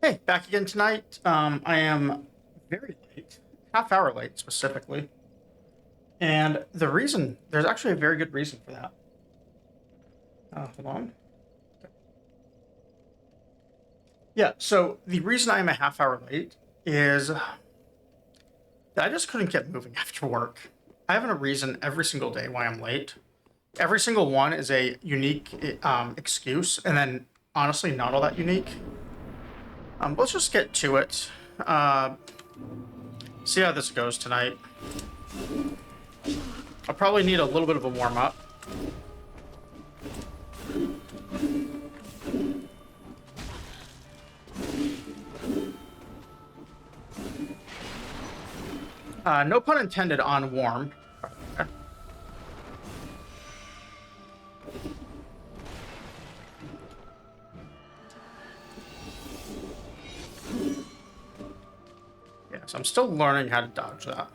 Hey, back again tonight. I am very late, half hour late specifically. And there's actually a very good reason for that. Hold on. Yeah, so the reason I am a half hour late is that I just couldn't get moving after work. I have a reason every single day why I'm late. Every single one is a unique excuse, and then honestly, not all that unique. Let's just get to it. Uh, See how this goes tonight. I'll probably need a little bit of a warm up. No pun intended on warm. Okay. Yeah, so I'm still learning how to dodge that.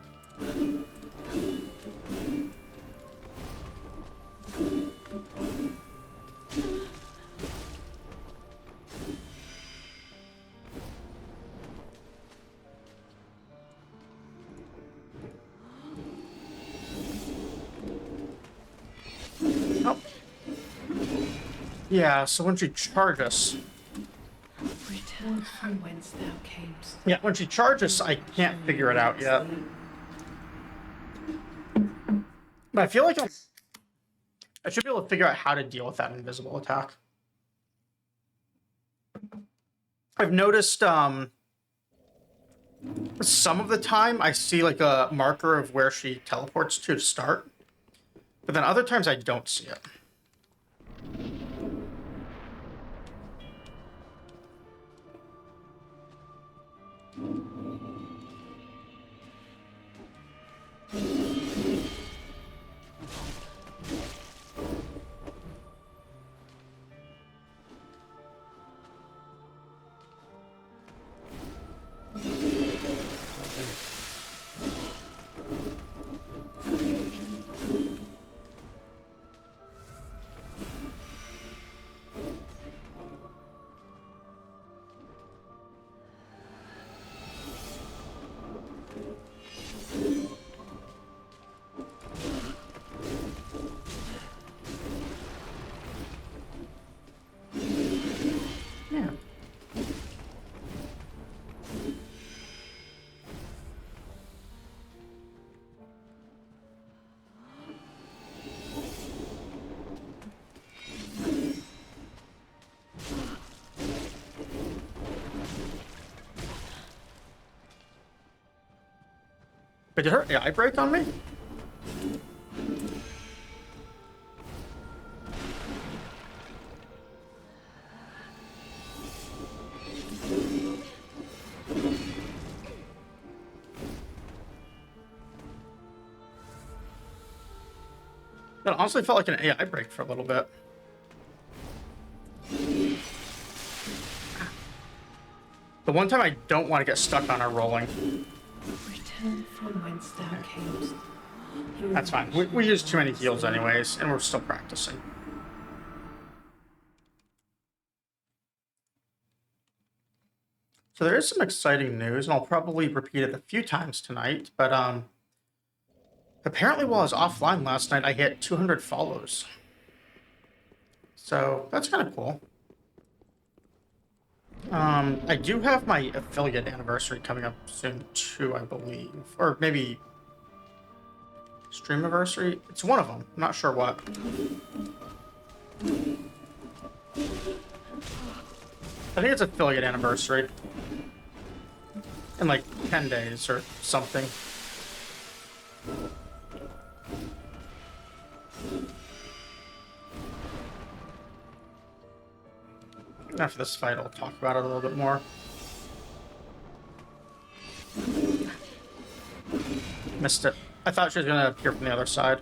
Oh. Yeah, so when she charges... Return from whence thou camest. Yeah, when she charges, I can't figure it out yet. But I feel like I should be able to figure out how to deal with that invisible attack. I've noticed some of the time I see like a marker of where she teleports to start, but then other times I don't see it. Yeah. But did her AI break on me? That honestly felt like an AI break for a little bit. The one time I don't want to get stuck on her rolling. Return from whence thou camest. That's fine. We use too many heals anyways, and we're still practicing. So there is some exciting news, and I'll probably repeat it a few times tonight, but apparently while I was offline last night, I hit 200 follows. So that's kind of cool. I do have my affiliate anniversary coming up soon too, I believe. Or maybe stream anniversary? It's one of them. I'm not sure what. I think it's affiliate anniversary. In like 10 days or something. After this fight, I'll talk about it a little bit more. Missed it. I thought she was gonna appear from the other side.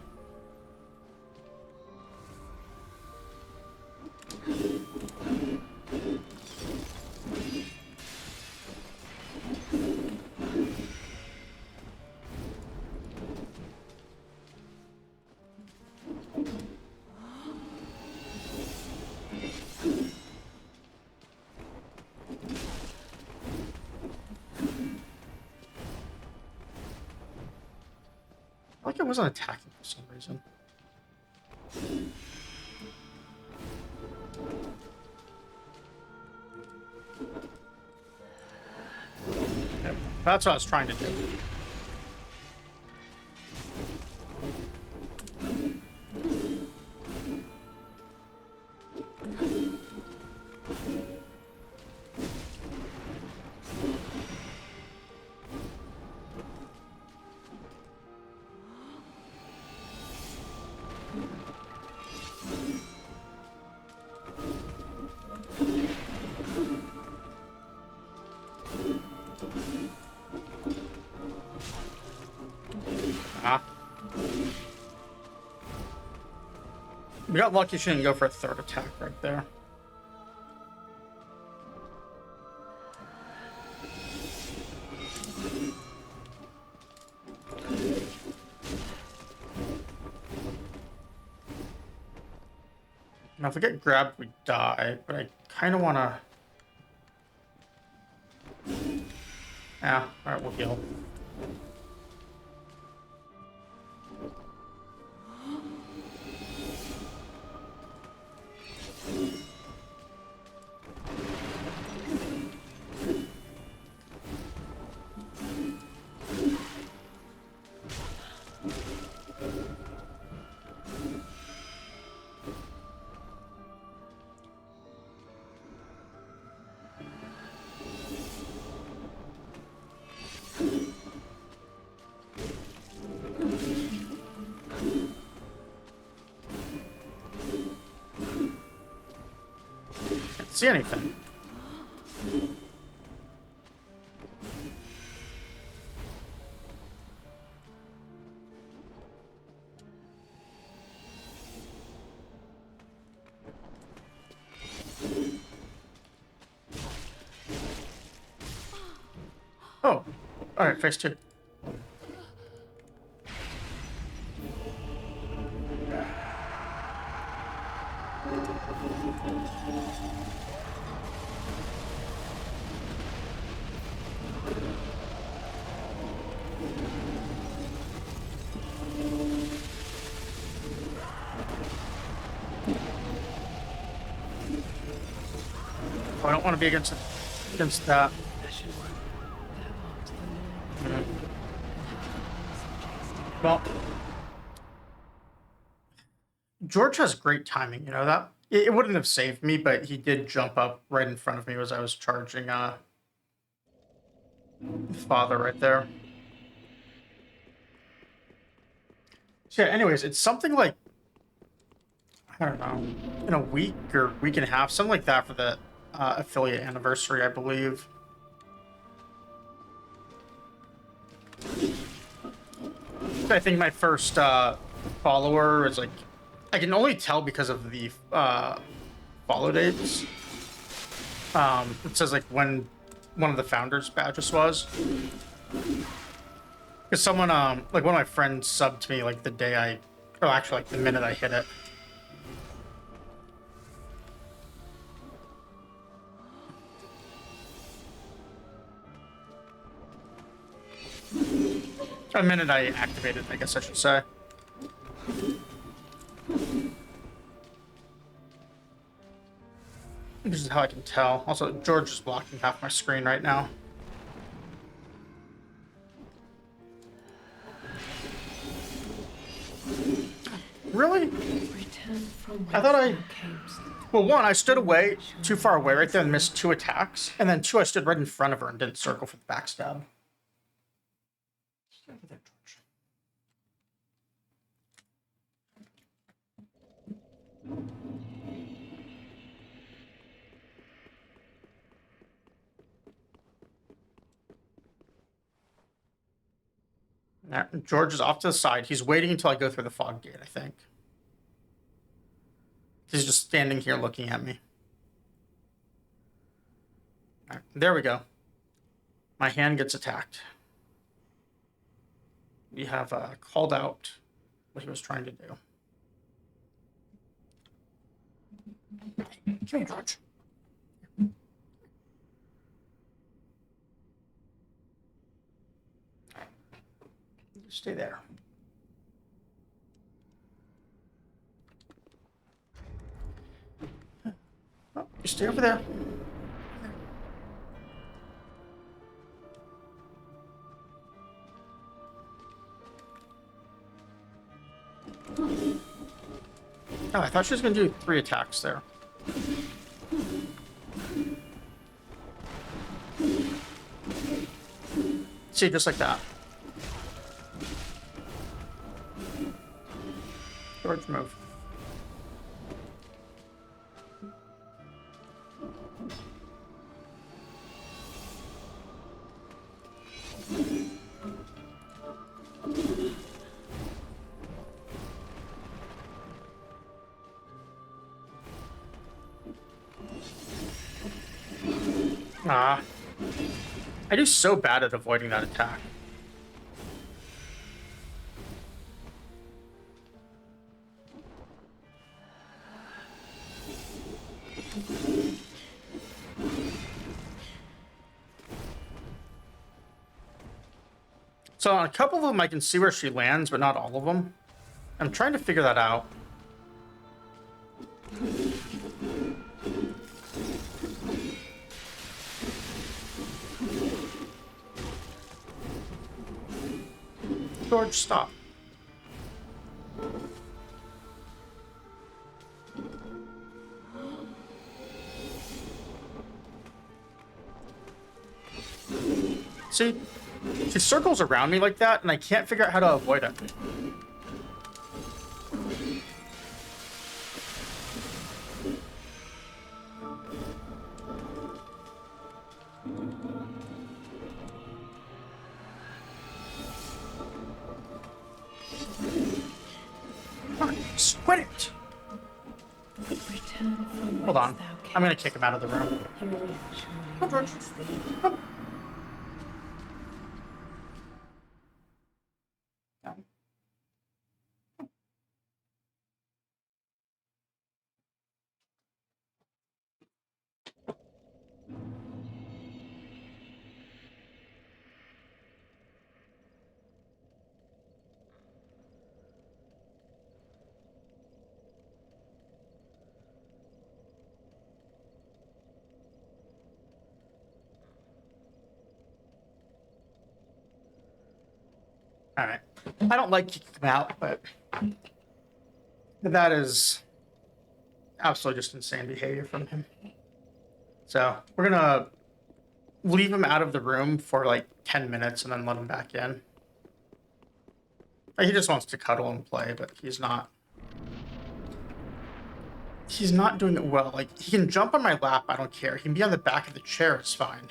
it wasn't attacking for some reason. Yep, that's what I was trying to do. Ah. We got lucky she didn't go for a third attack right there. Now, if we get grabbed, we die, but I kind of want to... Yeah, alright, we'll heal. Can't see anything. Oh, alright, phase 2. Oh, I don't want to be against that. That art the Lord Well, George has great timing, you know that? It wouldn't have saved me, but he did jump up right in front of me as I was charging father right there. So yeah, anyways, it's something like, I don't know, in a week or week and a half, something like that for the affiliate anniversary, I believe. I think my first follower is like, I can only tell because of the follow dates. It says like when one of the founders' badges was. Because someone, like one of my friends subbed to me like the day oh, actually like the minute I hit it. The minute I activated, I guess I should say. This is how I can tell. Also, George is blocking half my screen right now. Really? return from I thought whence I... thou camest. Well, one, I stood away, too far away right there and missed 2 attacks. And then 2, I stood right in front of her and didn't circle for the backstab. Stay over there, George. Now, George is off to the side. He's waiting until I go through the fog gate, I think. He's just standing here looking at me. All right, there we go. My hand gets attacked. We have called out what he was trying to do. Come here, George. Stay there. You stay over there. Oh, I thought she was going to do 3 attacks there. See, just like that. George, move. Ah. I do so bad at avoiding that attack. So on a couple of them, I can see where she lands, but not all of them. I'm trying to figure that out. George, stop. See? She circles around me like that, and I can't figure out how to avoid it. Quit it! Return from Hold on. whence thou I'm gonna camest. kick him out of the room. He will surely Come, George. guides thee. Come. Alright. I don't like kicking him out, but that is absolutely just insane behavior from him. So we're gonna leave him out of the room for like 10 minutes and then let him back in. He just wants to cuddle and play, but he's not doing it well. Like, he can jump on my lap, I don't care. He can be on the back of the chair, it's fine.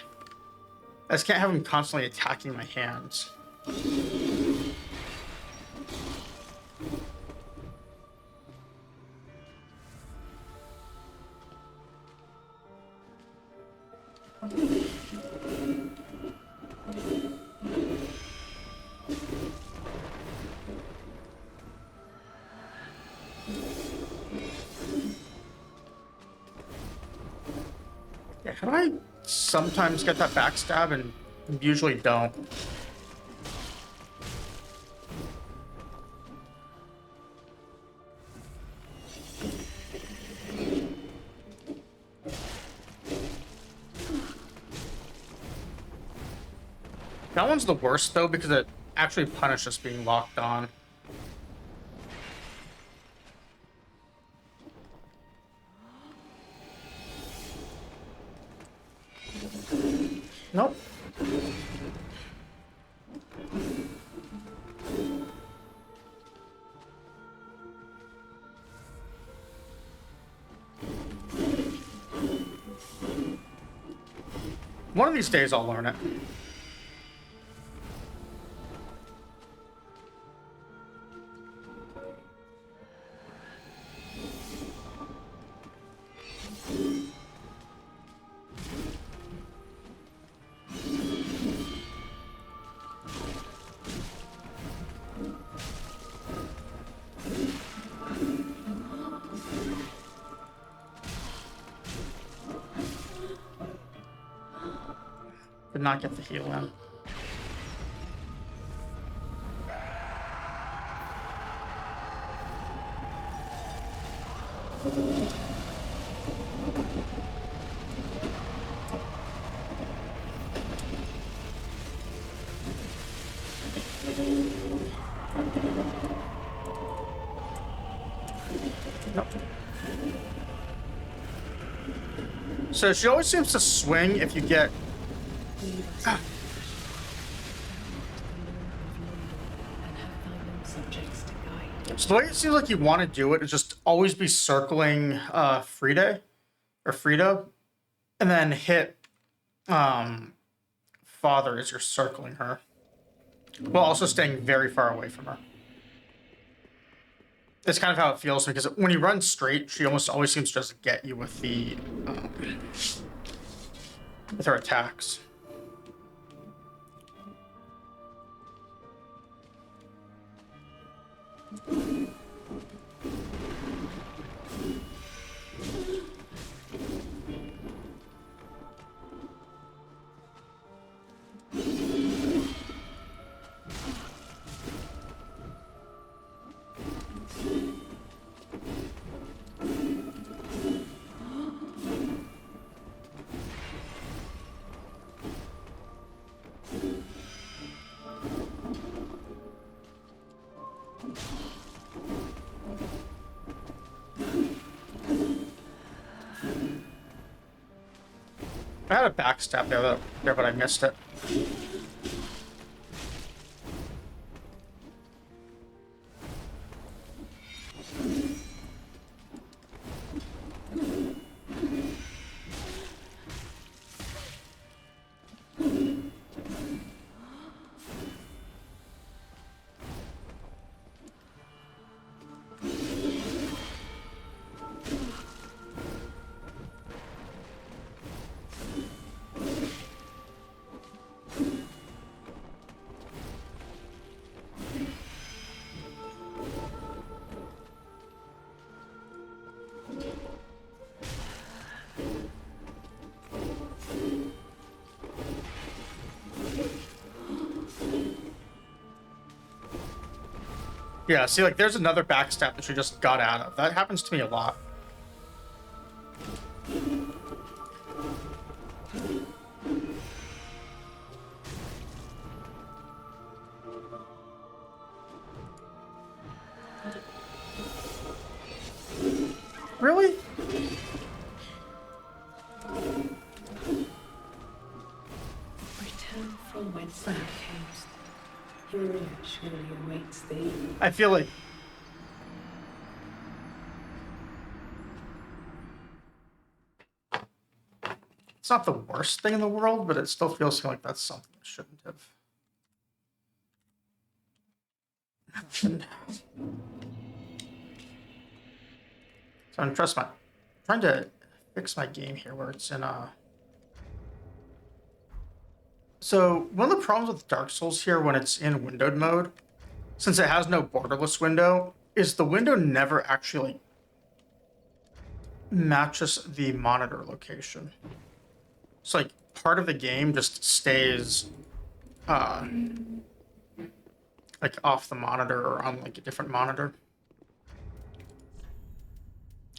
I just can't have him constantly attacking my hands. Yeah, can I sometimes get that backstab and usually don't? That one's the worst, though, because it actually punishes being locked on. Nope. One of these days I'll learn it. Did not get the heal in. Nope. So she always seems to swing if you get... Leave us Ah. and have thine own subjects to guide. So the way it seems like you want to do it is just always be circling Frida, and then hit Father as you're circling her, while also staying very far away from her. It's kind of how it feels, because when you run straight, she almost always seems to just get you with the with her attacks. I had a backstab there, but I missed it. Yeah, see, like, there's another backstab that she just got out of. That happens to me a lot. Really? Return from whence thou camest. Here surely awaits thee. I feel like... It's not the worst thing in the world, but it still feels like that's something that shouldn't have happened. So I'm trying to fix my game here where it's in So one of the problems with Dark Souls here when it's in windowed mode, since it has no borderless window, is the window never actually matches the monitor location. It's like part of the game just stays like off the monitor or on like a different monitor.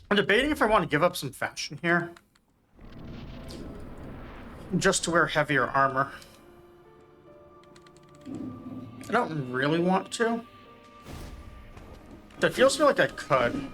I'm debating if I want to give up some fashion here just to wear heavier armor. I don't really want to. It feels to me like I could.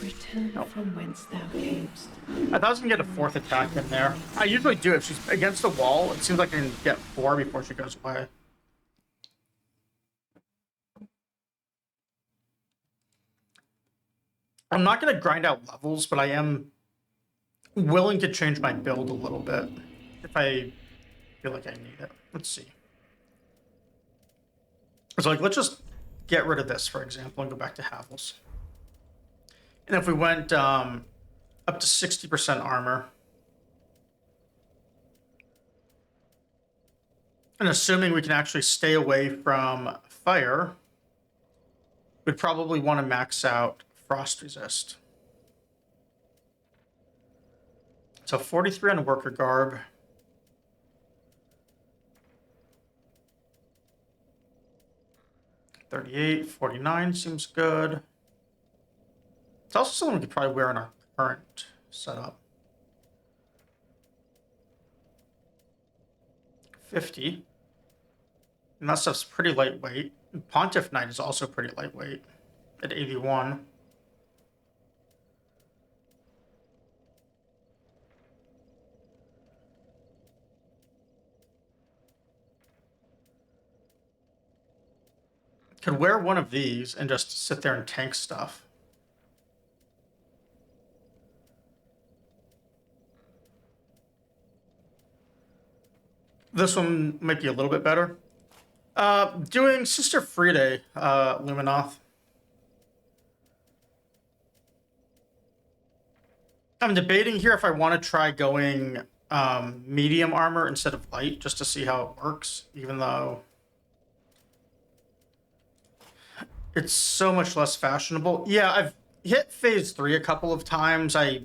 Return from whence thou camest. I thought I was gonna get a fourth attack in there. I usually do. If she's against the wall, it seems like I can get 4 before she goes away. I'm not gonna grind out levels, but I am willing to change my build a little bit if I feel like I need it. Let's see. So like, let's just get rid of this, for example, and go back to Havels. And if we went up to 60% armor, and assuming we can actually stay away from fire, we'd probably want to max out frost resist. So 43 on worker garb. $38, $49 seems good. It's also something we could probably wear in our current setup. $50. And that stuff's pretty lightweight. Pontiff Knight is also pretty lightweight at $81. Could wear one of these and just sit there and tank stuff. This one might be a little bit better. Doing Sister Friede, Luminoth. I'm debating here if I want to try going medium armor instead of light, just to see how it works, even though it's so much less fashionable. Yeah, I've hit phase 3 a couple of times. I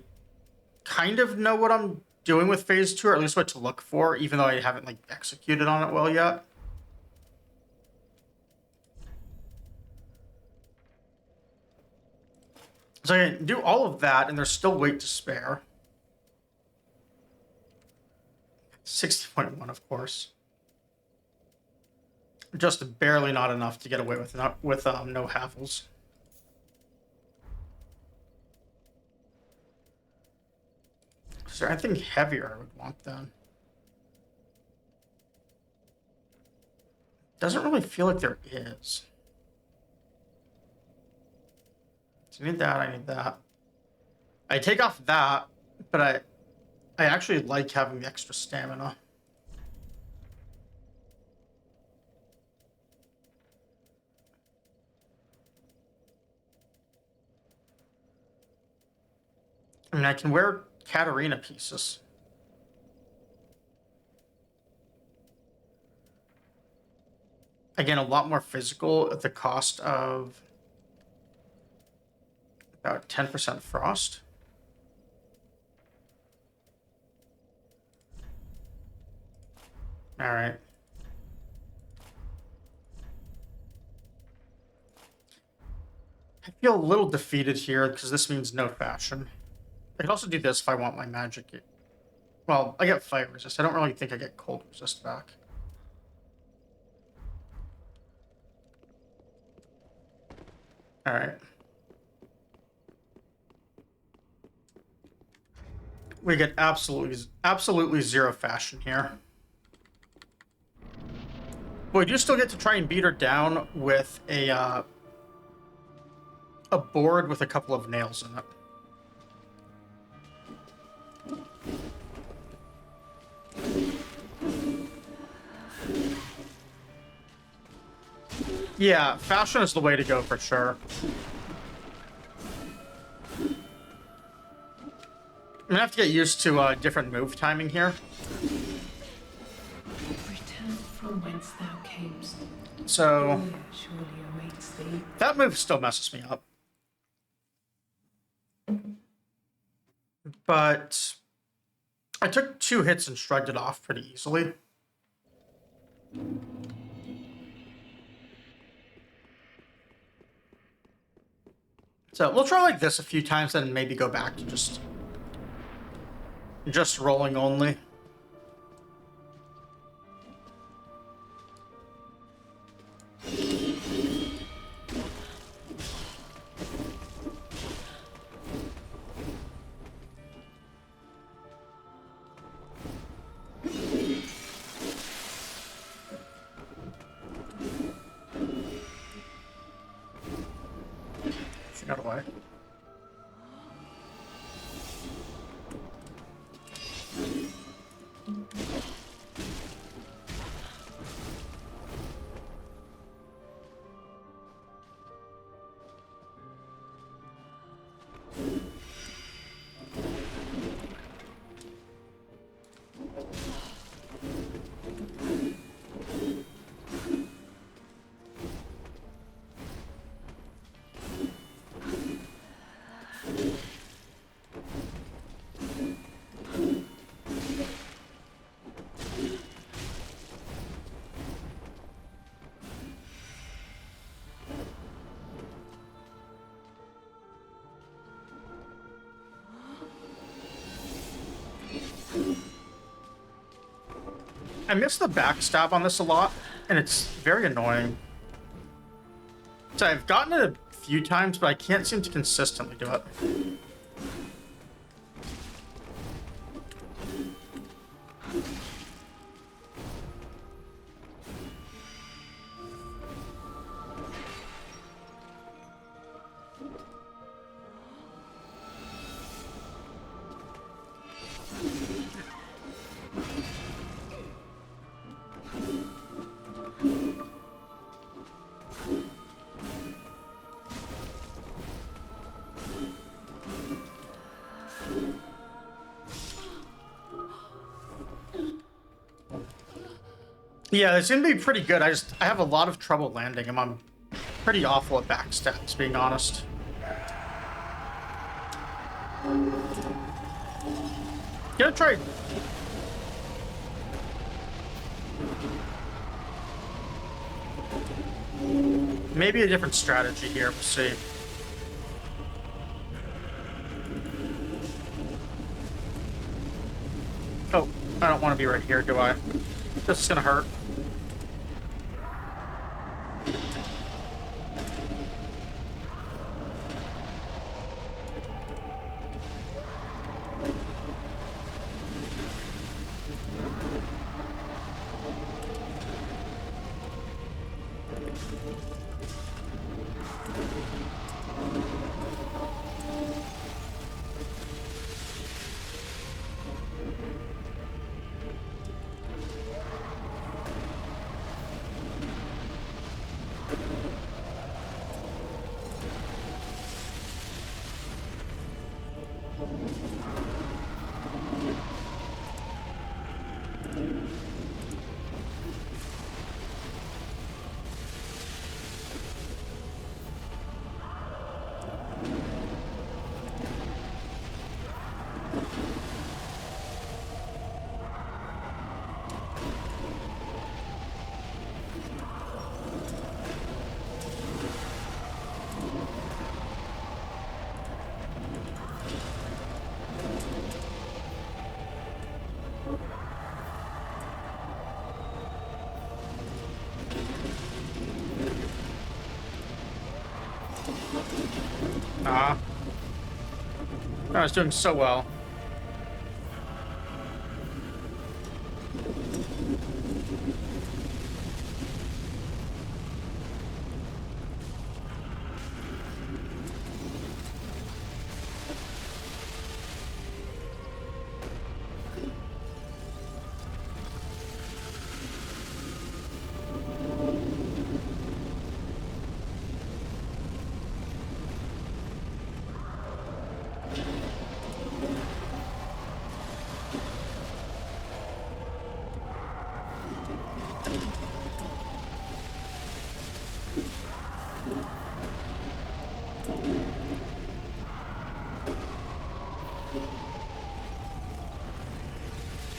kind of know what I'm doing with phase 2, or at least what to look for, even though I haven't like executed on it well yet. So I can do all of that, and there's still weight to spare. 60.1, of course. Just barely not enough to get away with no Havels. Is there anything heavier I would want then? Doesn't really feel like there is. So I need that, I need that. I take off that, but I actually like having the extra stamina. I mean, I can wear Katarina pieces. Again, a lot more physical at the cost of about 10% frost. All right. I feel a little defeated here because this means no fashion. I could also do this if I want my magic. Well, I get fire resist. I don't really think I get cold resist back. All right. We get absolutely zero fashion here. But we do still get to try and beat her down with a board with a couple of nails in it. Yeah, fashion is the way to go for sure. I'm gonna have to get used to different move timing here. Return from whence thou camest. So Failure surely awaits thee. that move still messes me up. But I took 2 hits and shrugged it off pretty easily. So we'll try like this a few times and maybe go back to just rolling only. She got away. I miss the backstab on this a lot, and it's very annoying. So I've gotten it a few times, but I can't seem to consistently do it. Yeah, they seem to be pretty good. I have a lot of trouble landing them. I'm pretty awful at backstabs, being honest. Gonna try. Maybe a different strategy here. We'll see. Oh, I don't want to be right here, do I? This is gonna hurt. Ah. I was doing so well.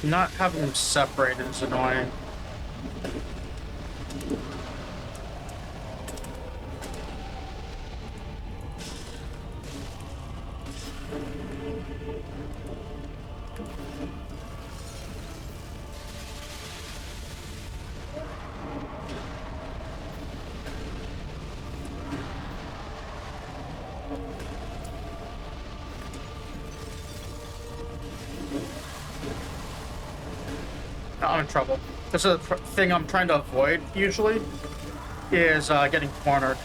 Not having them separated is annoying. I'm in trouble. This is the thing I'm trying to avoid, usually, is getting cornered.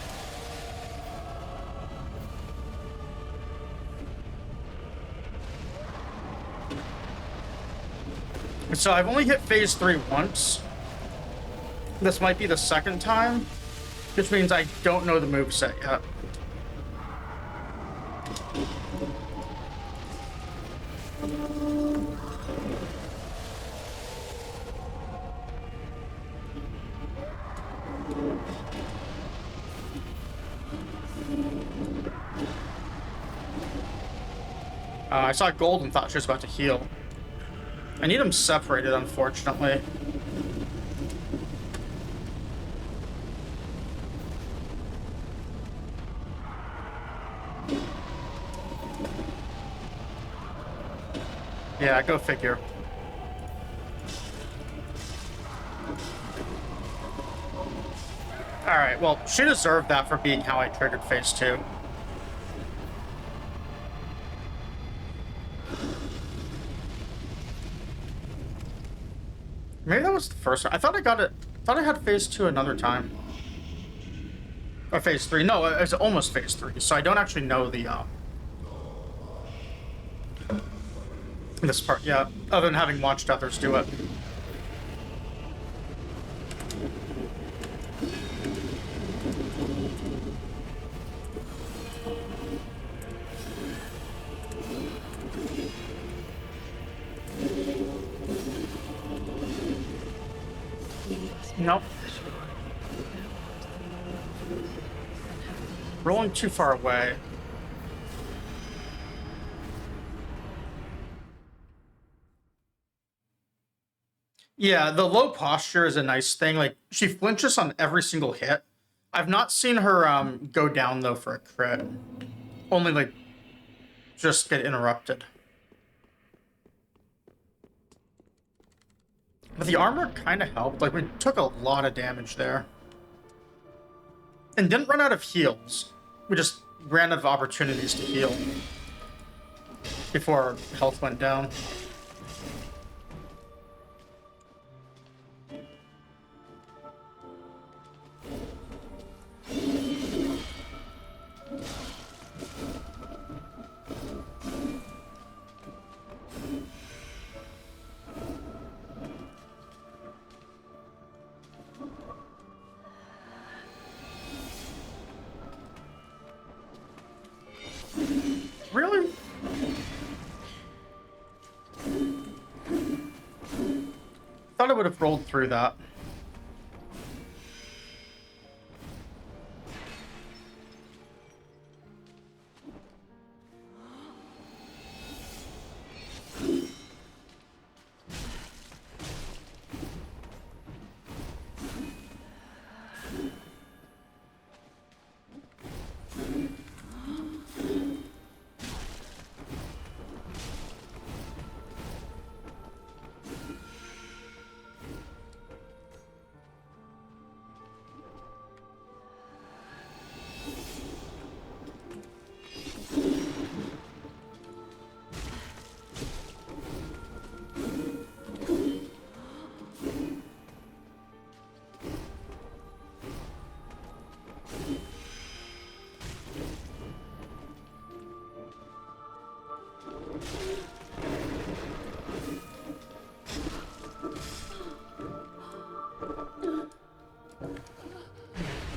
So I've only hit phase 3 once. This might be the second time, which means I don't know the moveset yet. I saw gold and thought she was about to heal. I need them separated, unfortunately. Yeah, go figure. Alright, well, she deserved that for being how I triggered phase 2. Maybe that was the first one. I thought I got it. I thought I had phase 2 another time. Or phase 3. No, it's almost phase 3, so I don't actually know the, this part yet, other than having watched others do it. Nope. Rolling too far away. Yeah, the low posture is a nice thing. Like, she flinches on every single hit. I've not seen her go down, though, for a crit. Only, like, just get interrupted. But the armor kind of helped. Like, we took a lot of damage there. And didn't run out of heals. We just ran out of opportunities to heal before our health went down. Really? Thought I would have rolled through that.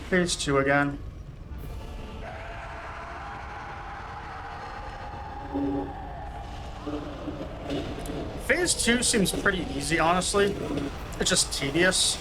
Phase 2 again. Phase 2 seems pretty easy, honestly. It's just tedious.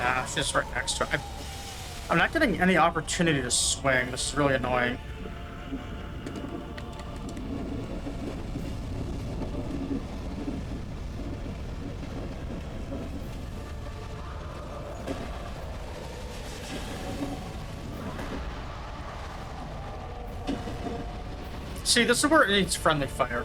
Ah, she's just right next to it. I'm not getting any opportunity to swing. This is really annoying. See, this is where it needs friendly fire.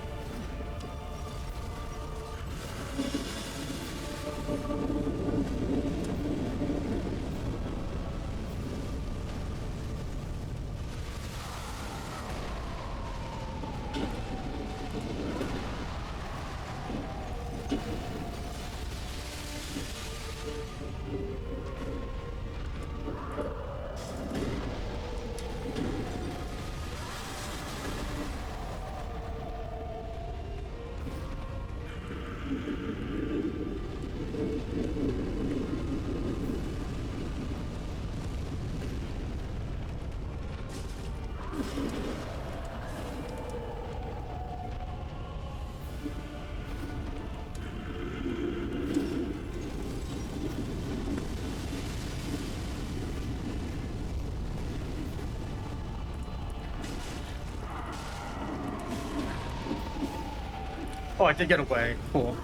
Oh, I did get away. Cool.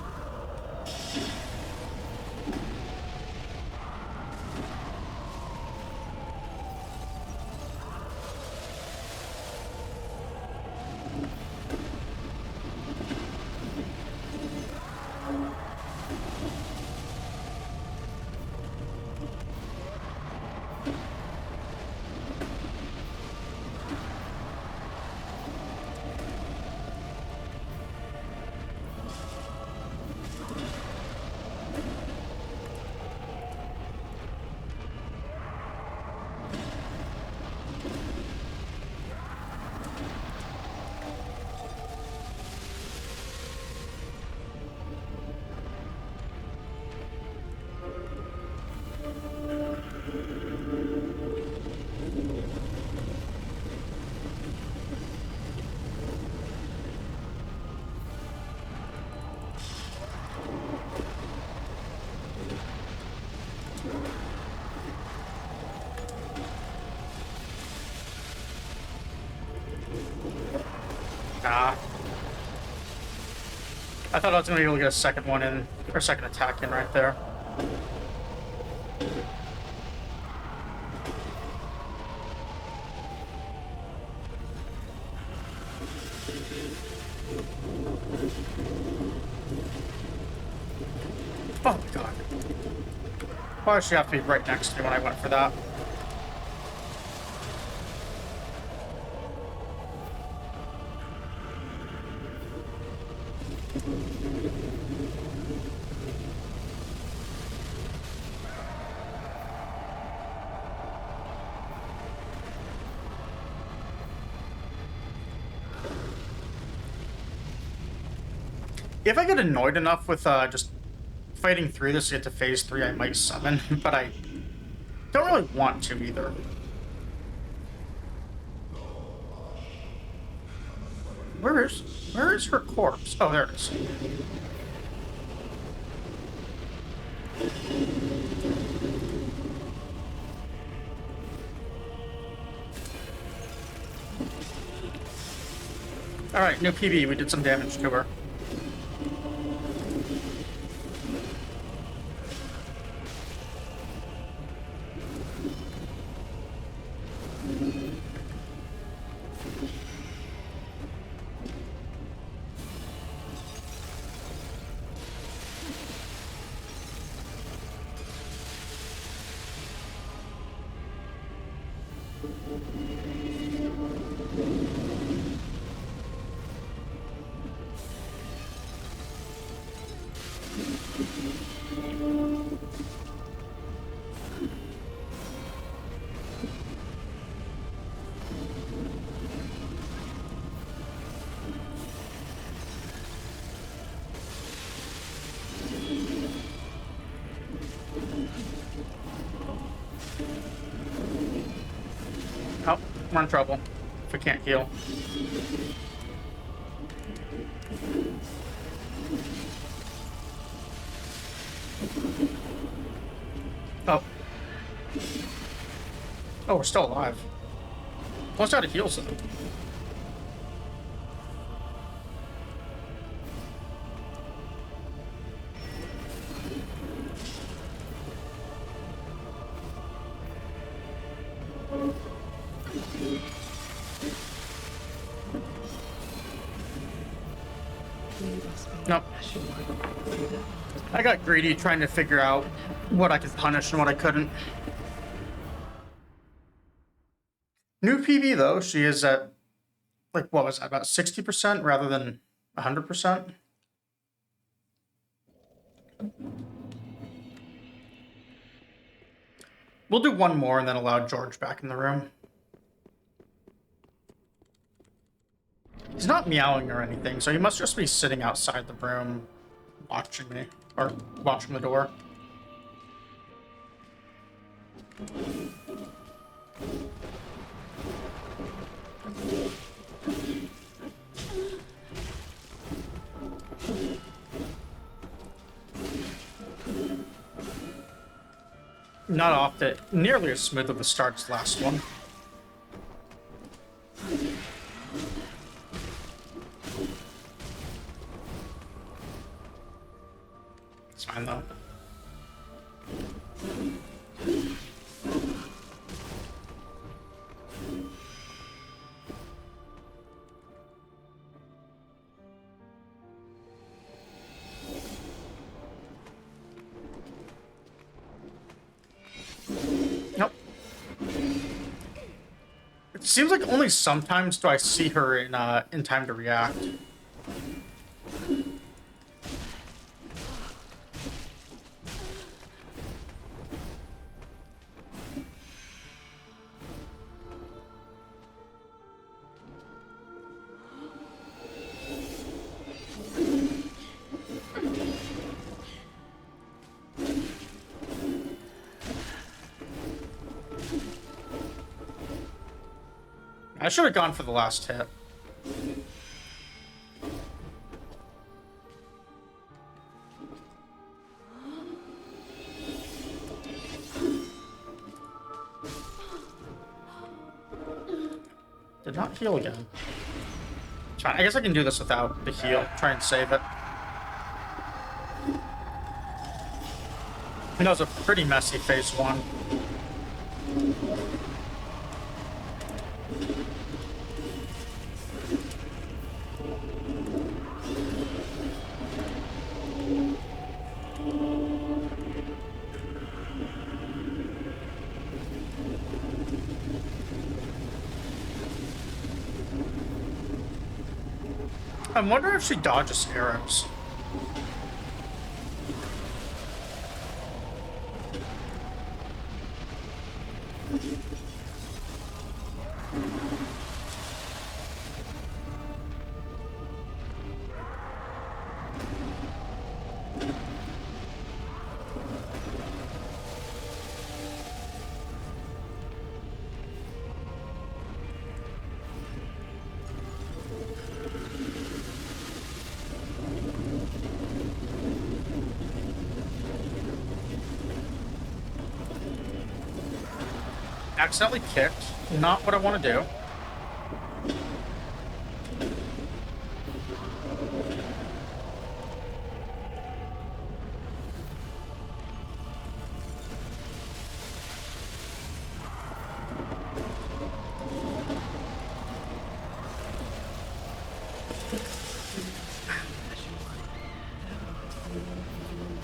Nah. I thought I was gonna be able to get a second one in, or second attack in right there. Oh my god. Why does she have to be right next to me when I went for that? If I get annoyed enough with just fighting through this to get to phase 3, I might summon, but I don't really want to either. Where is her corpse? Oh, there it is. Alright, new PB, we did some damage to her. Oh, we're in trouble if we can't heal. Oh. Oh, we're still alive. Plus out of heals though. Nope. I got greedy trying to figure out what I could punish and what I couldn't. New PB though, she is at, like, what was that, about 60% rather than 100%? We'll do one more and then allow George back in the room. He's not meowing or anything, so he must just be sitting outside the room watching me, or watching the door. Not off the nearly as smooth of a start as last one. It's fine though. Nope. It seems like only sometimes do I see her in time to react. I should have gone for the last hit. Did not heal again. It's fine. I guess I can do this without the heal. Try and save it. I know it's a pretty messy phase 1. I'm wondering if she dodges arrows. Accidentally kicked. Not what I want to do.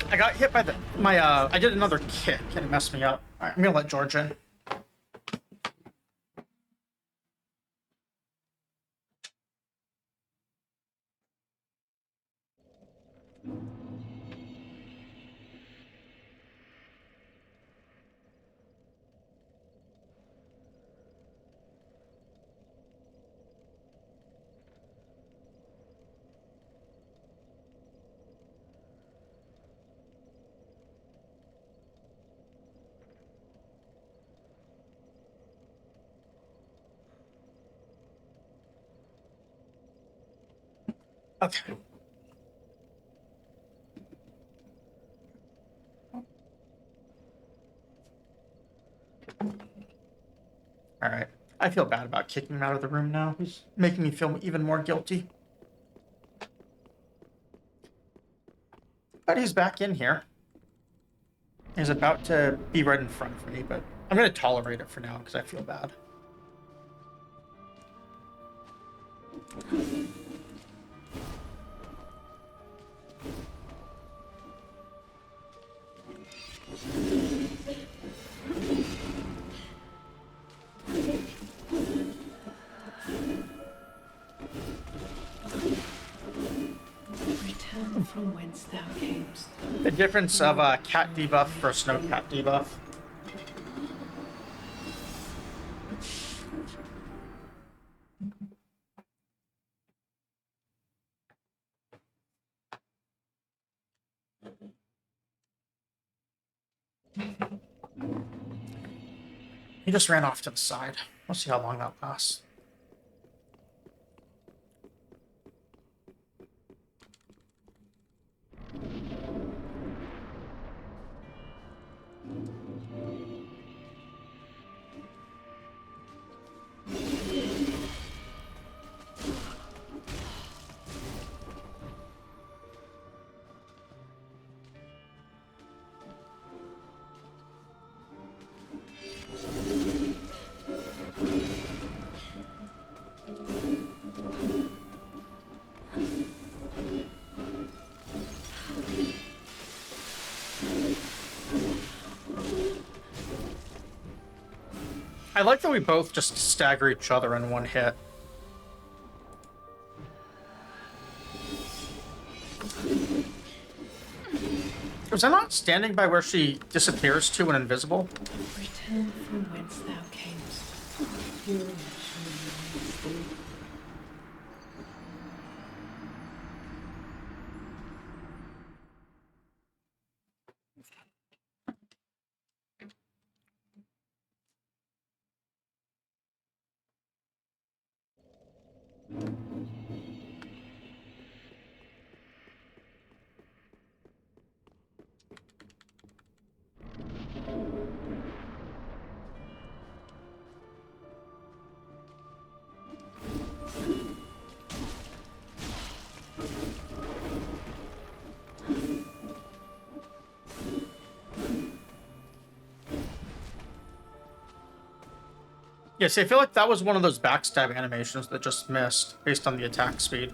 I got hit by I did another kick and it messed me up. Alright, I'm gonna let George in. Okay. Alright. I feel bad about kicking him out of the room now. He's making me feel even more guilty. But he's back in here. He's about to be right in front of me, but I'm going to tolerate it for now because I feel bad. Return from whence thou camest. The difference of a cat debuff versus no cat debuff. He just ran off to the side. We'll see how long that lasts. I like that we both just stagger each other in one hit. Was I not standing by where she disappears to when invisible? Return from whence thou camest. Fury surely awaits thee. Yeah, see, I feel like that was one of those backstab animations that just missed based on the attack speed.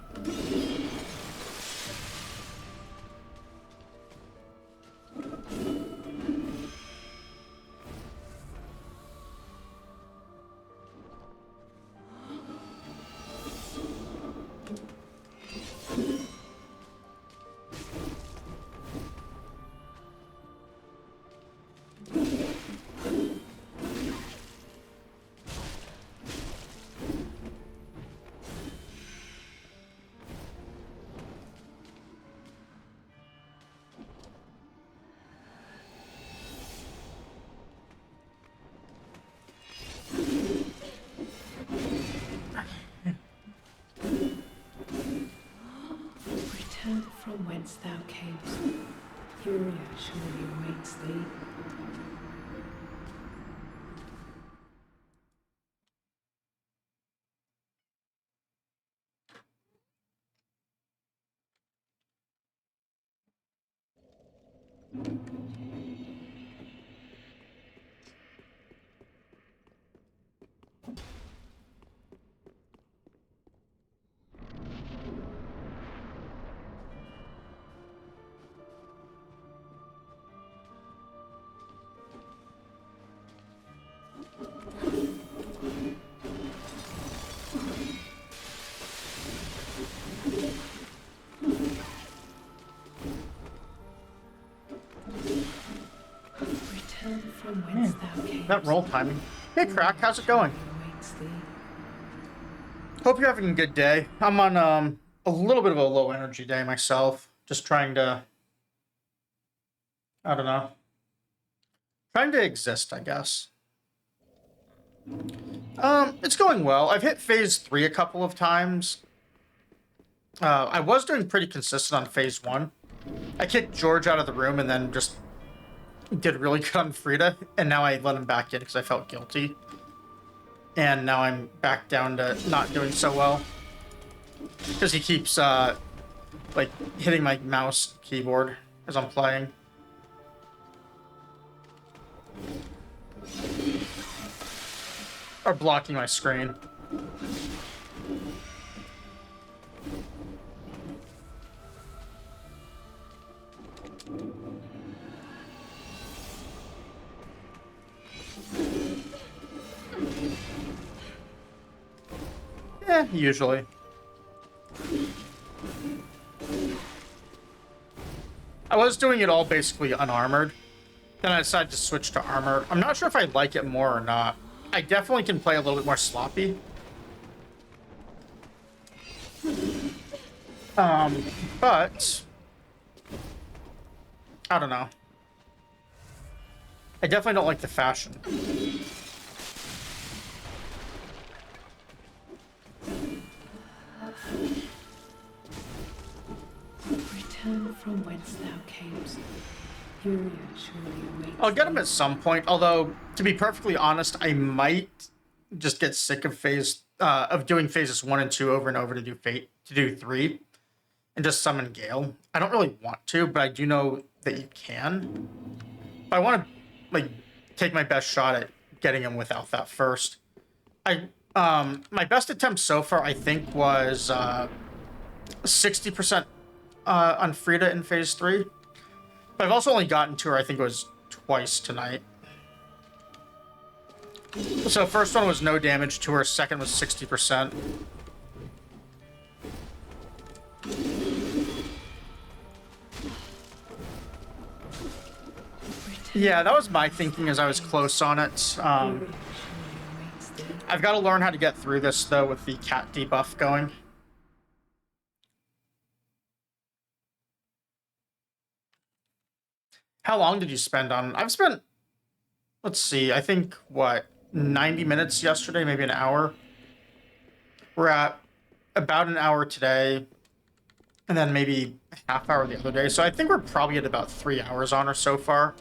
Return from whence thou camest. Fury surely awaits thee. Return from whence thou camest. That roll timing. Hey, Crack, how's it going? Surely awaits thee. Hope you're having a good day. I'm on a little bit of a low energy day myself. Just trying to, I don't know, trying to exist, I guess. It's going well. I've hit phase 3 a couple of times. I was doing pretty consistent on phase 1. I kicked George out of the room and then just did really good on Frida, and now I let him back in because I felt guilty. And now I'm back down to not doing so well. Because he keeps, like, hitting my mouse keyboard as I'm playing. Or blocking my screen. Yeah, usually. I was doing it all basically unarmored. Then I decided to switch to armor. I'm not sure if I like it more or not. I definitely can play a little bit more sloppy. But I don't know. I definitely don't like the fashion. Return from whence thou camest. Fury surely awaits. I'll get him at some point, although, to be perfectly honest, I might just get sick of doing phases 1 and 2 over and over to do 3 and just summon Gale. I don't really want to, but I do know that you can. But I want to, like, take my best shot at getting him without that first. My best attempt so far, I think, was 60% on Frida in phase 3. But I've also only gotten to her, I think it was twice tonight. So first one was no damage to her, second was 60%. Yeah, that was my thinking as I was close on it. Furia surely awaits thee. I've got to learn how to get through this, though, with the cat debuff going. How long did you spend on... I've spent... Let's see, I think, what, 90 minutes yesterday, maybe an hour? We're at about an hour today, and then maybe a half hour the other day. So I think we're probably at about 3 hours on her so far.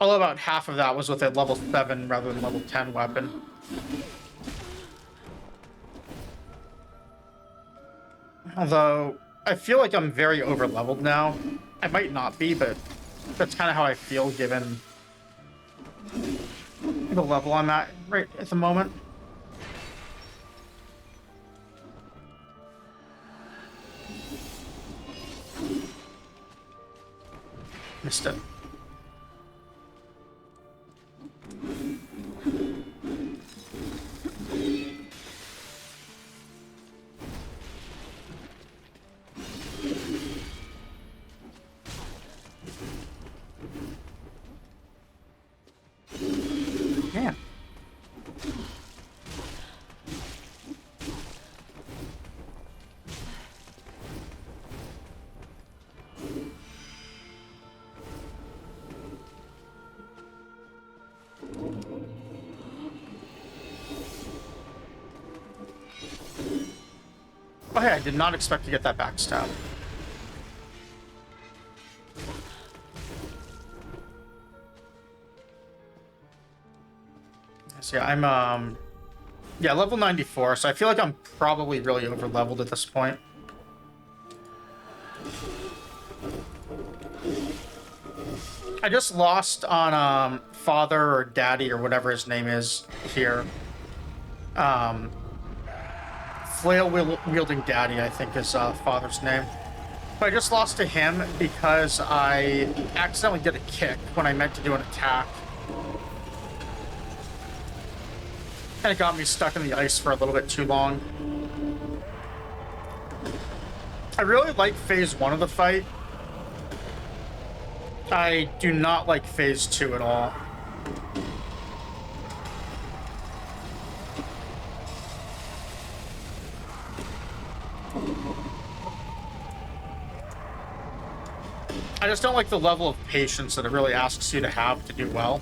Although about half of that was with a level 7 rather than level 10 weapon. Although, I feel like I'm very over-leveled now. I might not be, but that's kind of how I feel given the level I'm at right at the moment. Missed it. Man. Oh, hey, I did not expect to get that backstab. So yeah, I'm yeah, level 94, so I feel like I'm probably really over leveled at this point. I just lost on father or daddy or whatever his name is here. Flail wielding daddy, I think is father's name. But I just lost to him because I accidentally did a kick when I meant to do an attack. And it got me stuck in the ice for a little bit too long. I really like phase 1 of the fight. I do not like phase 2 at all. I just don't like the level of patience that it really asks you to have to do well.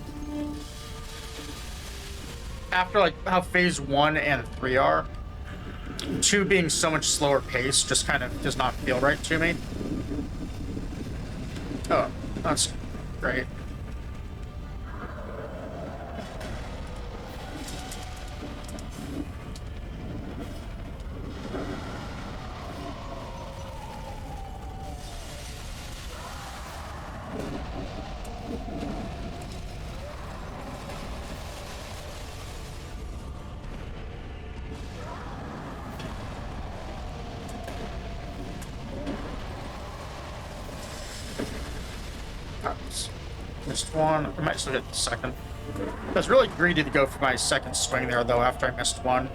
After like how phase 1 and 3 are, 2 being so much slower paced just kind of does not feel right to me. Oh, that's great. Missed one. I might still get the second. I was really greedy to go for my second swing there, though, after I missed one.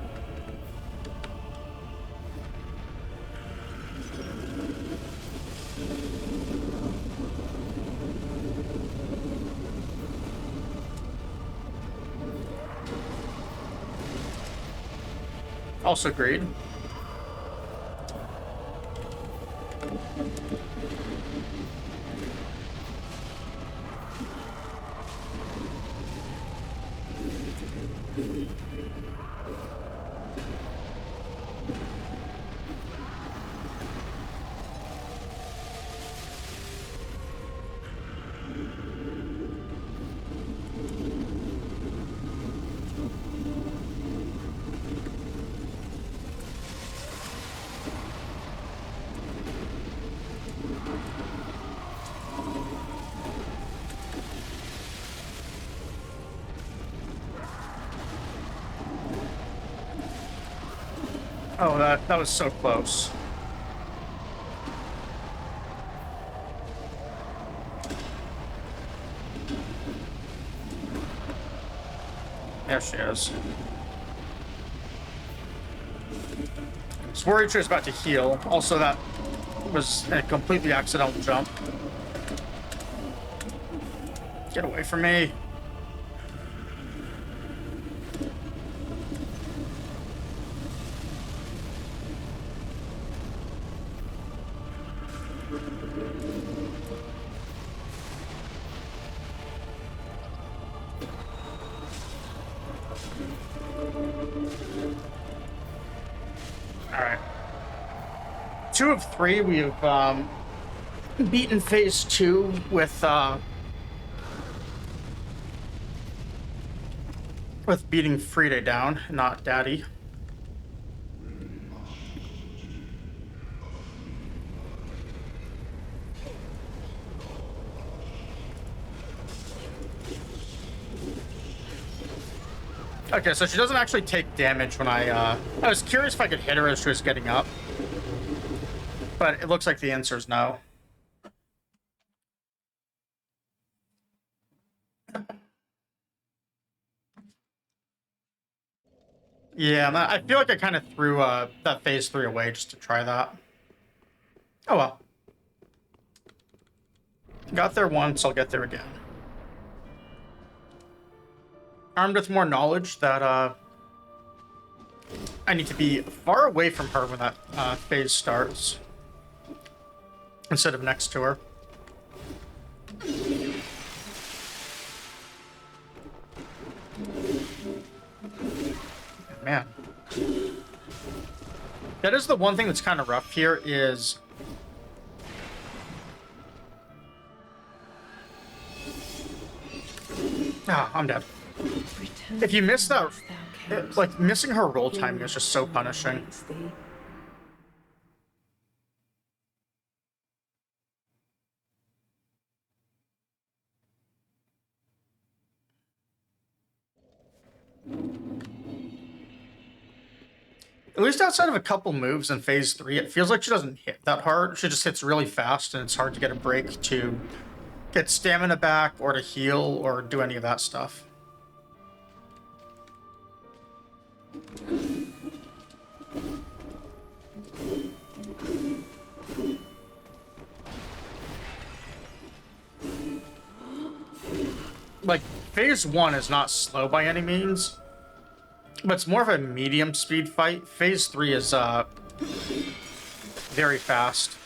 Also greed. Oh, that was so close. There she is. I was worried she was about to heal. Also, that was a completely accidental jump. Get away from me. Alright. 2 of 3, we've beaten phase 2 with beating Frida down, not Daddy. Okay, so she doesn't actually take damage when I was curious if I could hit her as she was getting up. But it looks like the answer is no. Yeah, I feel like I kind of threw that phase 3 away just to try that. Oh well. Got there once, I'll get there again. Armed with more knowledge that I need to be far away from her when that phase starts, instead of next to her. Man. That is the one thing that's kind of rough here is... Ah, I'm dead. Return If you miss that, whence thou camest. like, missing her roll timing is just so punishing. Awaits thee. At least outside of a couple moves in phase 3, it feels like she doesn't hit that hard. She just hits really fast, and it's hard to get a break to get stamina back, or to heal, or do any of that stuff. Like, phase 1 is not slow by any means, but it's more of a medium speed fight. Phase 3 is very fast.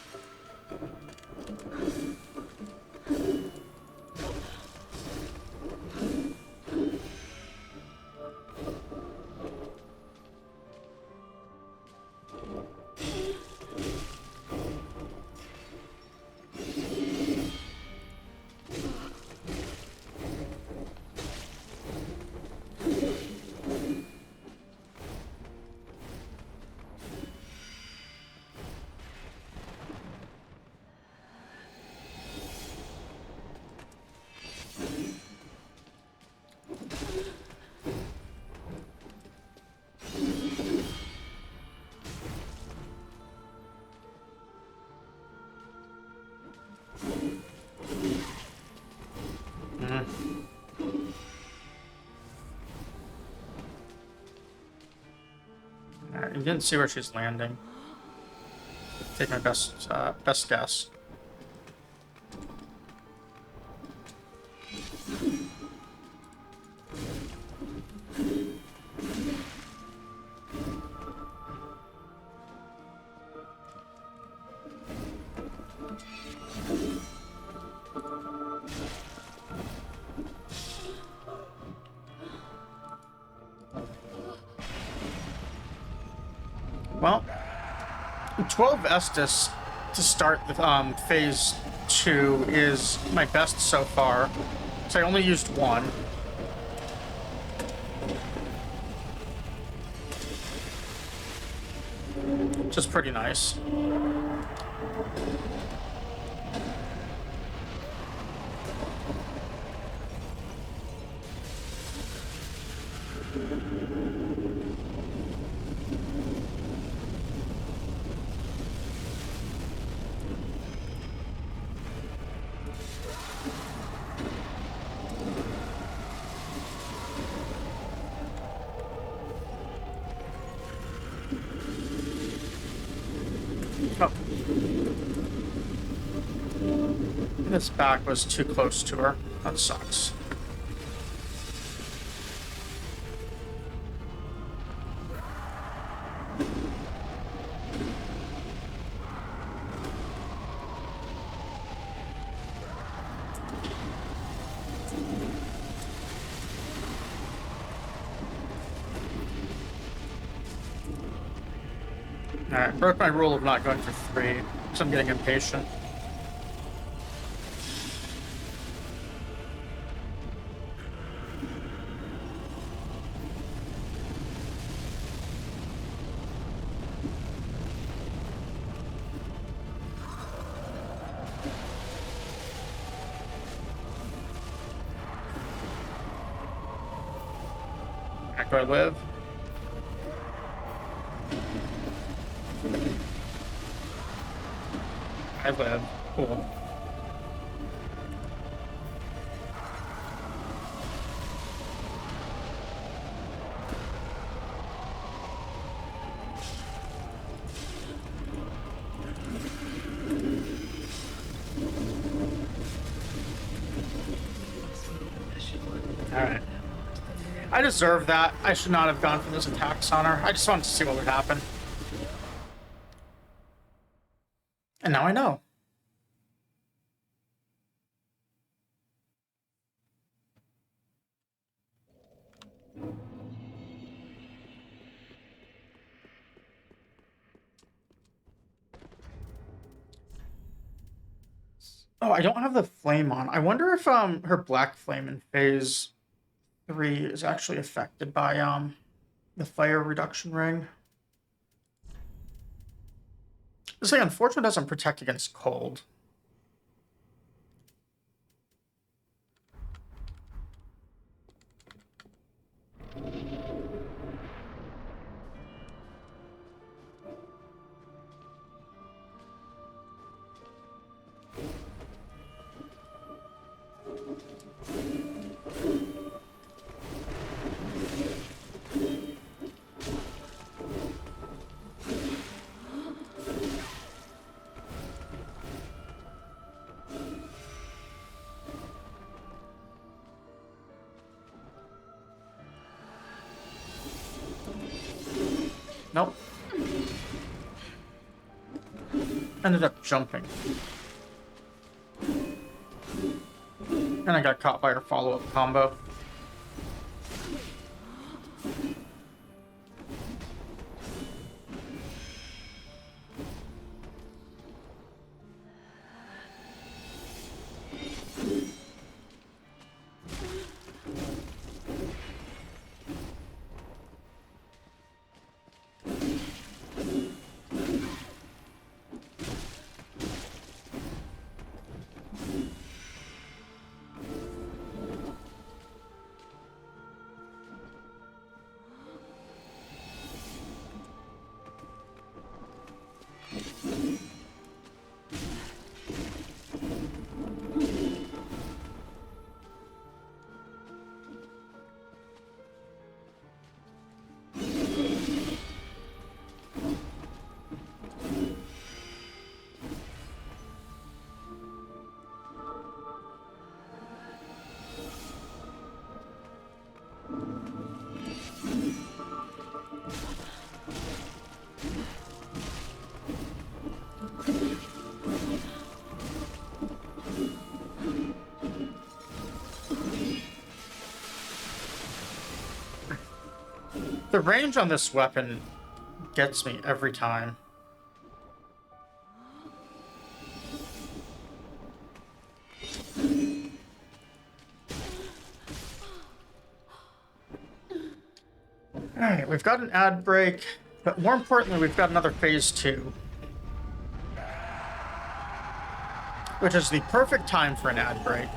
Alright, you didn't see where she's landing. Take my best guess. Well, 12 Estus to start the phase 2 is my best so far. So I only used one. Which is pretty nice. This back was too close to her. That sucks. Alright, broke my rule of not going for 3, because I'm getting impatient. Alright, do I live? I live. Cool. Alright. I deserve that. I should not have gone for those attacks on her. I just wanted to see what would happen. And now I know. Oh, I don't have the flame on. I wonder if her black flame in phase 3 is actually affected by the fire reduction ring. It's like unfortunately doesn't protect against cold. Nope. Ended up jumping. And I got caught by her follow-up combo. The range on this weapon gets me every time. Alright, we've got an ad break, but more importantly, we've got another phase 2. Which is the perfect time for an ad break.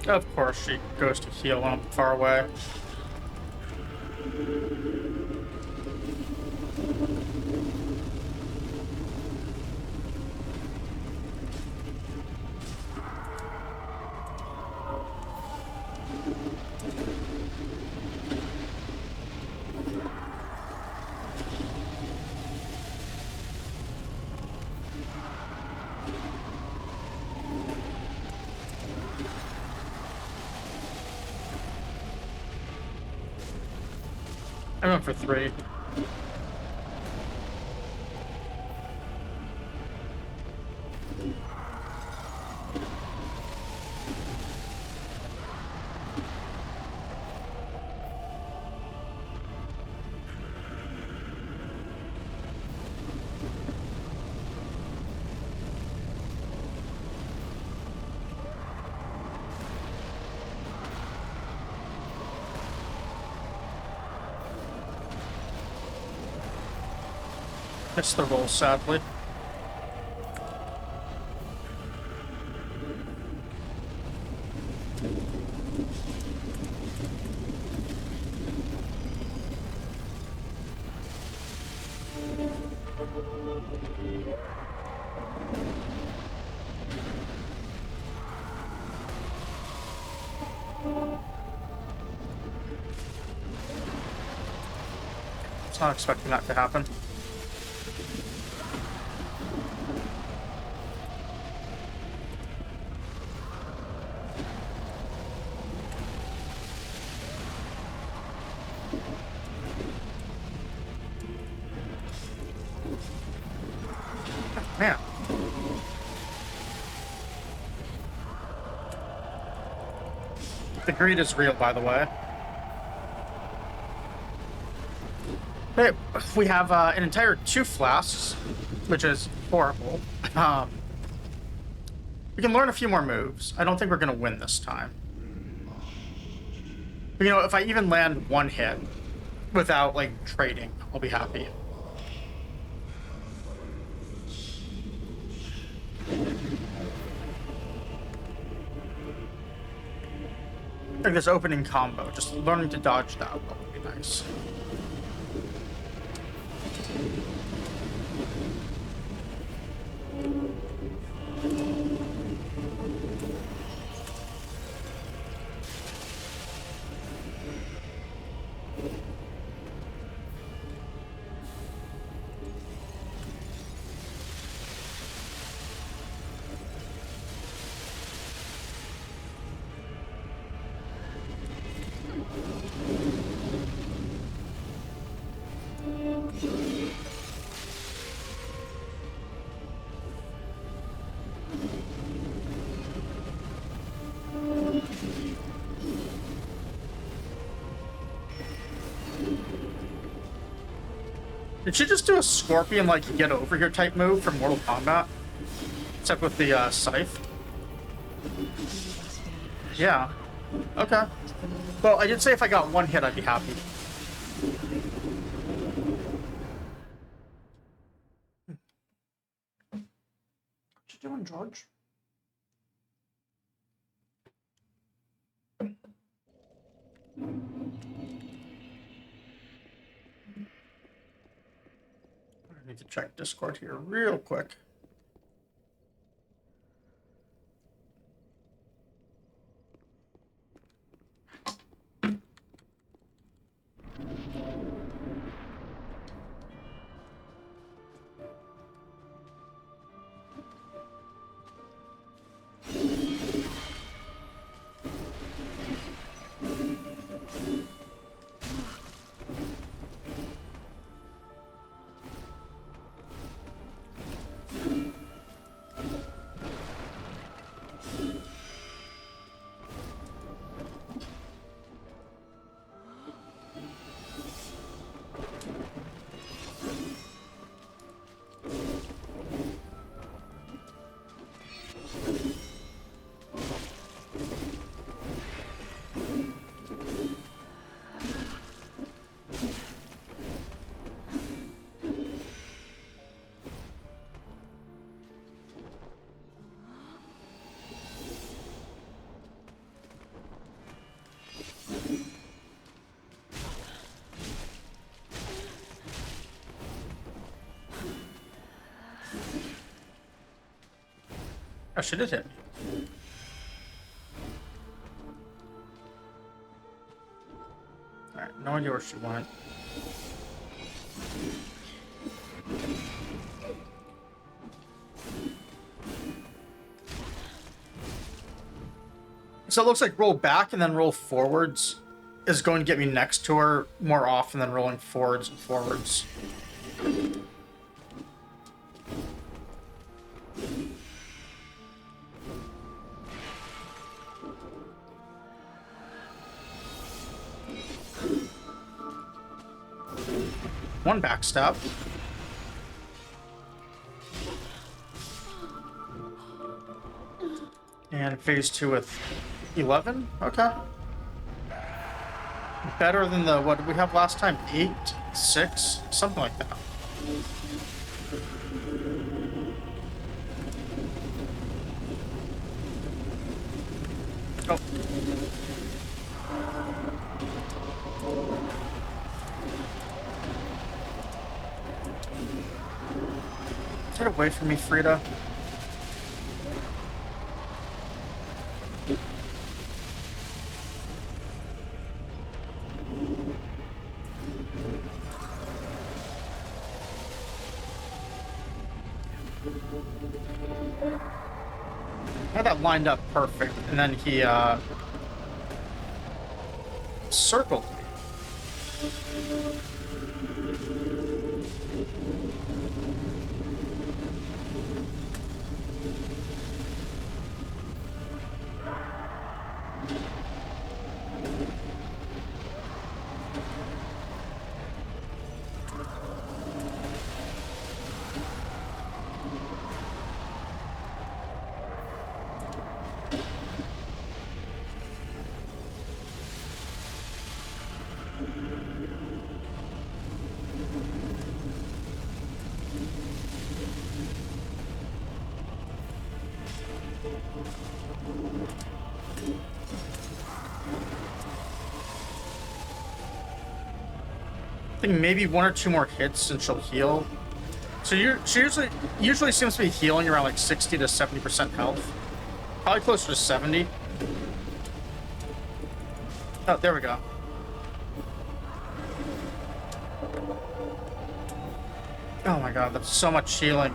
Of course, she goes to heal when I'm far away. I went for 3. Missed the roll, sadly. I was not expecting that to happen. Man. The greed is real, by the way. Hey, we have an entire 2 flasks, which is horrible. We can learn a few more moves. I don't think we're going to win this time. But, you know, if I even land 1 hit without, like, trading, I'll be happy. Like this opening combo, just learning to dodge that would be nice. Did she just do a scorpion, like, get over here type move from Mortal Kombat? Except with the, scythe? Yeah. Okay. Well, I did say if I got 1 hit, I'd be happy. What you doing, George? I need to check Discord here real quick. Oh, she did hit me. Alright, no idea where she went. So it looks like roll back and then roll forwards is going to get me next to her more often than rolling forwards and forwards. One backstab. And phase 2 with 11? Okay. Better than the, what did we have last time? 8? 6? Something like that. Oh. Get away from me, Frida. I had that lined up perfect, and then he circled me. I think maybe 1 or 2 more hits and she'll heal. So she usually seems to be healing around like 60 to 70% health. Probably closer to 70. Oh, there we go. Oh my god, that's so much healing.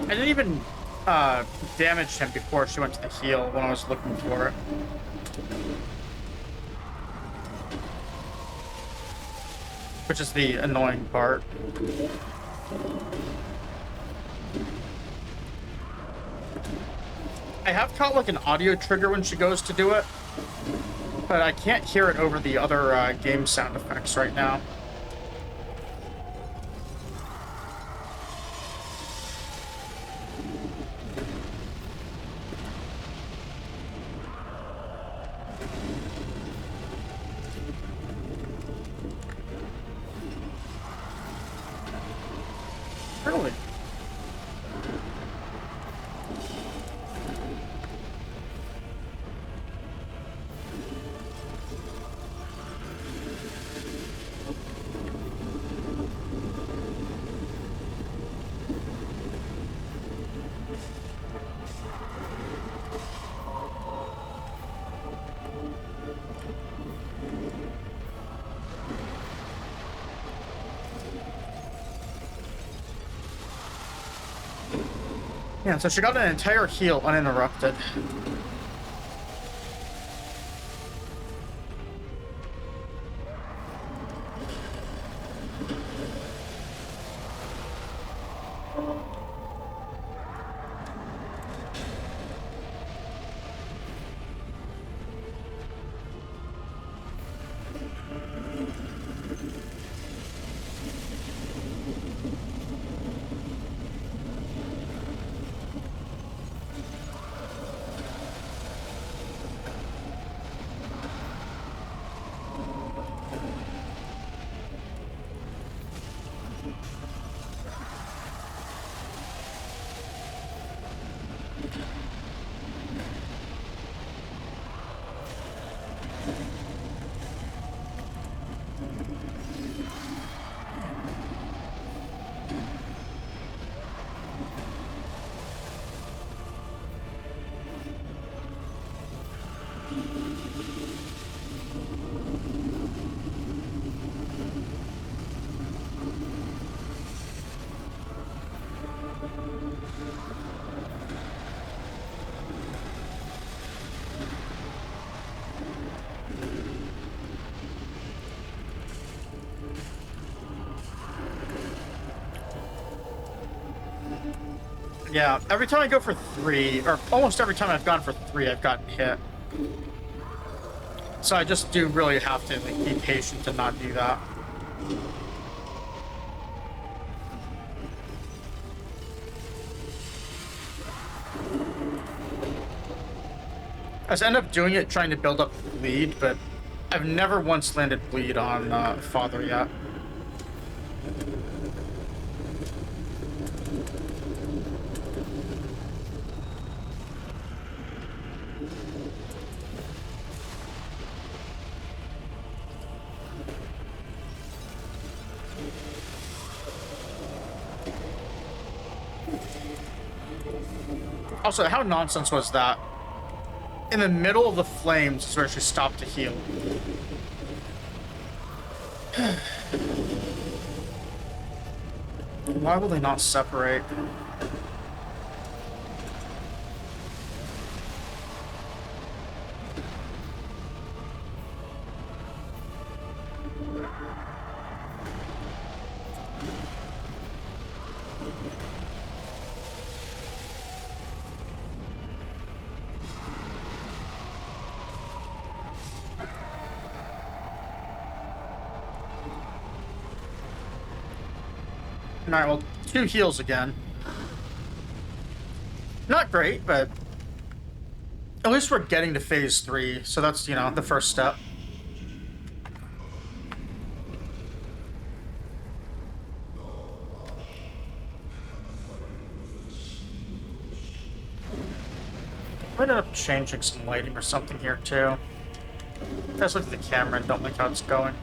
I didn't even damage him before she went to the heal when I was looking for it. Which is the annoying part. I have caught like an audio trigger when she goes to do it, but I can't hear it over the other game sound effects right now. Really? Yeah, so she got an entire heal uninterrupted. Yeah, every time I go for 3, or almost every time I've gone for 3, I've gotten hit. So I just do really have to like be patient to not do that. I just end up doing it trying to build up bleed, but I've never once landed bleed on Father yet. Also, how nonsense was that? In the middle of the flames is where she stopped to heal. Why will they not separate? Alright, well, 2 heals again. Not great, but at least we're getting to phase 3, so that's, you know, the first step. I ended up changing some lighting or something here, too. Just look at the camera and don't like how it's going.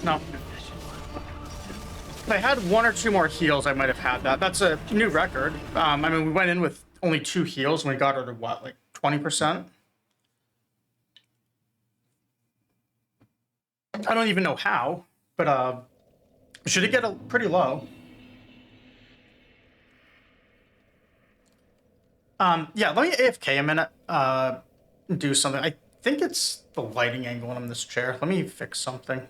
No. If I had 1 or 2 more heals, I might have had that. That's a new record. I mean, we went in with only 2 heals and we got her to what, like 20%? I don't even know how, but should it get pretty low? Yeah, let me AFK a minute. Do something. I think it's the lighting angle on this chair. Let me fix something.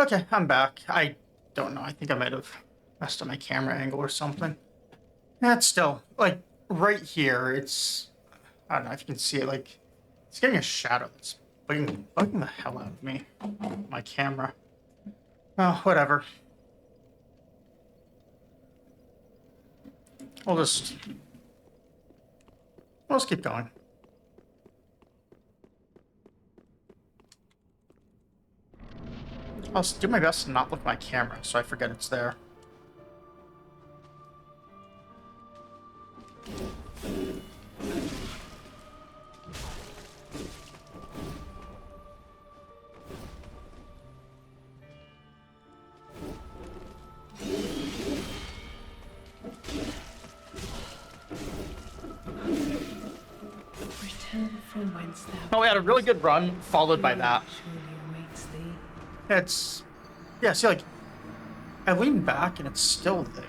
Okay, I'm back. I don't know. I think I might have messed up my camera angle or something. That's still, like, right here. It's, I don't know if you can see it, like, it's getting a shadow that's bugging the hell out of me. My camera. Oh, whatever. We'll just keep going. I'll do my best to not look at my camera so I forget it's there. Return from whence thou Oh, we had a really good run, followed by that. surely awaits thee. It's, yeah, see, like, I leaned back and it's still there.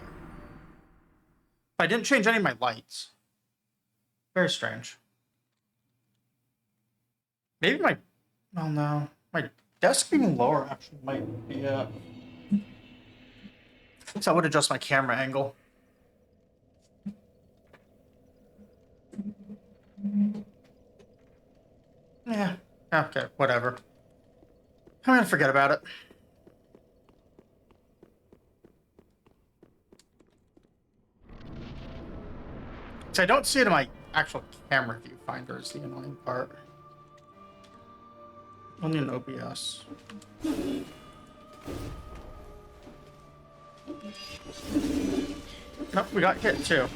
I didn't change any of my lights. Very strange. Maybe my, well, no, my desk being lower actually might be it. So I would adjust my camera angle. Yeah, okay, whatever. I'm gonna forget about it. So I don't see it in my actual camera viewfinder is the annoying part. Only in OBS. Nope, we got hit too.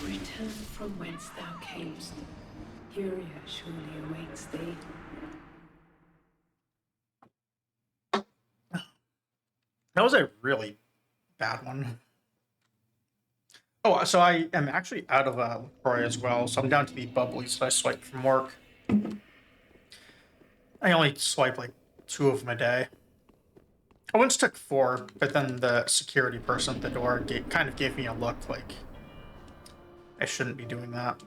Return from whence thou camest. Furia surely awaits thee. That was a really bad one. Oh, so I am actually out of LaCroix as well, so I'm down to the bubblies that I swiped from work. I only swipe like 2 of them a day. I once took 4, but then the security person at the door kind of gave me a look like I shouldn't be doing that.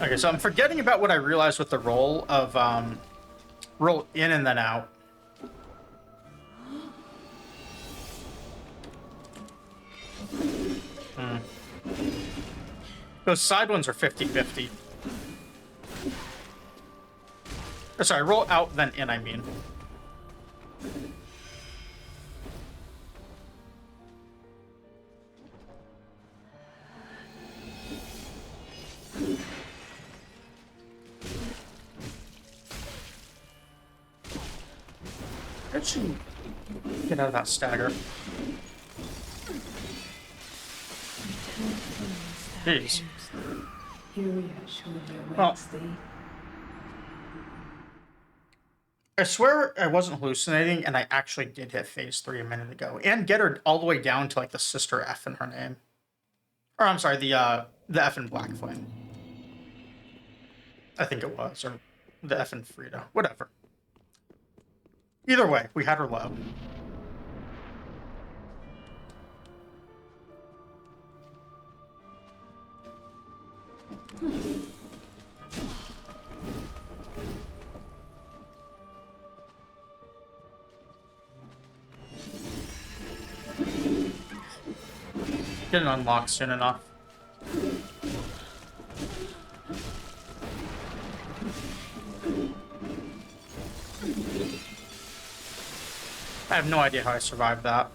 Okay, so I'm forgetting about what I realized with the roll of roll in and then out. Those side ones are 50-50. Oh, sorry, roll out then in, I mean. How'd she get out of that stagger? Jeez. Furia surely Well, awaits thee. I swear I wasn't hallucinating, and I actually did hit phase 3 a minute ago, and get her all the way down to like the sister F in her name. Or I'm sorry, the F in Black Flame. I think it was, or the F in Frida, whatever. Either way, we had her low. Didn't unlock soon enough. I have no idea how I survived that.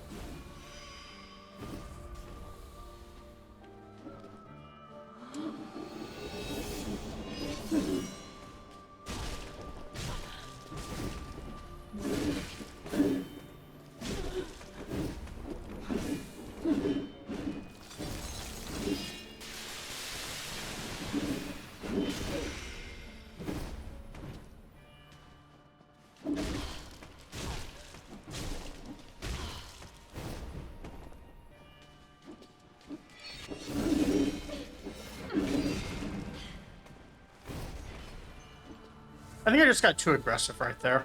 I think I just got too aggressive right there.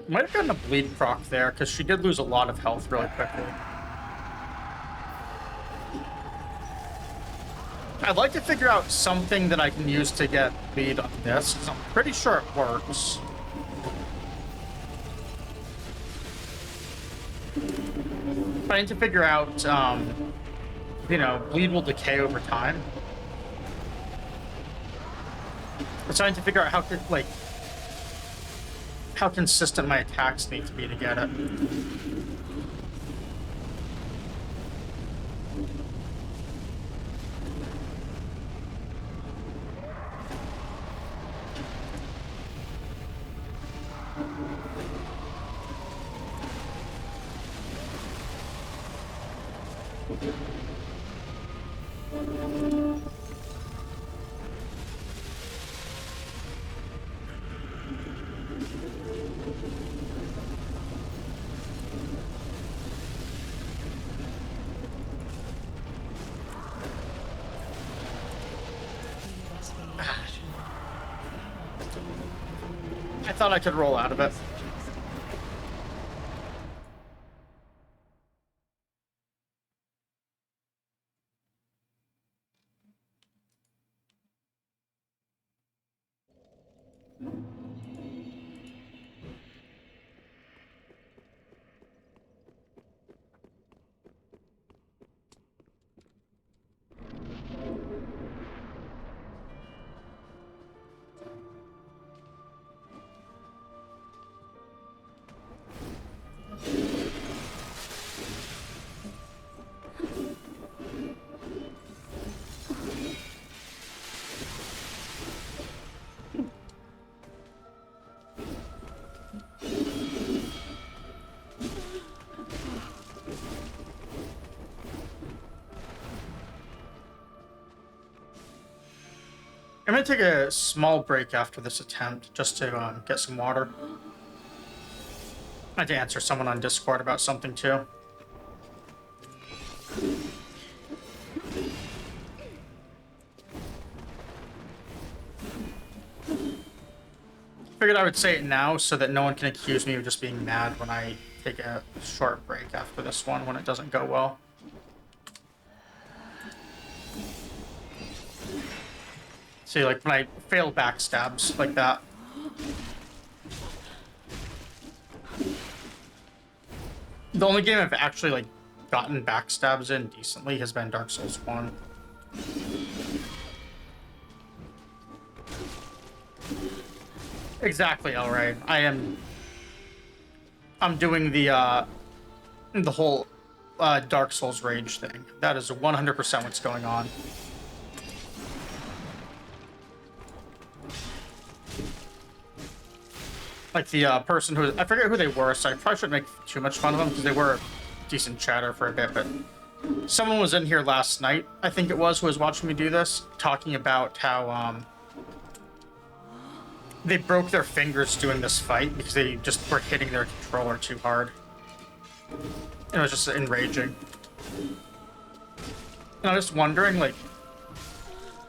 Might have gotten a bleed proc there, because she did lose a lot of health really quickly. I'd like to figure out something that I can use to get bleed on this, because I'm pretty sure it works. But I need to figure out, you know, bleed will decay over time. I'm trying to figure out how to, like, how consistent my attacks need to be to get it. I thought I could roll out of it. I'm gonna take a small break after this attempt, just to get some water. I had to answer someone on Discord about something too. Figured I would say it now so that no one can accuse me of just being mad when I take a short break after this one when it doesn't go well. See, like when I fail backstabs like that. The only game I've actually like gotten backstabs in decently has been Dark Souls 1. Exactly, alright. I'm doing the whole Dark Souls rage thing. That is 100% what's going on. Like the person who, I forget who they were, so I probably shouldn't make too much fun of them because they were decent chatter for a bit, but someone was in here last night, I think it was, who was watching me do this, talking about how they broke their fingers doing this fight because they just were hitting their controller too hard. And it was just enraging. And I was just wondering, like,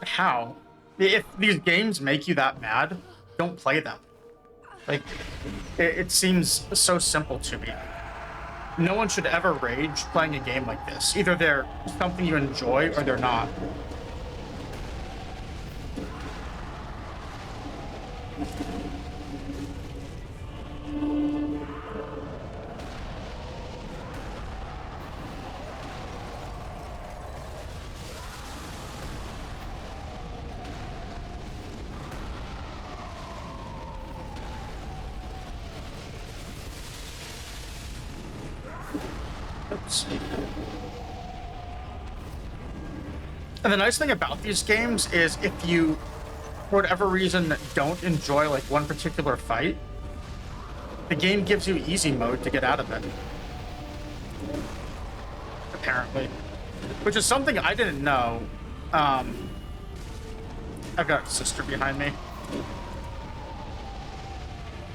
how? If these games make you that mad, don't play them. Like, it seems so simple to me. No one should ever rage playing a game like this. Either they're something you enjoy or they're not. Oops. And the nice thing about these games is if you, for whatever reason, don't enjoy like one particular fight, the game gives you easy mode to get out of it. Apparently. Which is something I didn't know. I've got a sister behind me.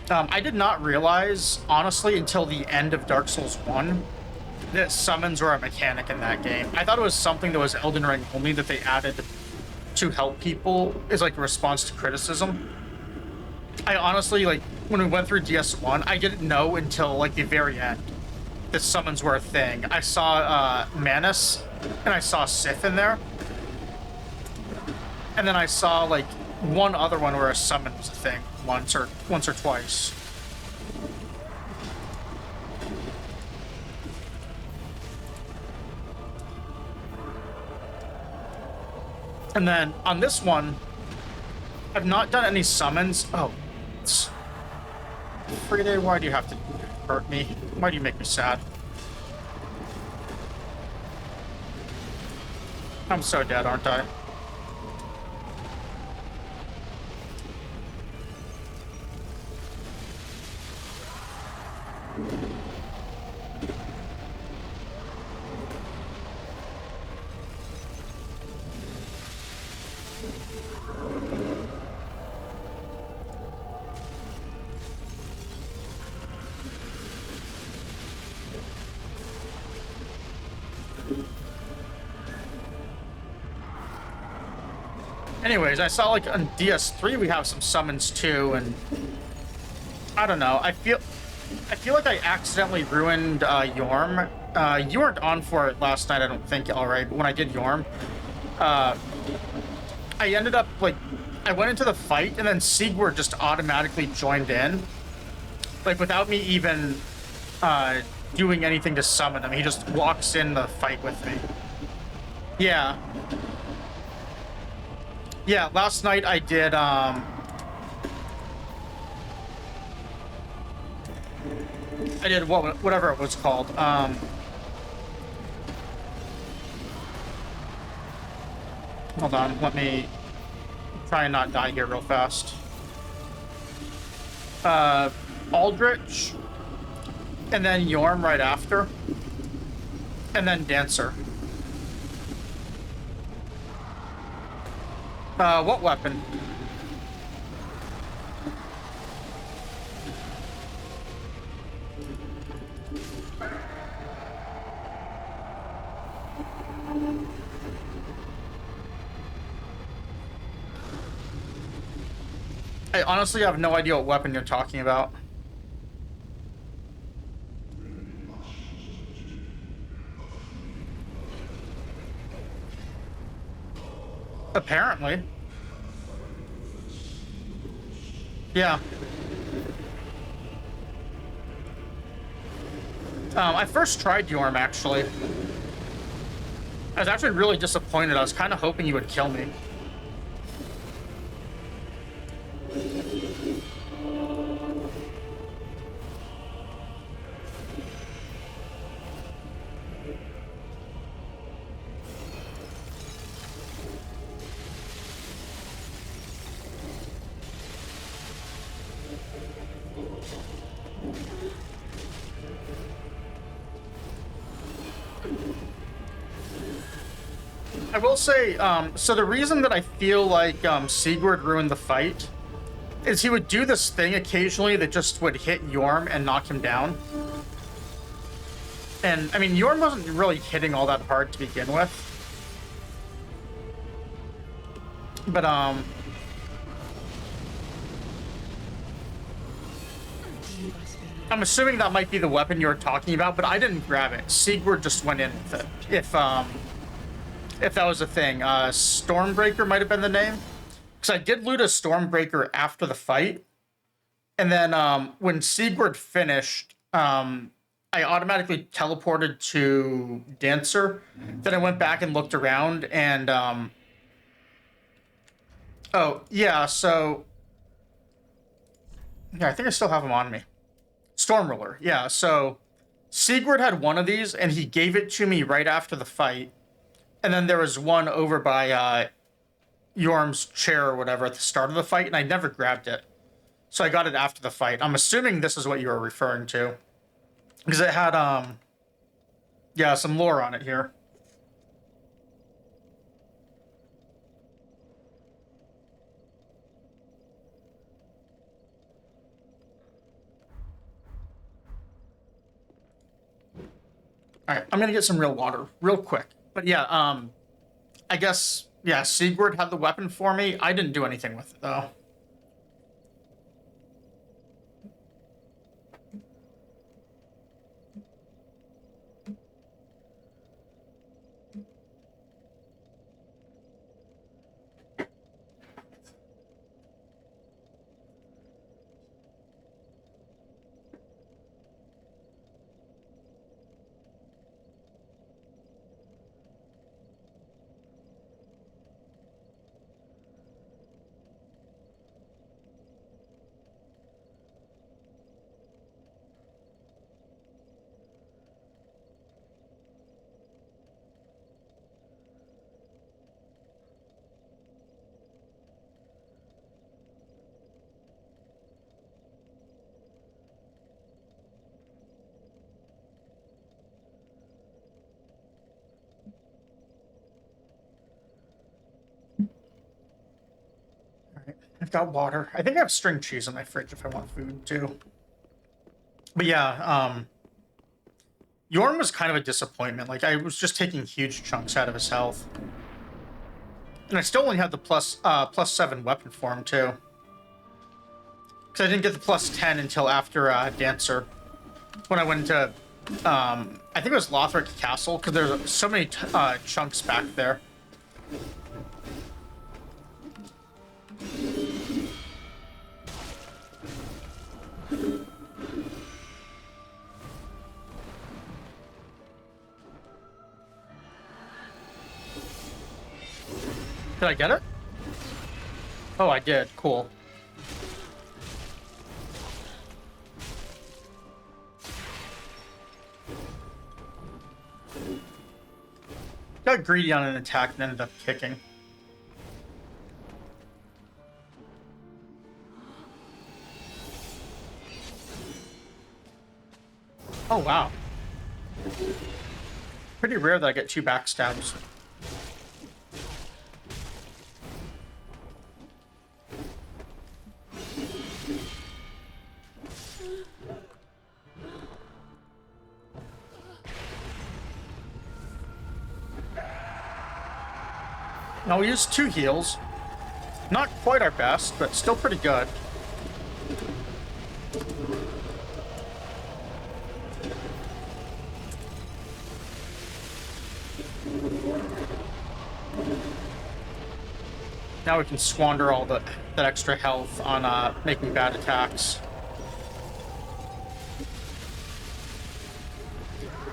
I did not realize, honestly, until the end of Dark Souls 1, that summons were a mechanic in that game. I thought it was something that was Elden Ring only that they added to help people as like a response to criticism. I honestly, like, when we went through DS1, I didn't know until like the very end that summons were a thing. I saw Manus and I saw Sif in there. And then I saw like one other one where a summon was a thing once or twice. And then on this one, I've not done any summons. Oh, Friday, why do you have to hurt me? Why do you make me sad? I'm so dead, aren't I? Anyways, I saw like on DS3 we have some summons too, and I don't know. I feel like I accidentally ruined Yorm. You weren't on for it last night, I don't think, alright, but when I did Yorm, I ended up like I went into the fight and then Sigurd just automatically joined in. Like without me even doing anything to summon him. He just walks in the fight with me. Yeah. Yeah, last night I did, I did whatever it was called. Hold on, let me try and not die here real fast. Aldrich, and then Yorm right after, and then Dancer. What weapon? I honestly have no idea what weapon you're talking about. Apparently. Yeah. I first tried Yorm, actually. I was actually really disappointed. I was kind of hoping you would kill me. I will say, so the reason that I feel like Sigurd ruined the fight is he would do this thing occasionally that just would hit Yorm and knock him down. And, I mean, Yorm wasn't really hitting all that hard to begin with. But, I'm assuming that might be the weapon you were talking about, but I didn't grab it. Sigurd just went in with it. If that was a thing. Stormbreaker might have been the name. Because I did loot a Stormbreaker after the fight. And then when Sigurd finished, I automatically teleported to Dancer. Then I went back and looked around and... oh, yeah, so... Yeah, I think I still have him on me. Stormruler, yeah, so... Sigurd had one of these, and he gave it to me right after the fight. And then there was one over by Yorm's chair or whatever at the start of the fight, and I never grabbed it. So I got it after the fight. I'm assuming this is what you were referring to. Because it had, yeah, some lore on it here. All right, I'm gonna get some real water real quick. But yeah, I guess yeah, Sigurd had the weapon for me. I didn't do anything with it though. All right, I've got water. I think I have string cheese in my fridge if I want food too. But yeah, Yorn was kind of a disappointment. Like I was just taking huge chunks out of his health, and I still only had the +7 weapon for him too, because I didn't get the +10 until after Dancer, when I went into I think it was Lothric Castle, because there's so many chunks back there. Did I get it? Oh, I did. Cool. Got greedy on an attack and ended up kicking. Oh, wow. Pretty rare that I get 2 backstabs. Now we used 2 heals. Not quite our best, but still pretty good. Now we can squander all that extra health on making bad attacks.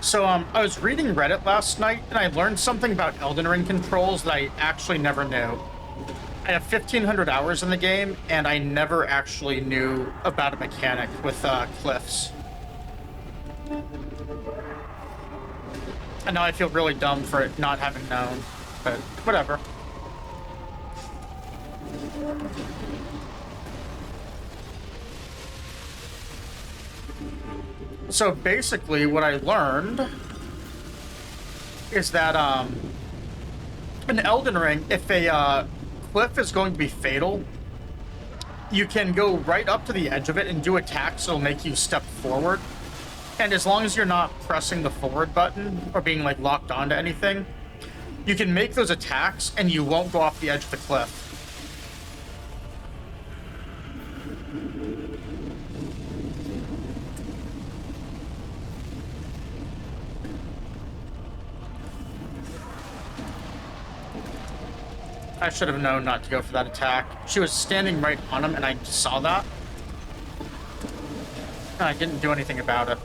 So I was reading Reddit last night, and I learned something about Elden Ring controls that I actually never knew. I have 1,500 hours in the game, and I never actually knew about a mechanic with cliffs. And now I feel really dumb for it not having known, but whatever. So basically what I learned is that in Elden Ring, if a cliff is going to be fatal, you can go right up to the edge of it and do attacks that'll make you step forward. And as long as you're not pressing the forward button or being like locked onto anything, you can make those attacks and you won't go off the edge of the cliff. I should have known not to go for that attack. She was standing right on him, and I saw that. And I didn't do anything about it.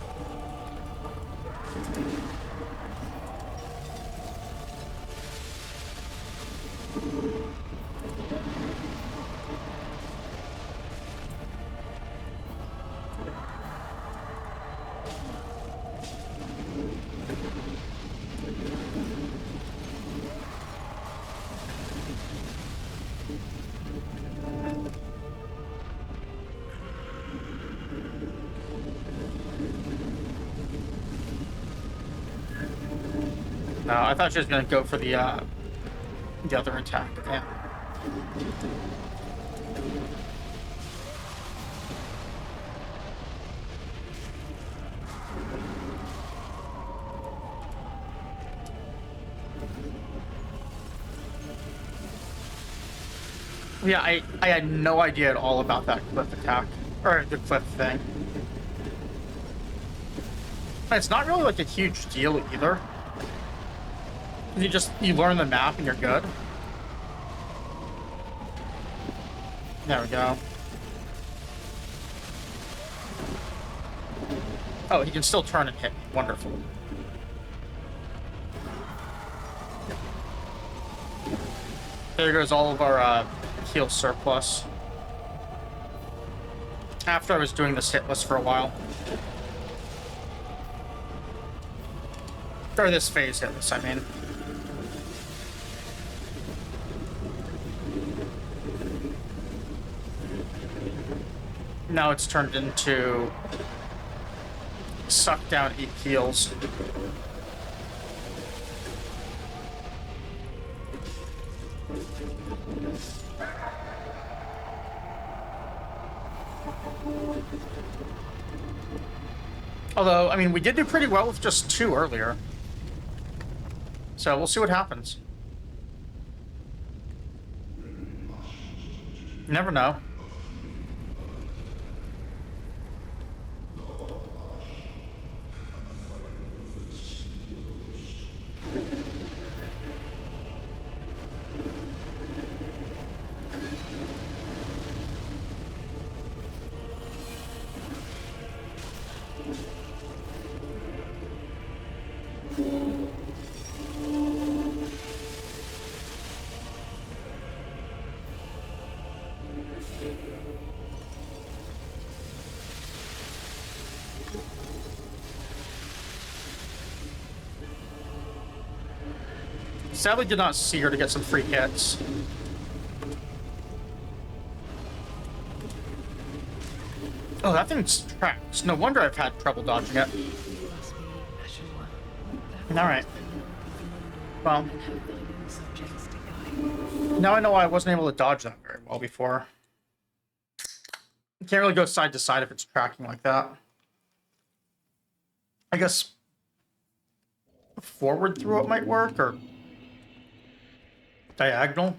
No, I thought she was gonna go for the other attack. Yeah. Yeah, I had no idea at all about that cliff attack. Or the cliff thing. It's not really like a huge deal either. You learn the map and you're good. There we go. Oh, he can still turn and hit. Wonderful. There goes all of our heal surplus. After I was doing this hit list for a while. Or this phase hit list, I mean. Now it's turned into suck down 8 heals. Although, I mean, we did do pretty well with just 2 earlier. So we'll see what happens. You never know. Sadly, did not see her to get some free hits. Oh, that thing's tracked. No wonder I've had trouble dodging it. Alright. Well, now I know why I wasn't able to dodge that very well before. You can't really go side to side if it's tracking like that. I guess forward through it might work, or diagonal.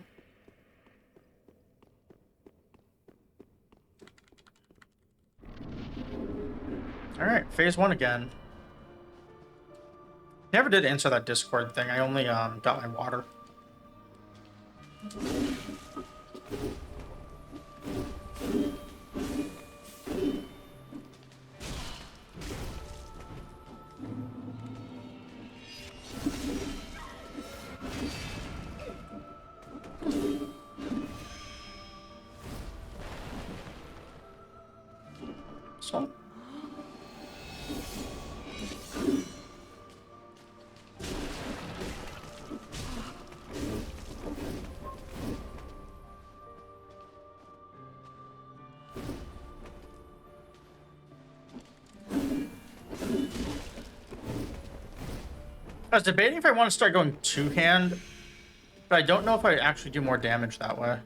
Alright, phase 1 again. Never did answer that Discord thing. I only got my water. So. I was debating if I want to start going two-hand, but I don't know if I actually do more damage that way.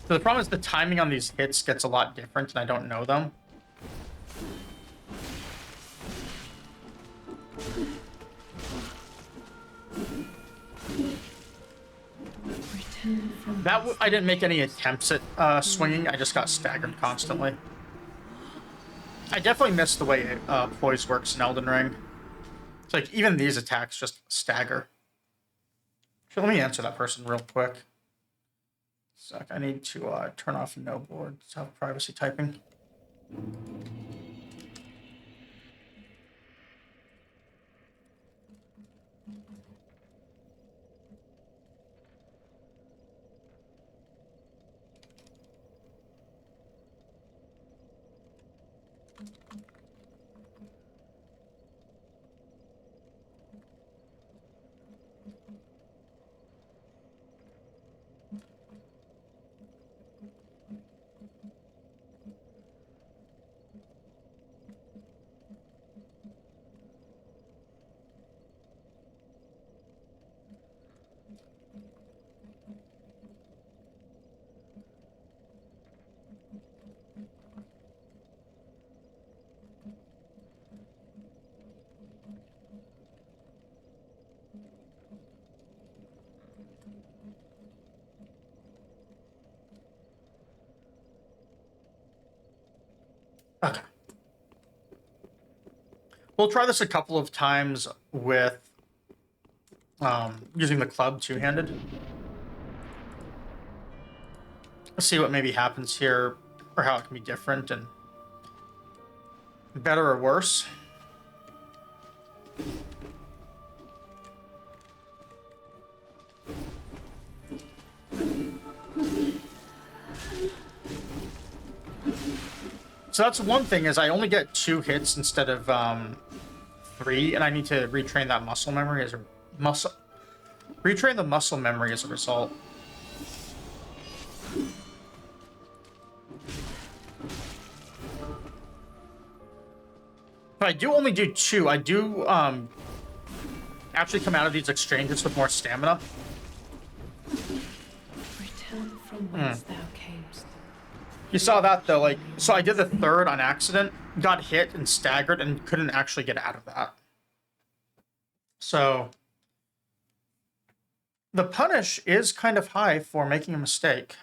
So the problem is the timing on these hits gets a lot different and I don't know them. I didn't make any attempts at swinging, I just got staggered constantly. I definitely missed the way poise works in Elden Ring. It's like, even these attacks just stagger. Actually, let me answer that person real quick. Sec, I need to turn off no board to have privacy typing. We'll try this a couple of times with using the club two-handed. Let's see what maybe happens here, or how it can be different and better or worse. So that's one thing, is I only get 2 hits instead of 3, and I need to retrain that muscle memory as a retrain the muscle memory as a result. But I do only do 2. I do actually come out of these exchanges with more stamina. Return from whence thou camest. You saw that though, like, so I did the 3rd on accident, got hit and staggered, and couldn't actually get out of that. So the punish is kind of high for making a mistake.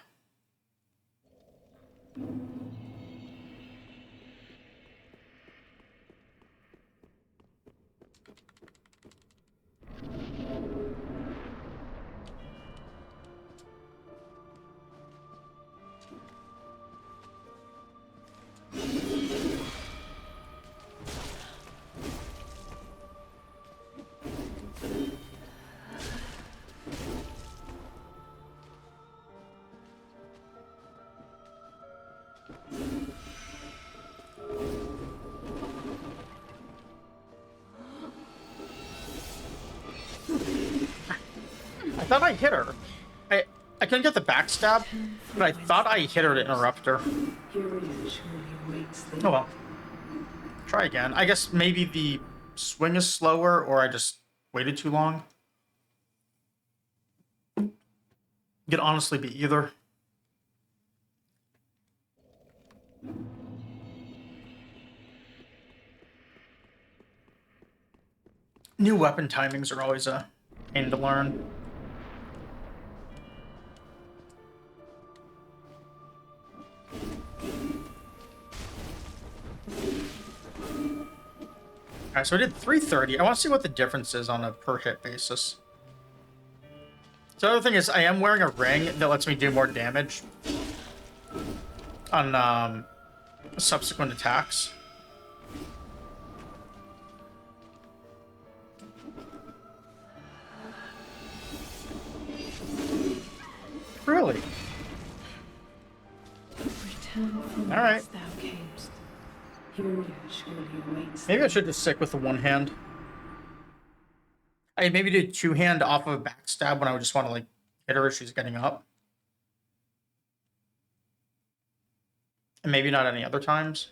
I thought I hit her. I couldn't get the backstab, but I thought I hit her to interrupt her. Furia surely awaits thee. Oh well. Try again. I guess maybe the swing is slower, or I just waited too long. Could honestly be either. New weapon timings are always a pain to learn. Alright, so I did 330. I want to see what the difference is on a per hit basis. So the other thing is, I am wearing a ring that lets me do more damage on subsequent attacks. Really? Return from All right. whence thou camest. Furia surely awaits Maybe thee. I should just stick with the one hand. I maybe do two hand off of a backstab when I would just want to like hit her as she's getting up. And maybe not any other times.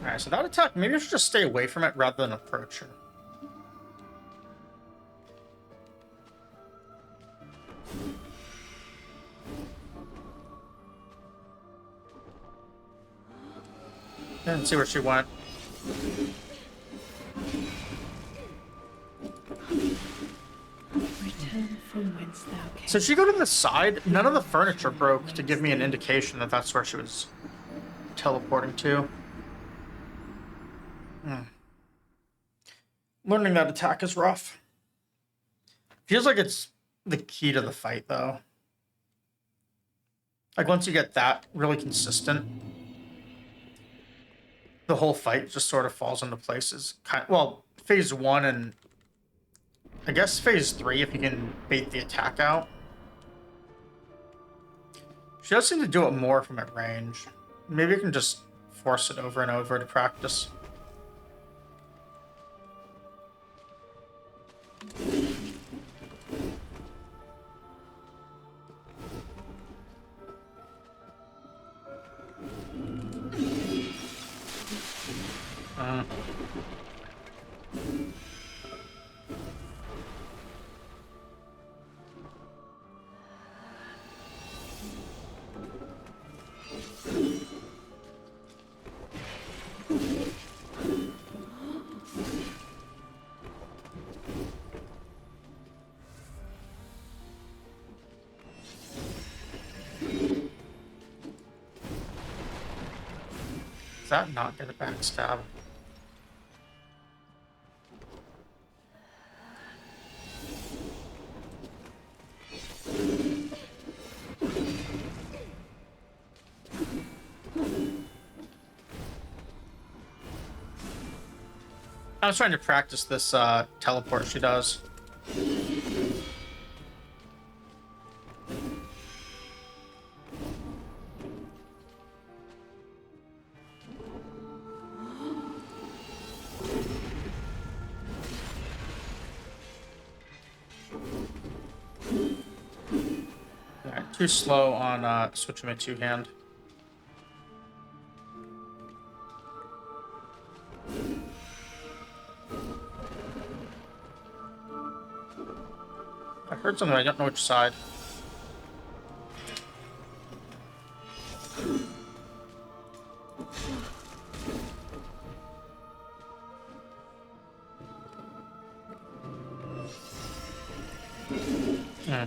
Alright, so that attack, maybe I should just stay away from it rather than approach her. Didn't see where she went. Return from whence thou camest. So she go to the side. None of the furniture broke to give me an indication that that's where she was teleporting to. Learning that attack is rough. Feels like it's the key to the fight, though. Like, once you get that really consistent, the whole fight just sort of falls into places. Well, phase 1 and I guess phase 3 if you can bait the attack out. She does seem to do it more from at range. Maybe you can just force it over and over to practice. that not get a backstab? I was trying to practice this teleport she does. Alright, too slow on switching my two-hand. I heard something, I don't know which side. Hmm.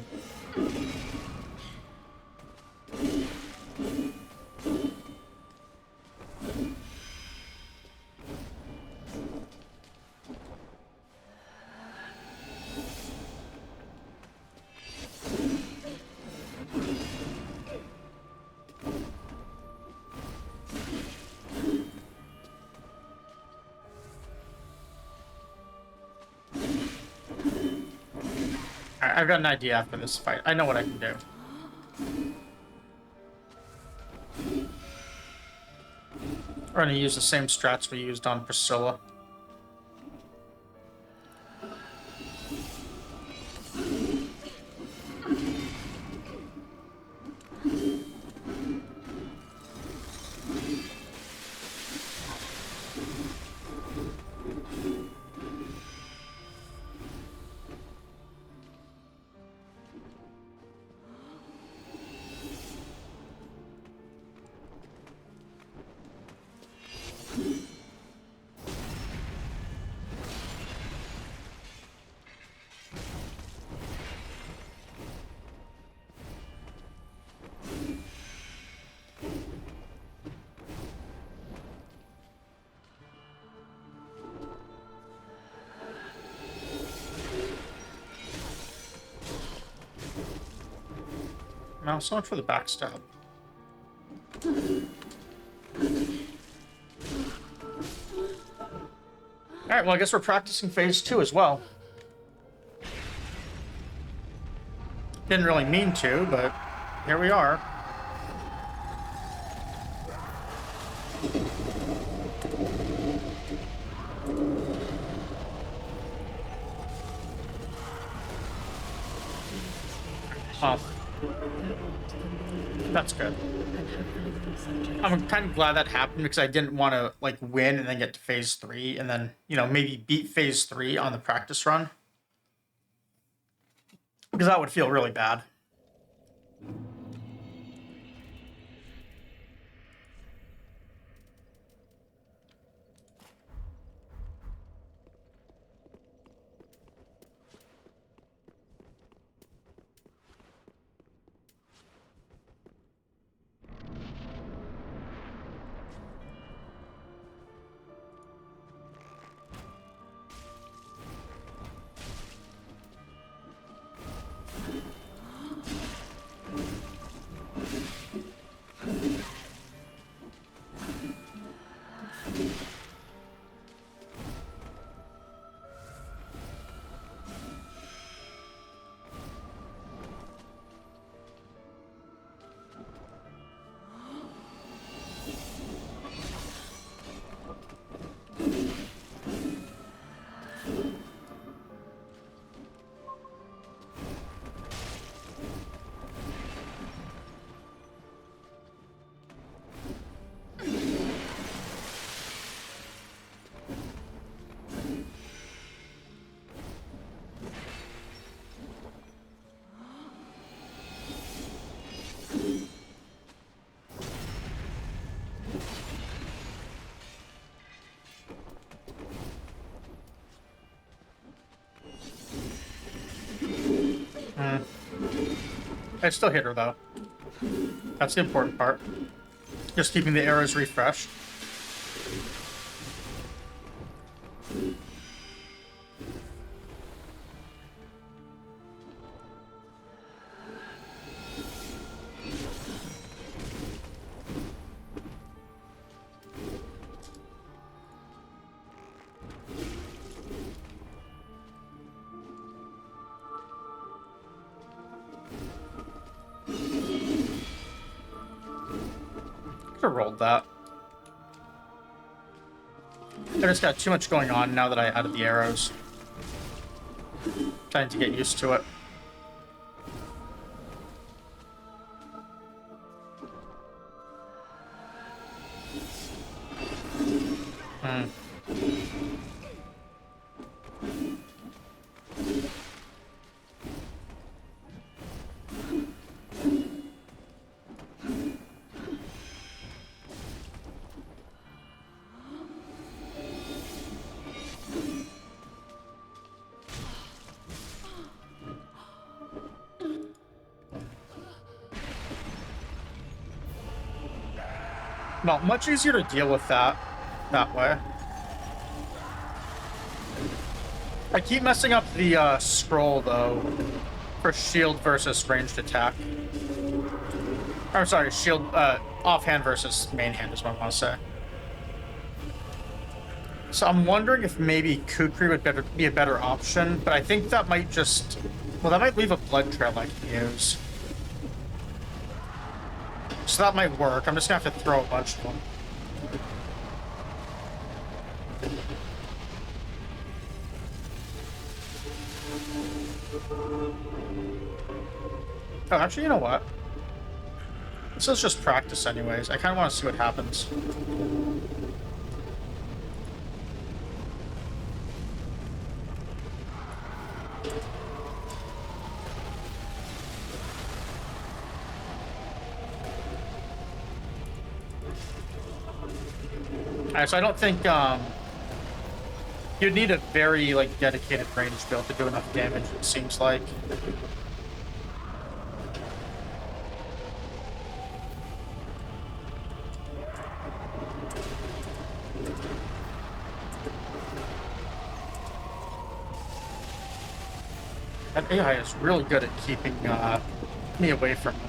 I've got an idea after this fight. I know what I can do. We're gonna use the same strats we used on Priscilla. No, so much for the backstab. Alright, well, I guess we're practicing phase 2 as well. Didn't really mean to, but here we are. Oh. That's good. I'm kind of glad that happened because I didn't want to like win and then get to phase 3 and then, you know, maybe beat phase 3 on the practice run. Because that would feel really bad. I still hit her, though. That's the important part. Just keeping the arrows refreshed. have rolled that. I just got too much going on now that I added the arrows. Trying to get used to it. Well, much easier to deal with that way. I keep messing up the scroll, though, for shield versus ranged attack. Or, sorry, shield, offhand versus main hand is what I want to say. So I'm wondering if maybe Kukri would be a better option, but I think that might just... Well, that might leave a blood trail I can use. So that might work. I'm just gonna have to throw a bunch of them. Oh, actually, you know what? This is just practice anyways. I kind of want to see what happens. Alright, so I don't think, you'd need a very, like, dedicated range build to do enough damage, it seems like. That AI is really good at keeping, me away from it.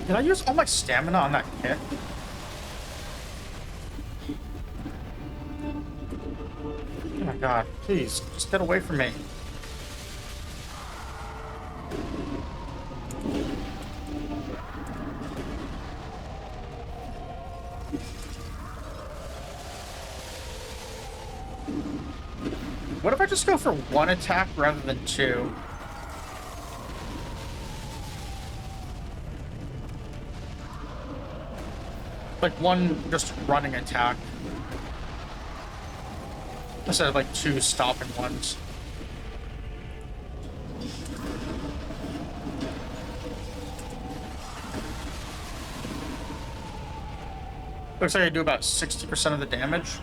Did I use all my stamina on that hit? Oh my god, please, just get away from me. What if I just go for one attack rather than two? Like one just running attack. Instead of like two stopping ones. Looks like I do about 60% of the damage.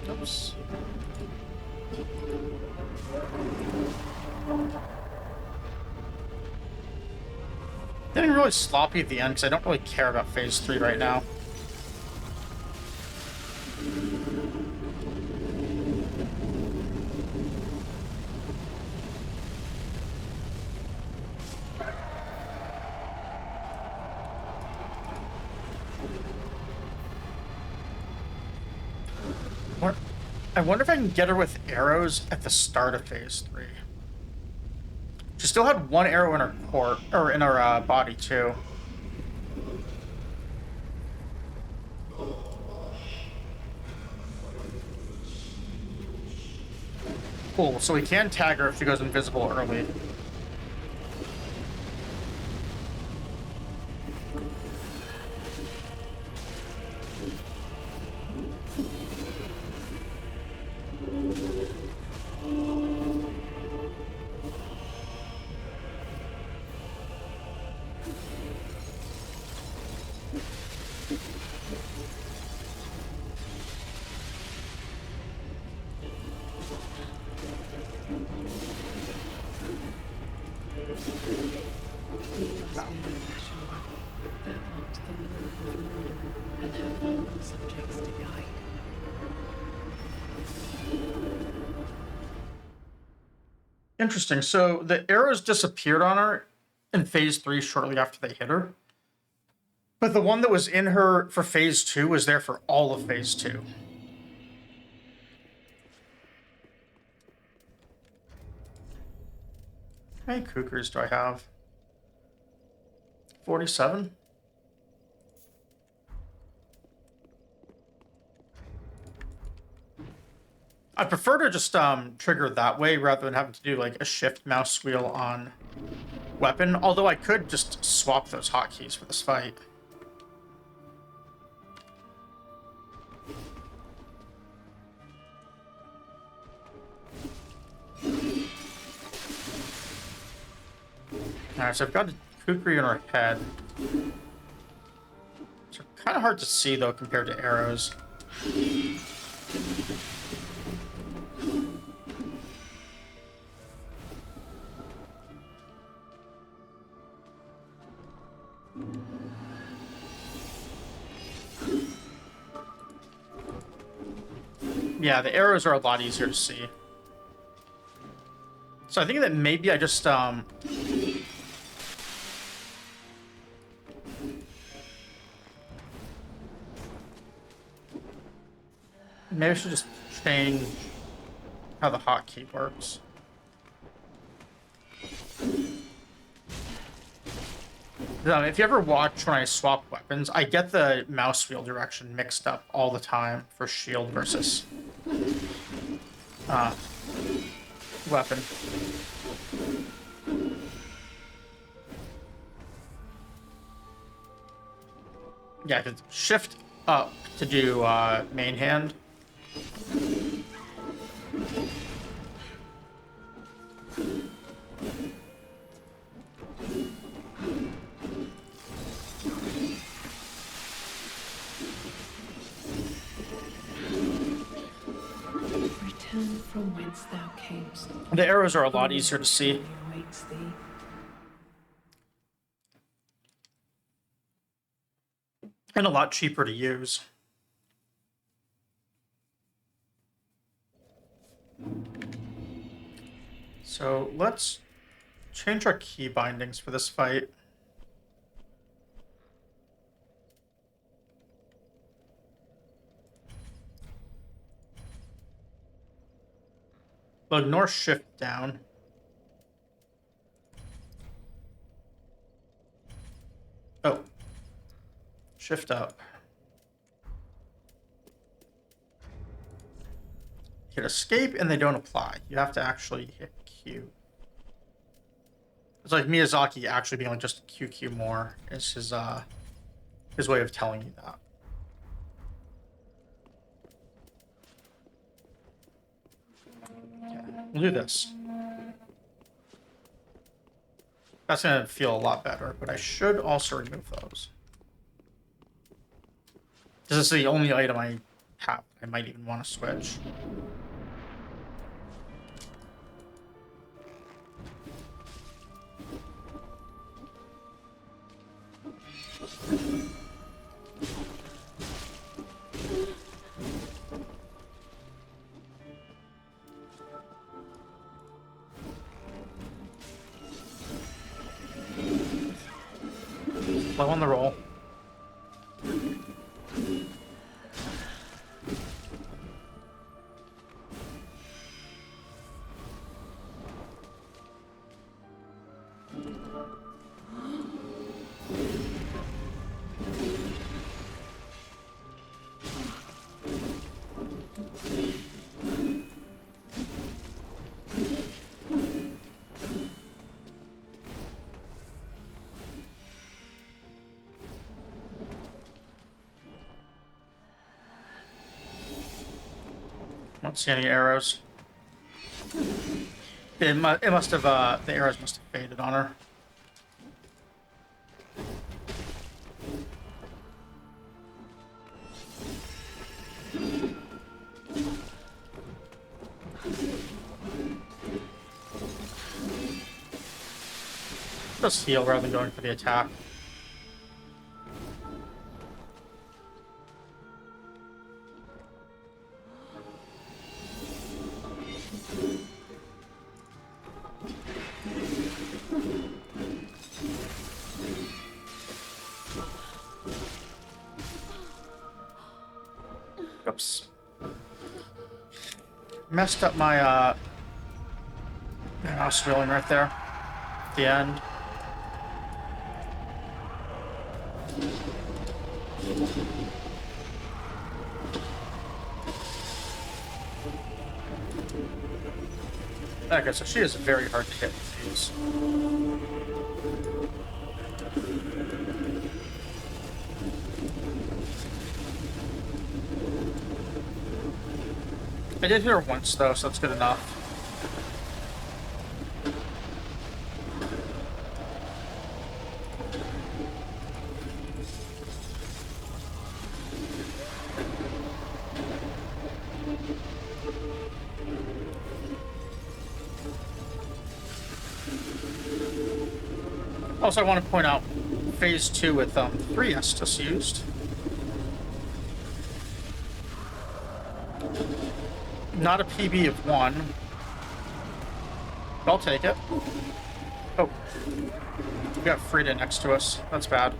Oops. Getting really sloppy at the end because I don't really care about phase 3 right now. I wonder if I can get her with arrows at the start of phase 3. She still had one arrow in her core, or in her body too. Cool, so we can tag her if she goes invisible early. Interesting. So the arrows disappeared on her in phase 3 shortly after they hit her. But the one that was in her for phase 2 was there for all of phase 2. How many Kukris do I have? 47? I prefer to just trigger that way rather than having to do like a shift mouse wheel on weapon, although I could just swap those hotkeys for this fight. Alright, so I've got a Kukri in her head. It's kind of hard to see though compared to arrows. Yeah, the arrows are a lot easier to see. So I think that maybe I just maybe I should just change how the hotkey works. If you ever watch when I swap weapons, I get the mouse wheel direction mixed up all the time for shield versus weapon. Yeah, because shift up to do main hand. Return from whence thou camest. The arrows are a lot easier to see. Awaits thee. And a lot cheaper to use. So let's change our key bindings for this fight. But ignore shift down. Oh. Shift up. Hit escape and they don't apply. You have to actually hit Q. It's like Miyazaki actually being like just QQ more is his way of telling you that. Okay, we'll do this. That's gonna feel a lot better, but I should also remove those. This is the only item I have. I might even want to switch. Slow on the roll. don't see any arrows. It must have, the arrows must have faded on her. Just heal rather than going for the attack. Oops. Messed up my, mouse wheeling right there. At the end. Okay, so she is very hard to hit with these. I did hit her once though, so that's good enough. Also, I want to point out phase 2 with 3 Estus used. Not a PB of 1. I'll take it. Oh. We got Frida next to us. That's bad.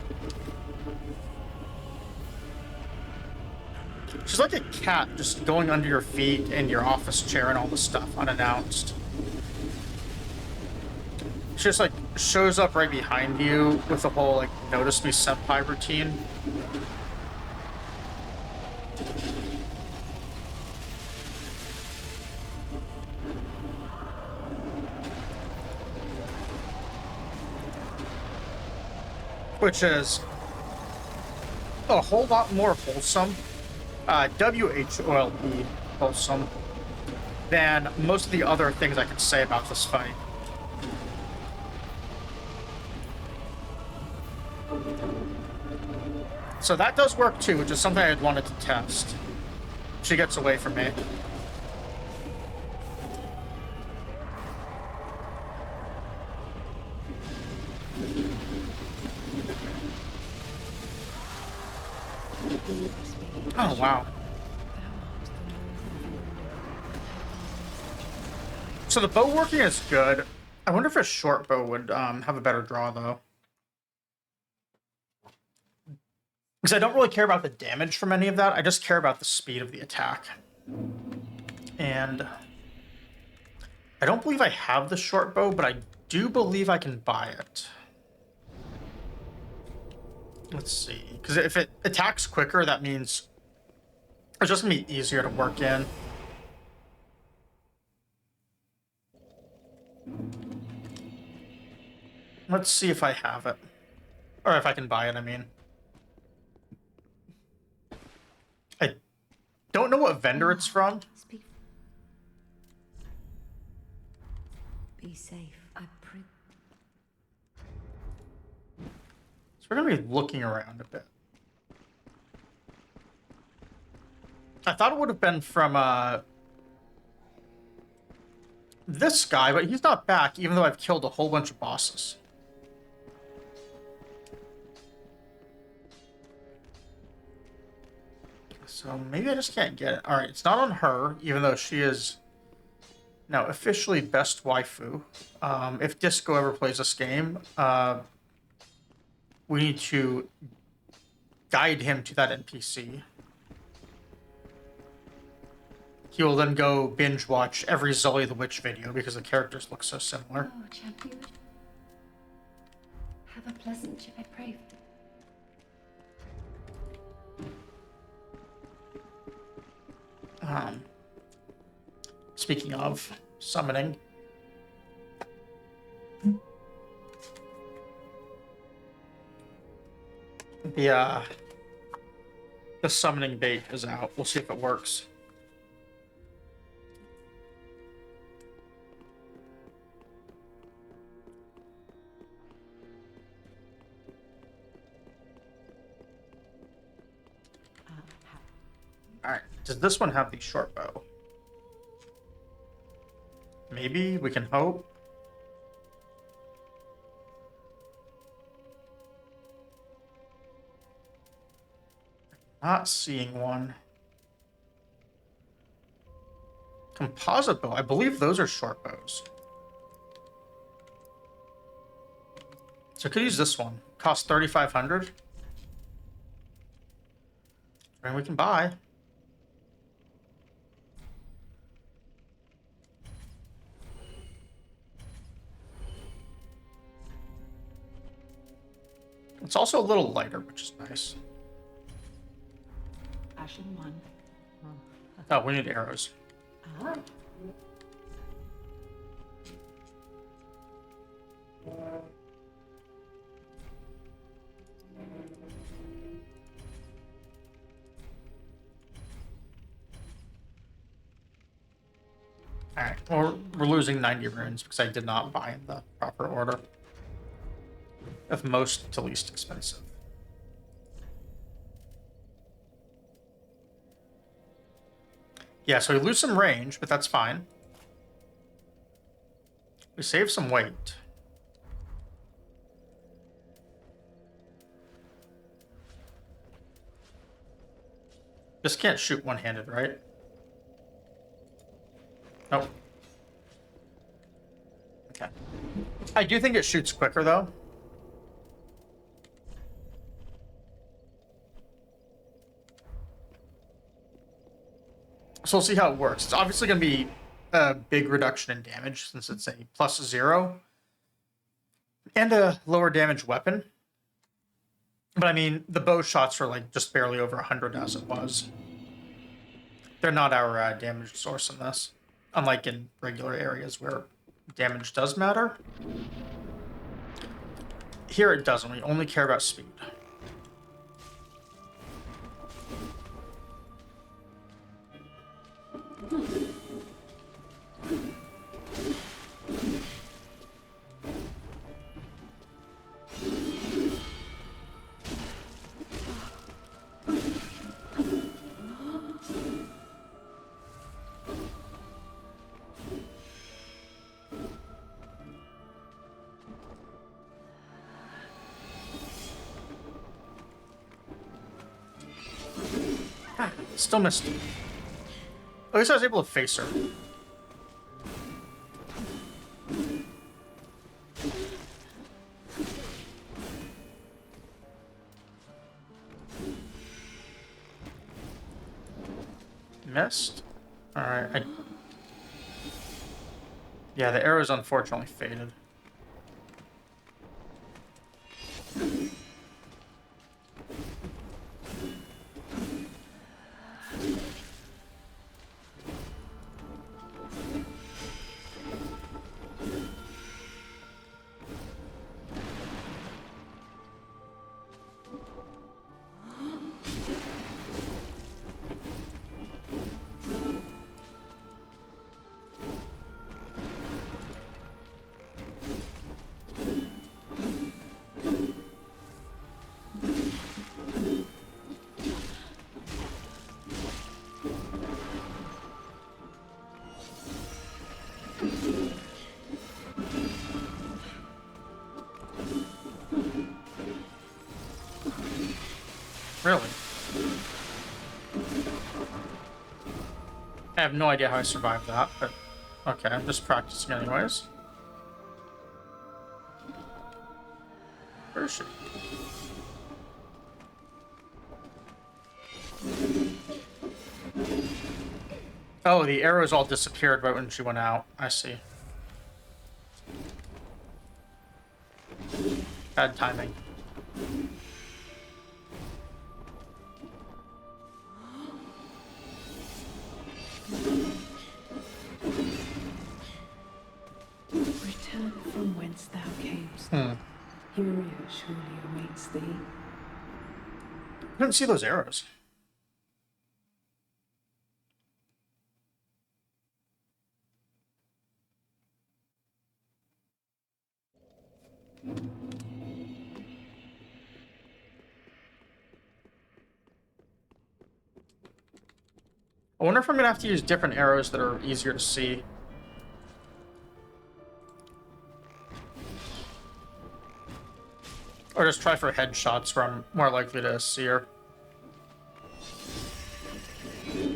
She's like a cat just going under your feet and your office chair and all this stuff unannounced. She just like shows up right behind you with the whole like notice me senpai routine. Which is a whole lot more wholesome, WHOLP wholesome, than most of the other things I could say about this fight. So that does work too, which is something I had wanted to test. She gets away from me. Oh, wow. So the bow working is good. I wonder if a short bow would have a better draw, though. Because I don't really care about the damage from any of that. I just care about the speed of the attack. And I don't believe I have the short bow, but I do believe I can buy it. Let's see. Because if it attacks quicker, that means it's just going to be easier to work in. Let's see if I have it. Or if I can buy it, I mean. I don't know what vendor it's from. Be safe. I pray. So we're going to be looking around a bit. I thought it would have been from this guy, but he's not back, even though I've killed a whole bunch of bosses. So maybe I just can't get it. Alright, it's not on her, even though she is now officially best waifu. If Disco ever plays this game, we need to guide him to that NPC. He will then go binge watch every Zully the Witch video because the characters look so similar. Oh, champion. Have a pleasant I pray. Speaking of summoning. The summoning bait is out. We'll see if it works. Does this one have the short bow? Maybe we can hope. Not seeing one. Composite bow. I believe those are short bows. So I could use this one. Cost 3,500. And we can buy. It's also a little lighter, which is nice. Ashen one. Oh, we need arrows. Ah. Alright, well, we're losing 90 runes because I did not buy in the proper order. Of most to least expensive. Yeah, so we lose some range, but that's fine. We save some weight. Just can't shoot one-handed, right? Nope. Okay. I do think it shoots quicker, though. So we'll see how it works. It's obviously going to be a big reduction in damage since it's a +0 and a lower damage weapon. But I mean, the bow shots are like just barely over 100 as it was. They're not our damage source in this, unlike in regular areas where damage does matter. Here it doesn't. We only care about speed. Still missed. At least I was able to face her. Missed? Alright. Yeah, the arrow's unfortunately faded. Really? I have no idea how I survived that, but okay, I'm just practicing anyways. Where is she? Oh, the arrows all disappeared right when she went out. I see. Bad timing. Return from whence thou camest. Furia surely awaits thee. I didn't see those arrows. wonder if I'm gonna have to use different arrows that are easier to see. Or just try for headshots where I'm more likely to see her.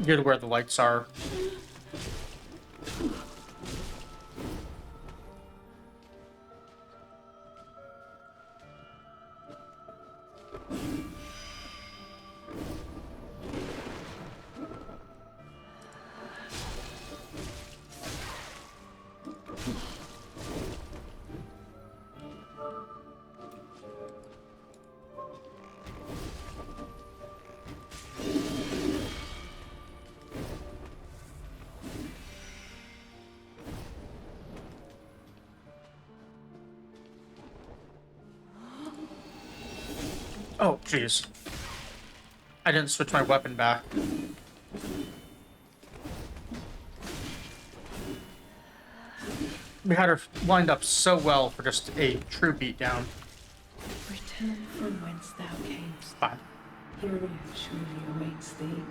Get where the lights are. Oh, jeez. I didn't switch my weapon back. We had her lined up so well for just a true beatdown. Return from whence thou camest. Fine. Hyria surely awaits thee.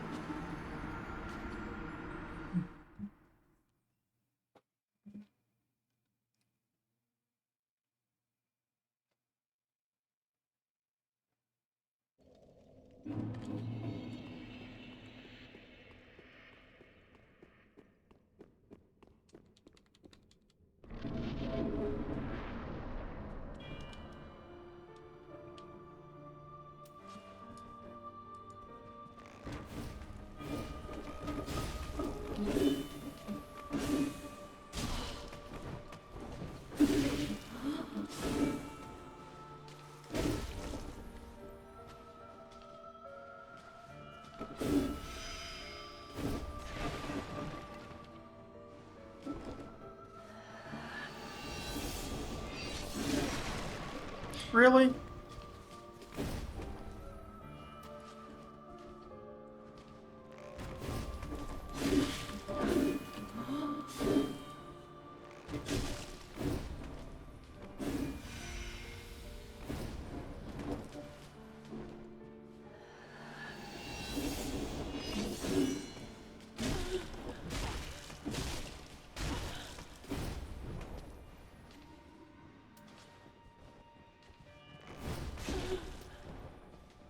Really?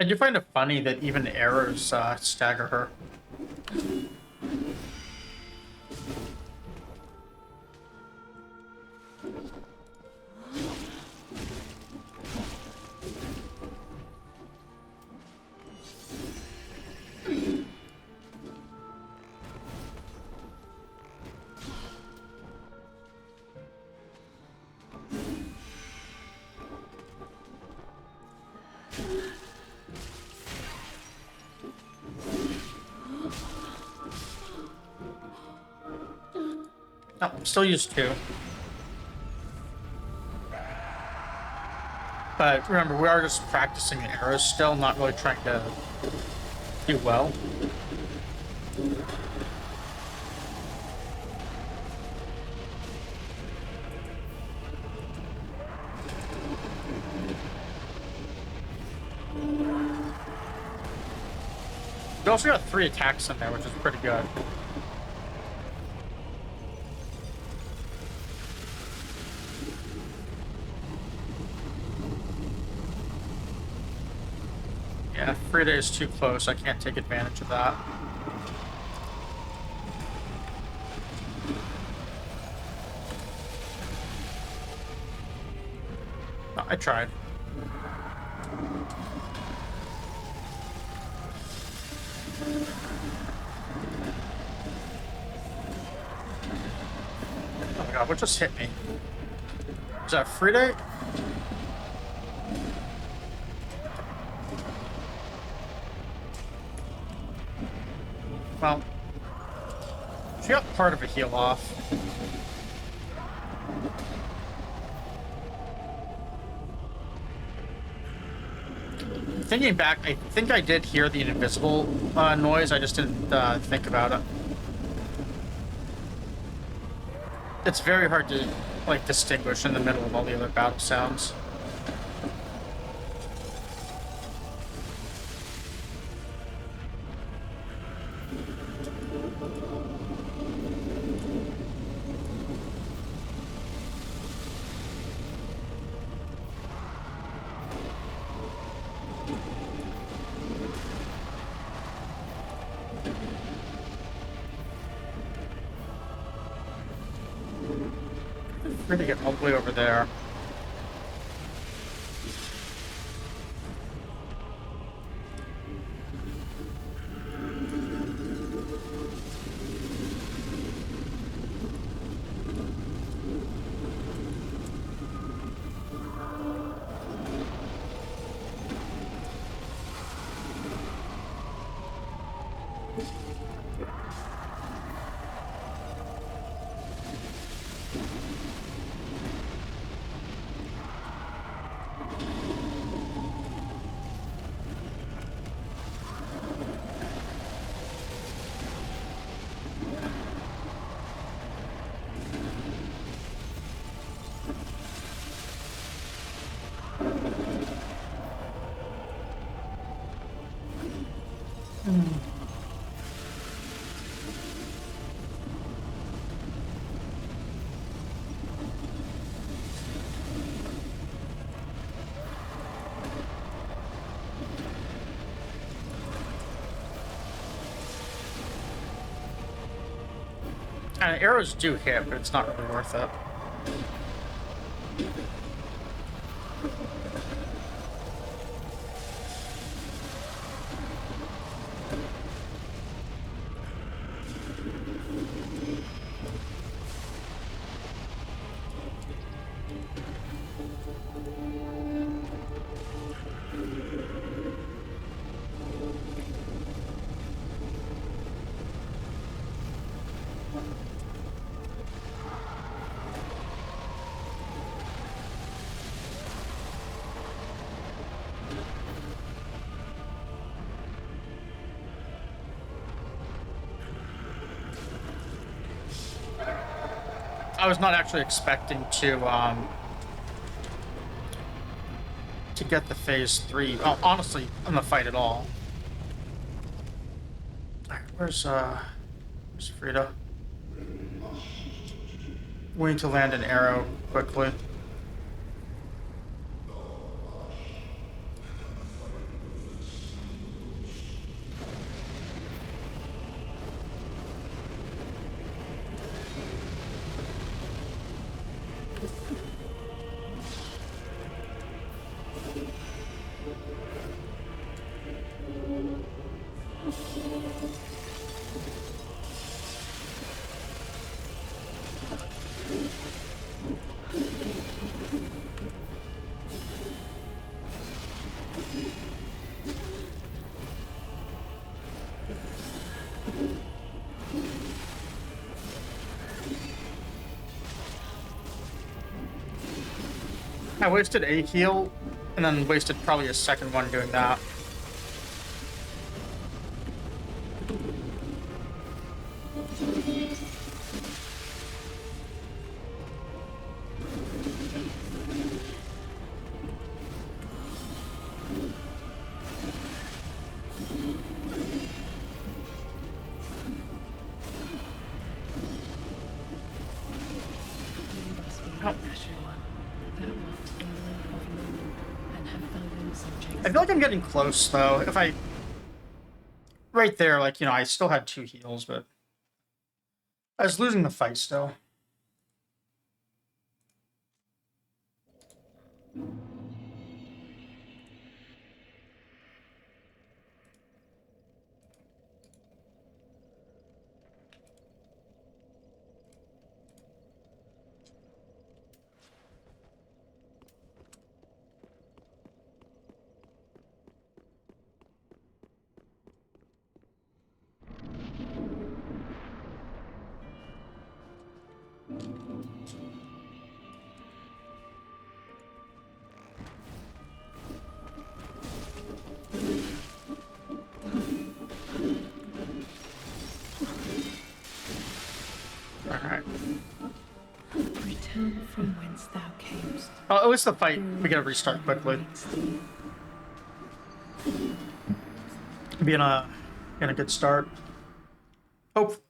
I do find it funny that even arrows stagger her. Oh, still use two. But remember, we are just practicing arrows still, not really trying to do well. We also got 3 attacks in there, which is pretty good. Yeah, Frida is too close. I can't take advantage of that. Oh, I tried. Oh my god, what just hit me? Is that Frida? Well, she got part of a heal off. Thinking back, I think I did hear the invisible noise, I just didn't think about it. It's very hard to, like, distinguish in the middle of all the other battle sounds. We're gonna get all the way over there. And arrows do hit, but it's not really worth it. I was not actually expecting to get the phase 3. Well, honestly, in the fight at all. Alright, where's Frida? We need to land an arrow quickly. I wasted a heal, and then wasted probably a second one doing that. I feel like I'm getting close, though. If I... Right there, like, you know, I still had 2 heals, but... I was losing the fight still. Alright. Return from whence thou camest. Oh, at least the fight, we gotta restart quickly. Be in a good start. Hope.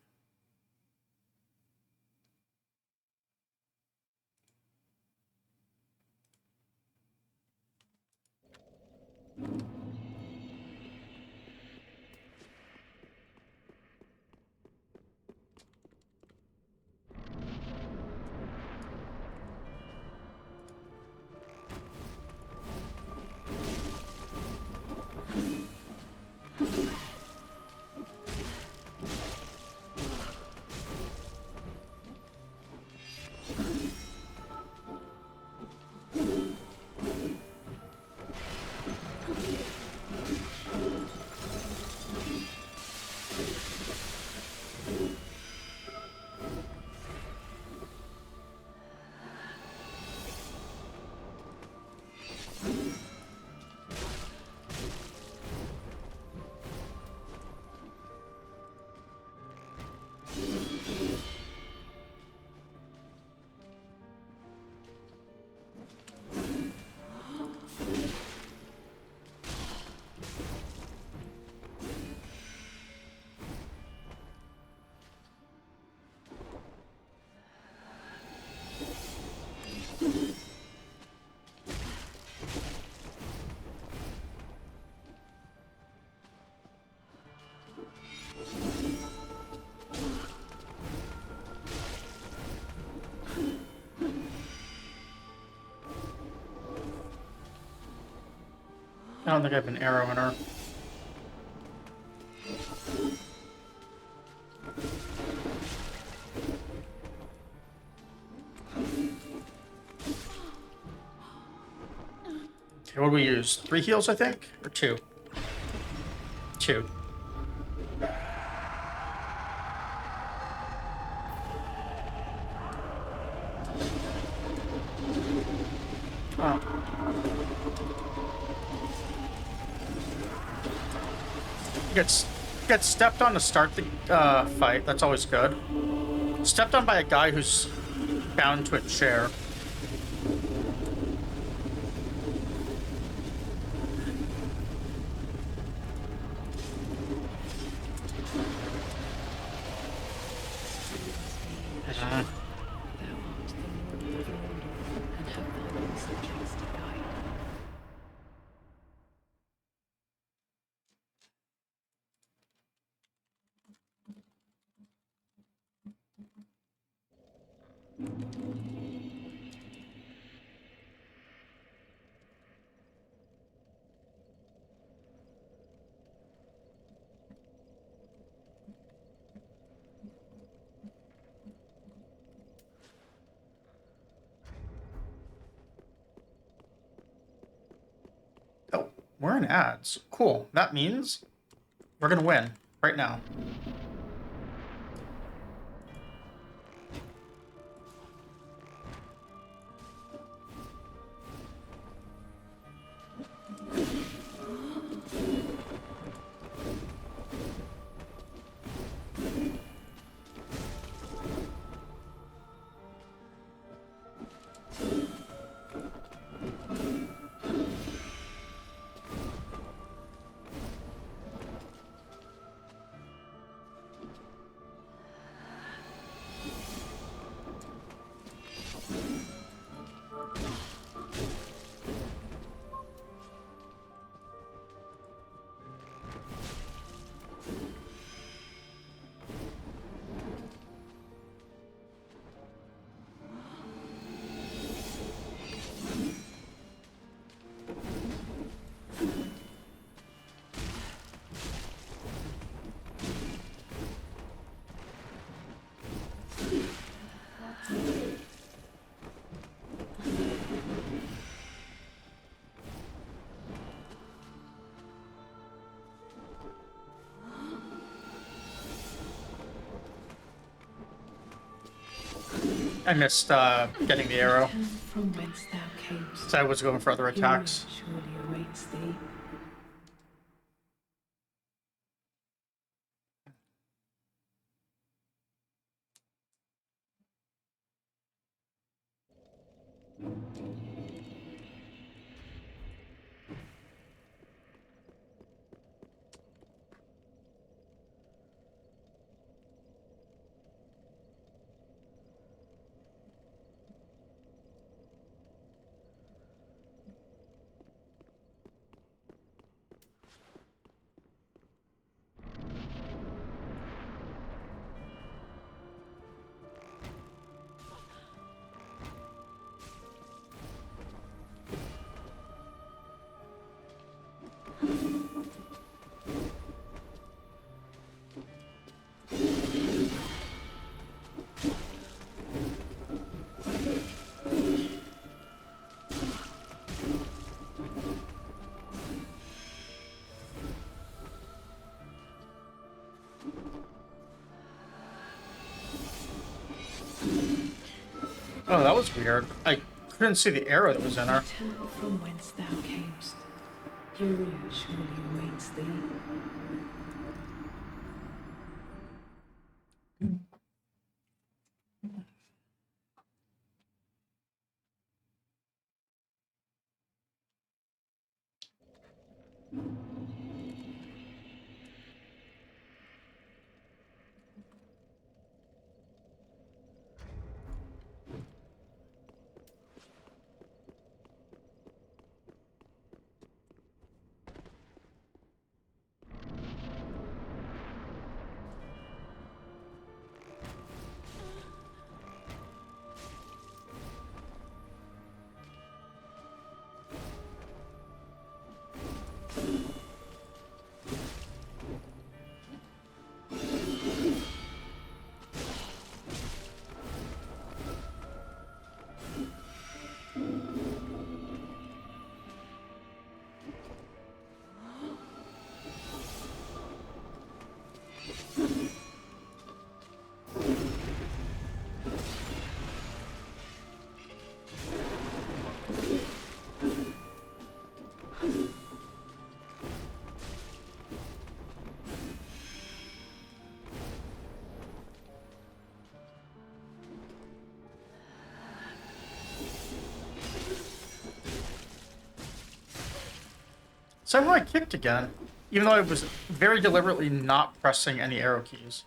I don't think I have an arrow in her. Okay, what do we use? 3 heals, I think? Or 2? 2. Oh. Get stepped on to start the fight. That's always good. Stepped on by a guy who's bound to a chair. Thou art the Lord of the Order, and have thine own subjects to guide. Oh, we're in ads. Cool. That means we're gonna win right now. I missed getting the arrow, Return from whence thou camest. so I was going for other attacks. Fury surely awaits thee. Oh, that was weird. I couldn't see the arrow that was in her. Return from whence thou camest. Fury surely awaits thee. Somehow I kicked again, even though I was very deliberately not pressing any arrow keys.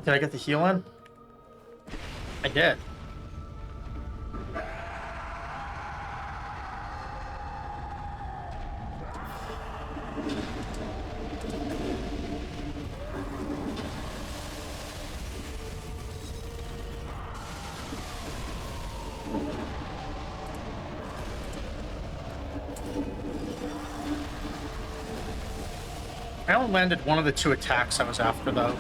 Did I get the heal in? I did. I only landed one of the two attacks I was after, though.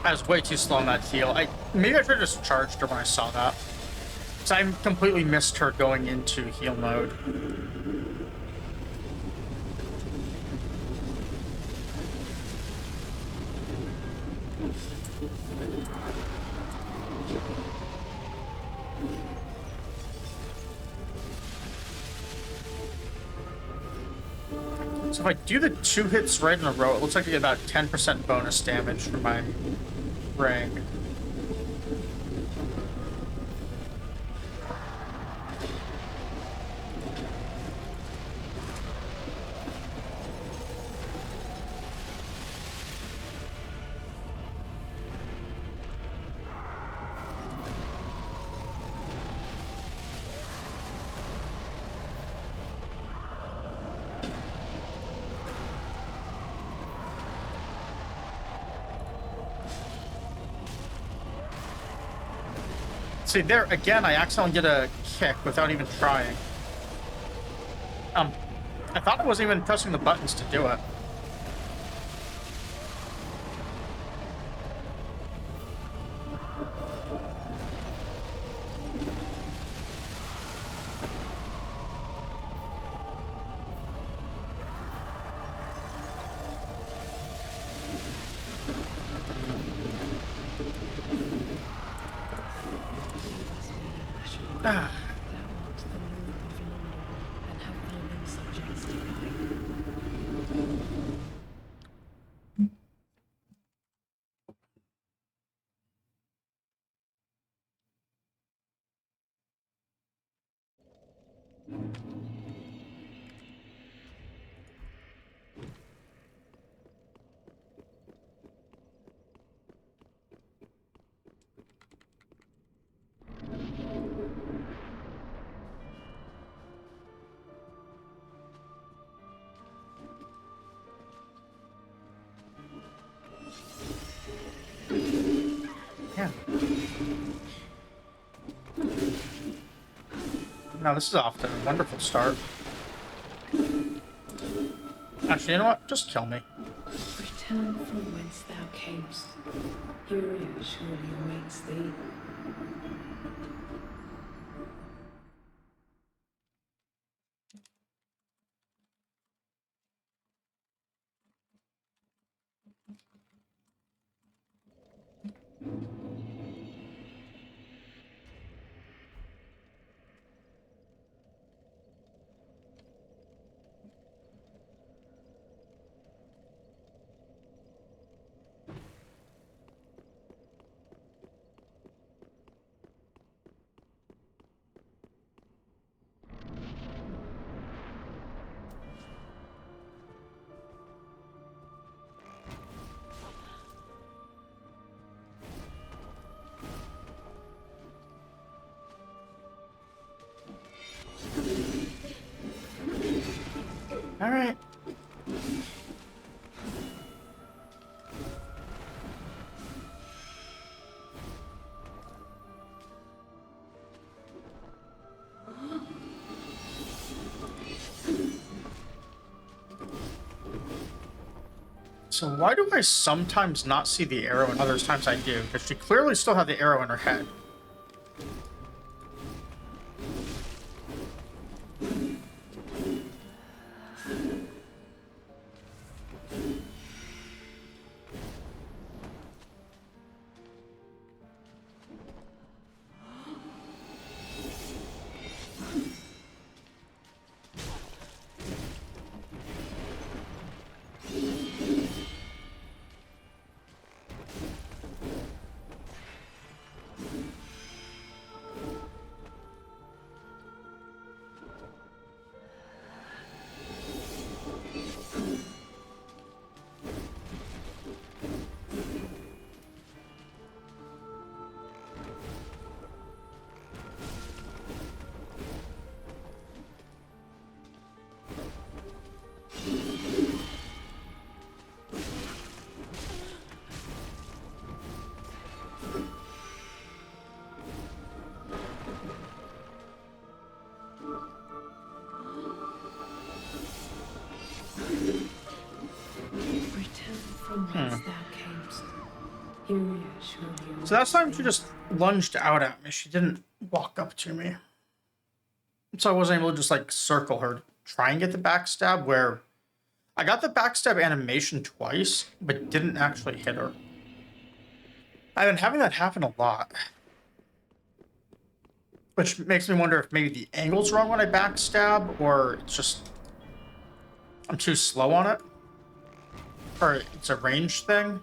I was way too slow on that heal. Maybe I should have just charged her when I saw that. Because I completely missed her going into heal mode. So if I do the 2 hits right in a row, it looks like I get about 10% bonus damage from my ring. See, there again, I accidentally get a kick without even trying. I thought I wasn't even pressing the buttons to do it. Yeah. Now this is off to a wonderful start. Actually, you know what? Just kill me. Return from whence thou camest. Furia surely awaits thee. All right. So why do I sometimes not see the arrow and other times I do? Because she clearly still had the arrow in her head. Return from whence thou camest. Furia surely awaits So that time thee. she just lunged out at me. She didn't walk up to me. So I wasn't able to just like circle her, try and get the backstab where I got the backstab animation twice, but didn't actually hit her. I've been having that happen a lot. Which makes me wonder if maybe the angle's wrong when I backstab, or it's just I'm too slow on it. Or it's a range thing.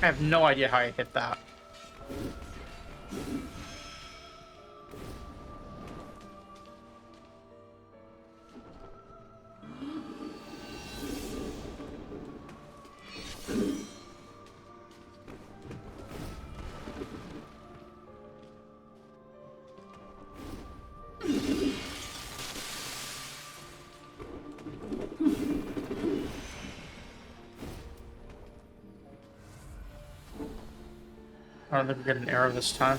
I have no idea how I hit that. I don't think we get an arrow this time.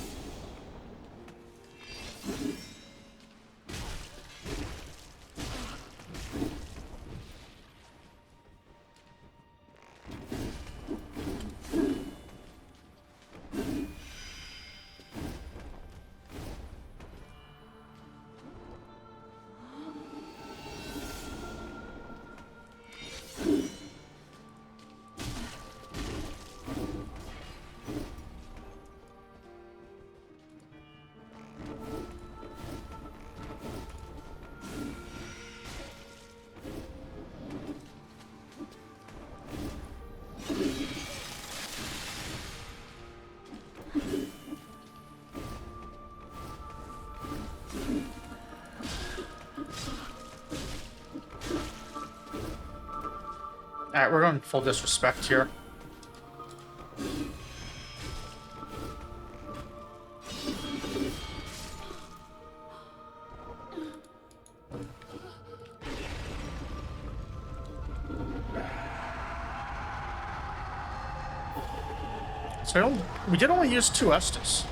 Alright, we're going full disrespect here. So we did only use 2 Estus.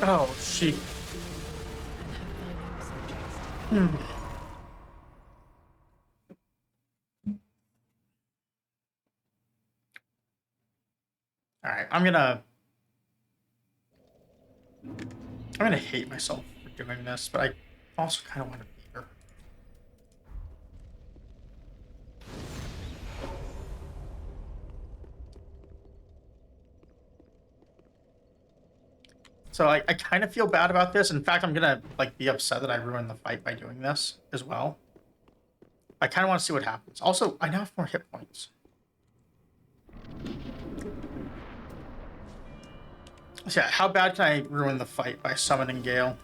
Oh, she. All right, I'm gonna hate myself for doing this, but I also kind of want to beat her. So I kind of feel bad about this. In fact, I'm gonna like be upset that I ruined the fight by doing this as well. I kind of want to see what happens. Also, I now have more hit points. So yeah, how bad can I ruin the fight by summoning Gale?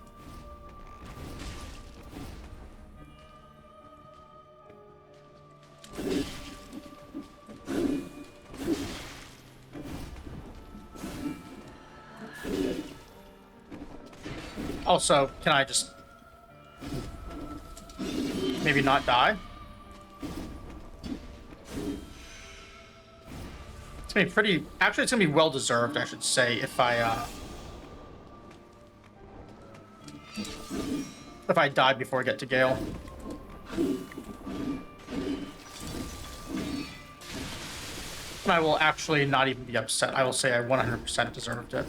Also, can I just maybe not die? It's gonna be pretty. Actually, it's gonna be well deserved, I should say, if I die before I get to Gale. And I will actually not even be upset. I will say I 100% deserved it.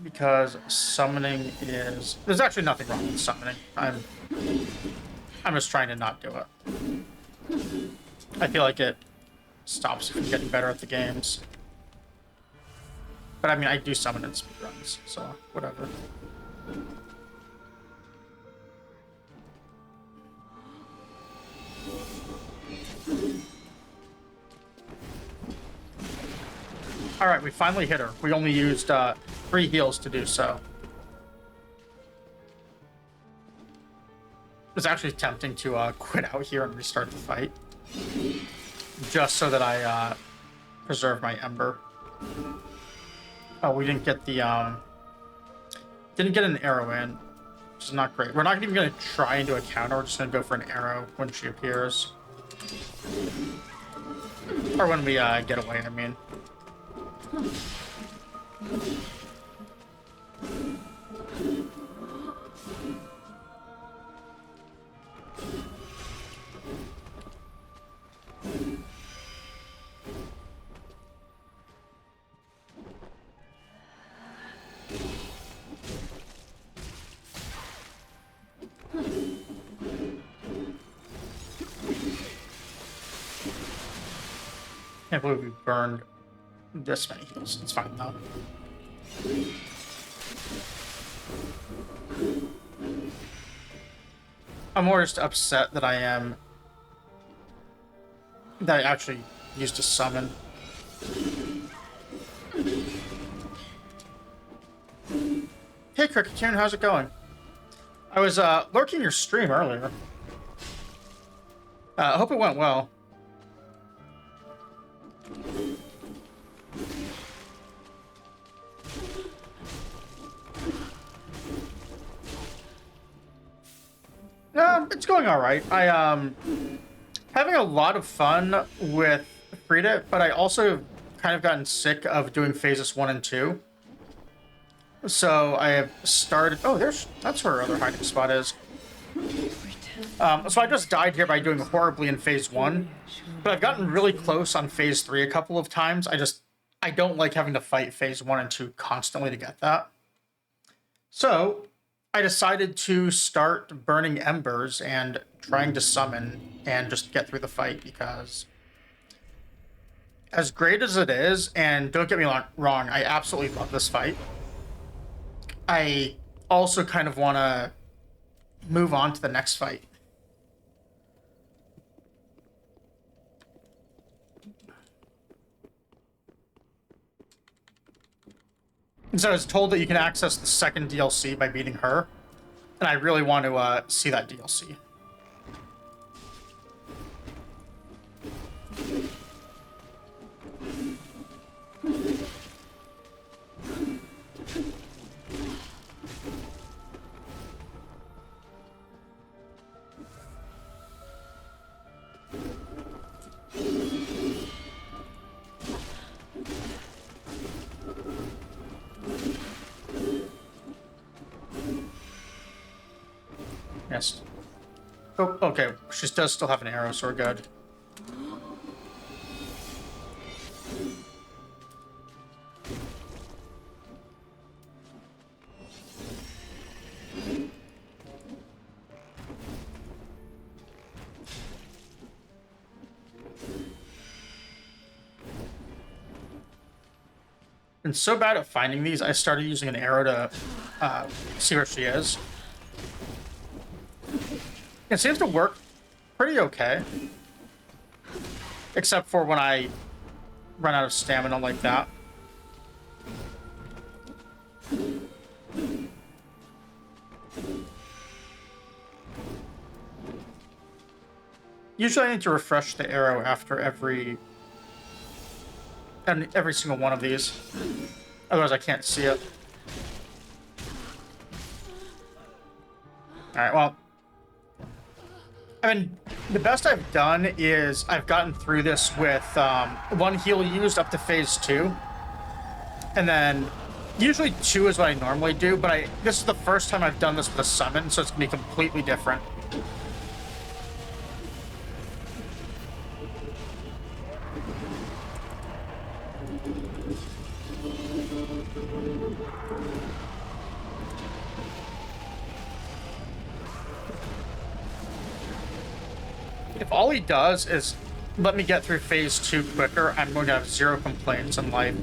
Because summoning is... There's actually nothing wrong with summoning. I'm just trying to not do it. I feel like it stops you from getting better at the games. But I mean, I do summon in speedruns, so whatever. Alright, we finally hit her. We only used 3 heals to do so. It's actually tempting to quit out here and restart the fight. Just so that I preserve my Ember. Oh, we didn't get the didn't get an arrow in, which is not great. We're not even gonna try and do a counter, we're just gonna go for an arrow when she appears. Or when we get away, I mean. Can't believe we burned this many heals. It's fine though. I'm more just upset that I actually used to summon. Hey Cricket Tune, how's it going? I was lurking your stream earlier. I hope it went well. It's going all right. Having a lot of fun with Frida, but I also kind of gotten sick of doing phases 1 and 2. So I have started. Oh, that's where our other hiding spot is. So I just died here by doing horribly in phase 1, but I've gotten really close on phase 3 a couple of times. I don't like having to fight phase 1 and 2 constantly to get that. So I decided to start burning embers and trying to summon and just get through the fight, because as great as it is, and don't get me wrong, I absolutely love this fight, I also kind of want to move on to the next fight. And so I was told that you can access the second DLC by beating her, and I really want to see that DLC. Yes. Oh, okay. She does still have an arrow, so we're good. Been so bad at finding these, I started using an arrow to see where she is. It seems to work pretty okay. Except for when I run out of stamina like that. Usually I need to refresh the arrow after every single one of these. Otherwise I can't see it. Alright, well, I mean, the best I've done is I've gotten through this with one heal used up to phase 2. And then usually 2 is what I normally do, but this is the first time I've done this with a summon, so it's going to be completely different. If all he does is let me get through phase 2 quicker, I'm going to have 0 complaints in life.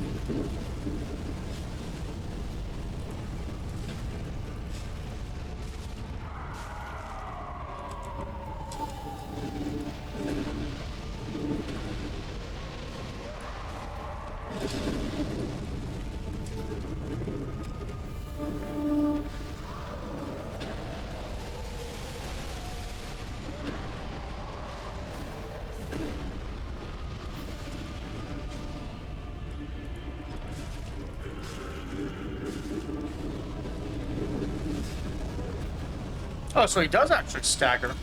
Oh, so he does actually stagger.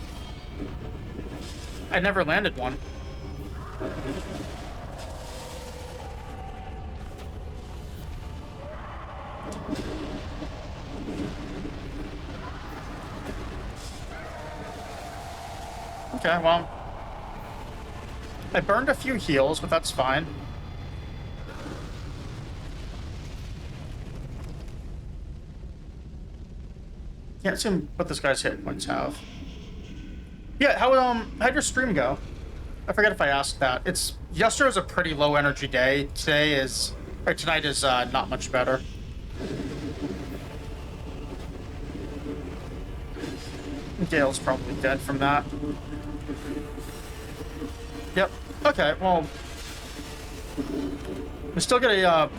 I never landed one. Okay, well, I burned a few heals, but that's fine. Can't see what this guy's hit points have. Yeah, how'd your stream go? I forget if I asked that. Yesterday was a pretty low energy day. Tonight is not much better. Gale's probably dead from that. Yep. Okay, well, we still get a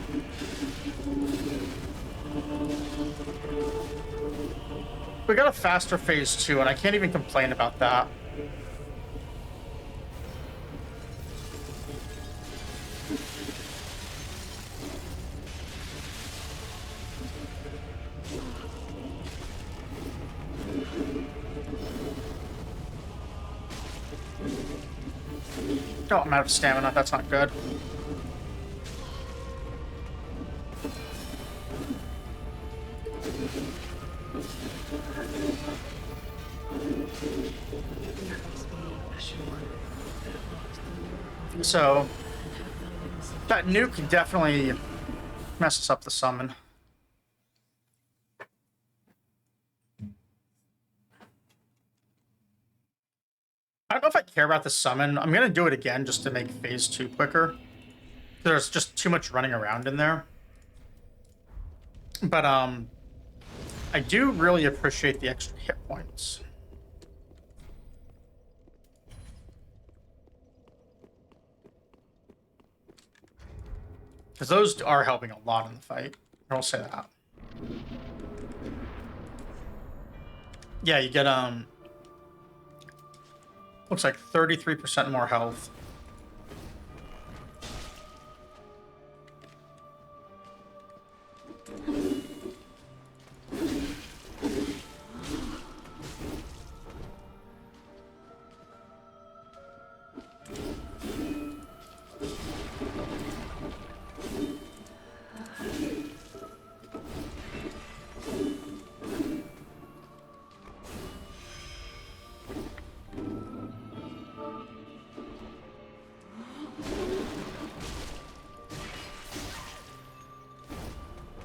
we got a faster phase 2, and I can't even complain about that. Oh, I'm out of stamina. That's not good. So that nuke definitely messes up the summon. I don't know if I care about the summon. I'm gonna do it again just to make phase 2 quicker. There's just too much running around in there. But I do really appreciate the extra hit points. Because those are helping a lot in the fight. I'll say that. Yeah, you get looks like 33% more health.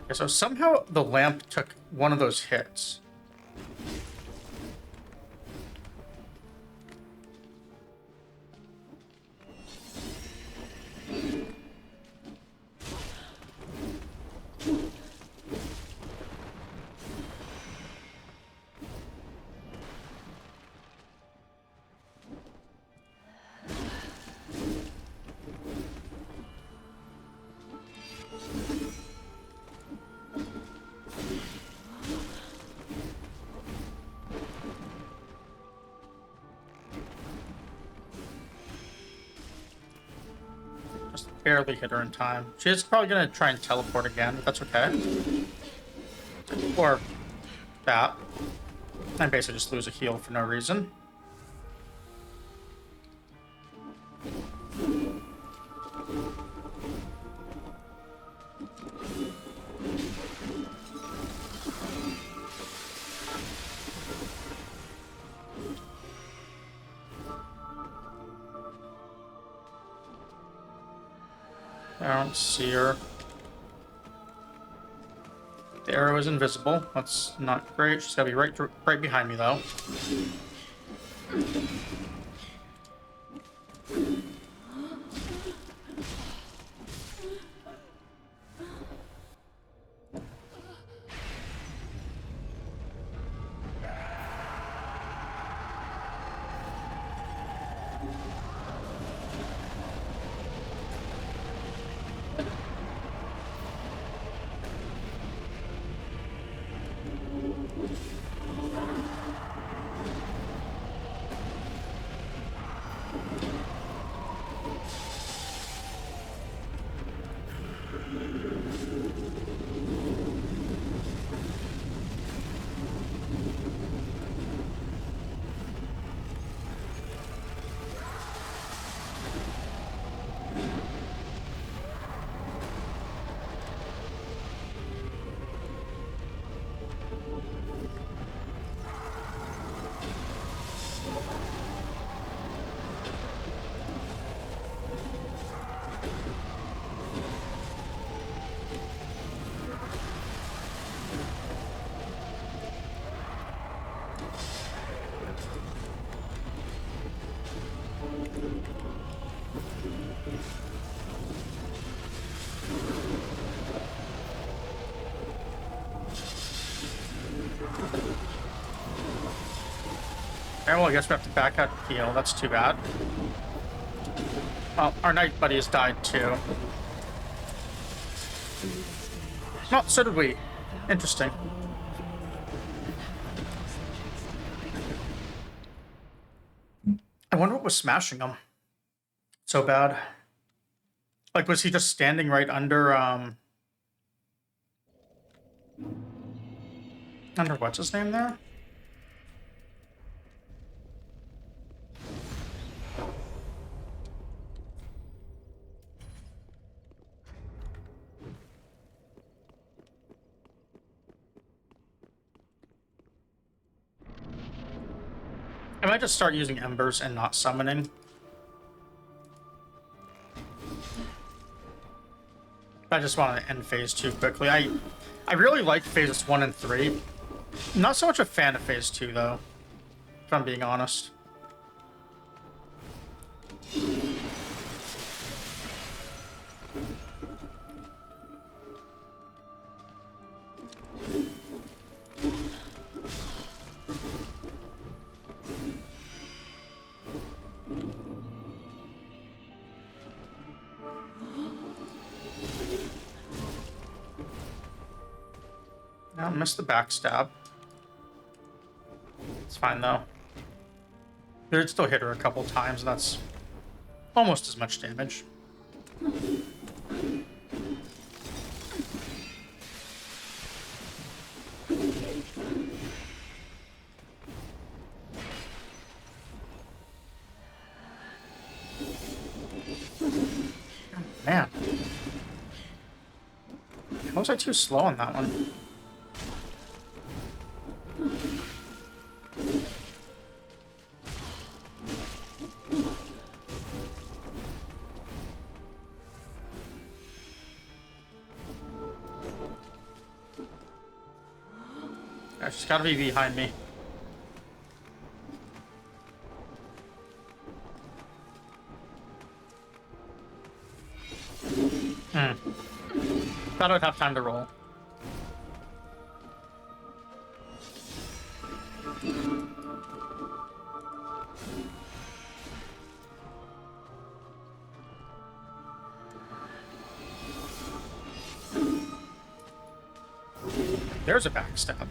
Okay, so somehow the lamp took one of those hits. Barely hit her in time. She's probably gonna try and teleport again, but that's okay. Or that. I basically just lose a heal for no reason. I don't see her. The arrow is invisible. That's not great. She's gotta be right behind me, though. Okay, well, I guess we have to back out to heal. That's too bad. Well, our knight buddy has died too. Well, so did we. Interesting. I wonder what was smashing him so bad. Like, was he just standing right under what's his name there? I might just start using embers and not summoning. I just want to end phase 2 quickly. I really like phases 1 and 3. Not so much a fan of phase 2 though, if I'm being honest. I missed the backstab. It's fine though. It still hit her a couple times, and that's almost as much damage. Man. How was I too slow on that one? She's gotta be behind me. Thought I'd have time to roll. There's a backstab.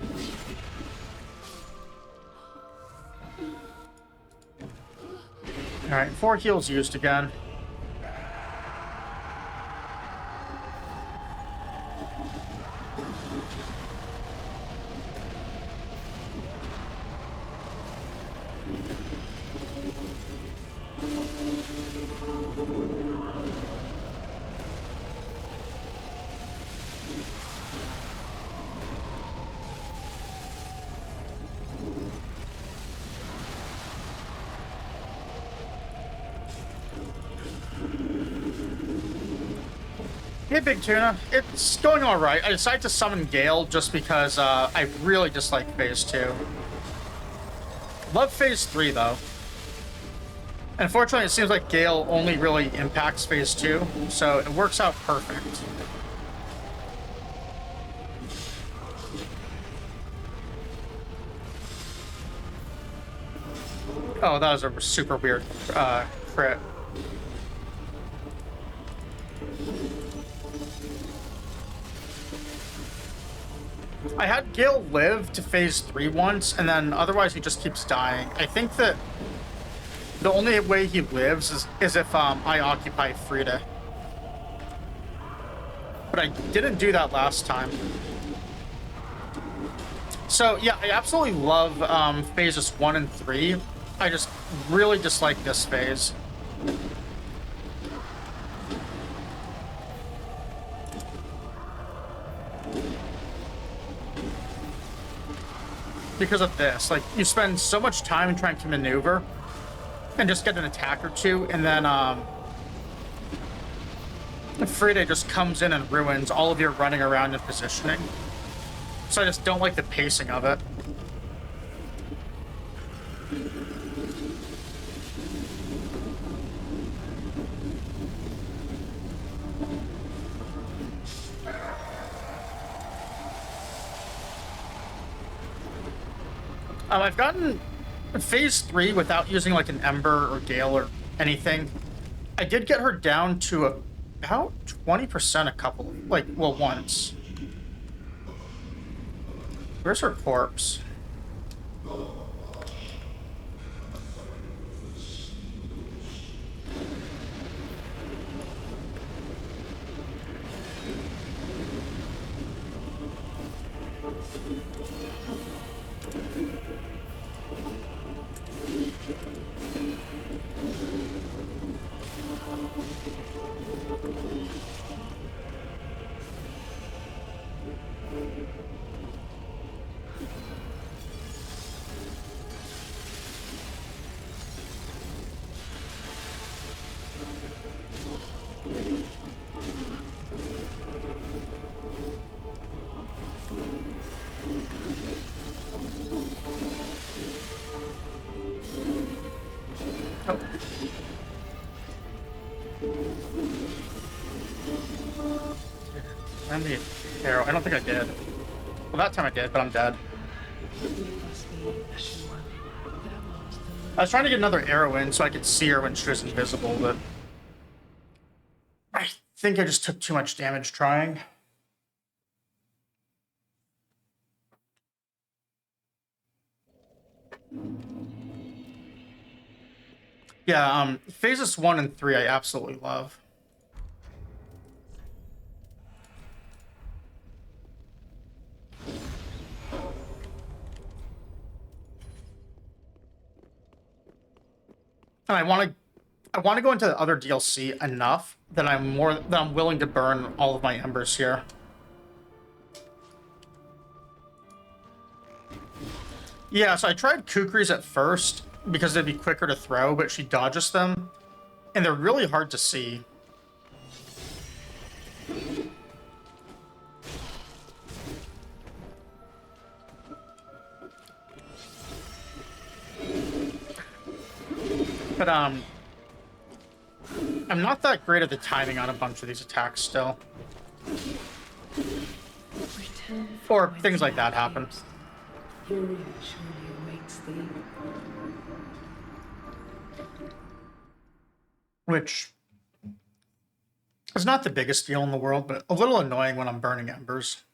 Alright, 4 heals used again. Hey, Big Tuna. It's going alright. I decided to summon Gale just because I really dislike Phase 2. Love Phase 3, though. Unfortunately, it seems like Gale only really impacts Phase 2, so it works out perfect. Oh, that was a super weird crit. I had Gale live to phase 3 once, and then otherwise he just keeps dying. I think that the only way he lives is if I occupy Frida. But I didn't do that last time. So yeah, I absolutely love phases 1 and 3. I just really dislike this phase. Because of this, like, you spend so much time trying to maneuver and just get an attack or two, and then Frida just comes in and ruins all of your running around and positioning. So I just don't like the pacing of it. I've gotten phase 3 without using like an Ember or Gale or anything. I did get her down to about 20% a couple, like, well, once. Where's her corpse? arrow. I don't think I did. Well, that time I did, but I'm dead. I was trying to get another arrow in so I could see her when she was invisible, but I think I just took too much damage trying. Yeah, phases 1 and 3 I absolutely love. And I want to go into the other DLC enough that I'm willing to burn all of my embers here. Yeah, so I tried Kukris at first because they'd be quicker to throw, but she dodges them, and they're really hard to see. But I'm not that great at the timing on a bunch of these attacks still. Or things like that happen. Furia surely awaits thee. Which is not the biggest deal in the world, but a little annoying when I'm burning embers.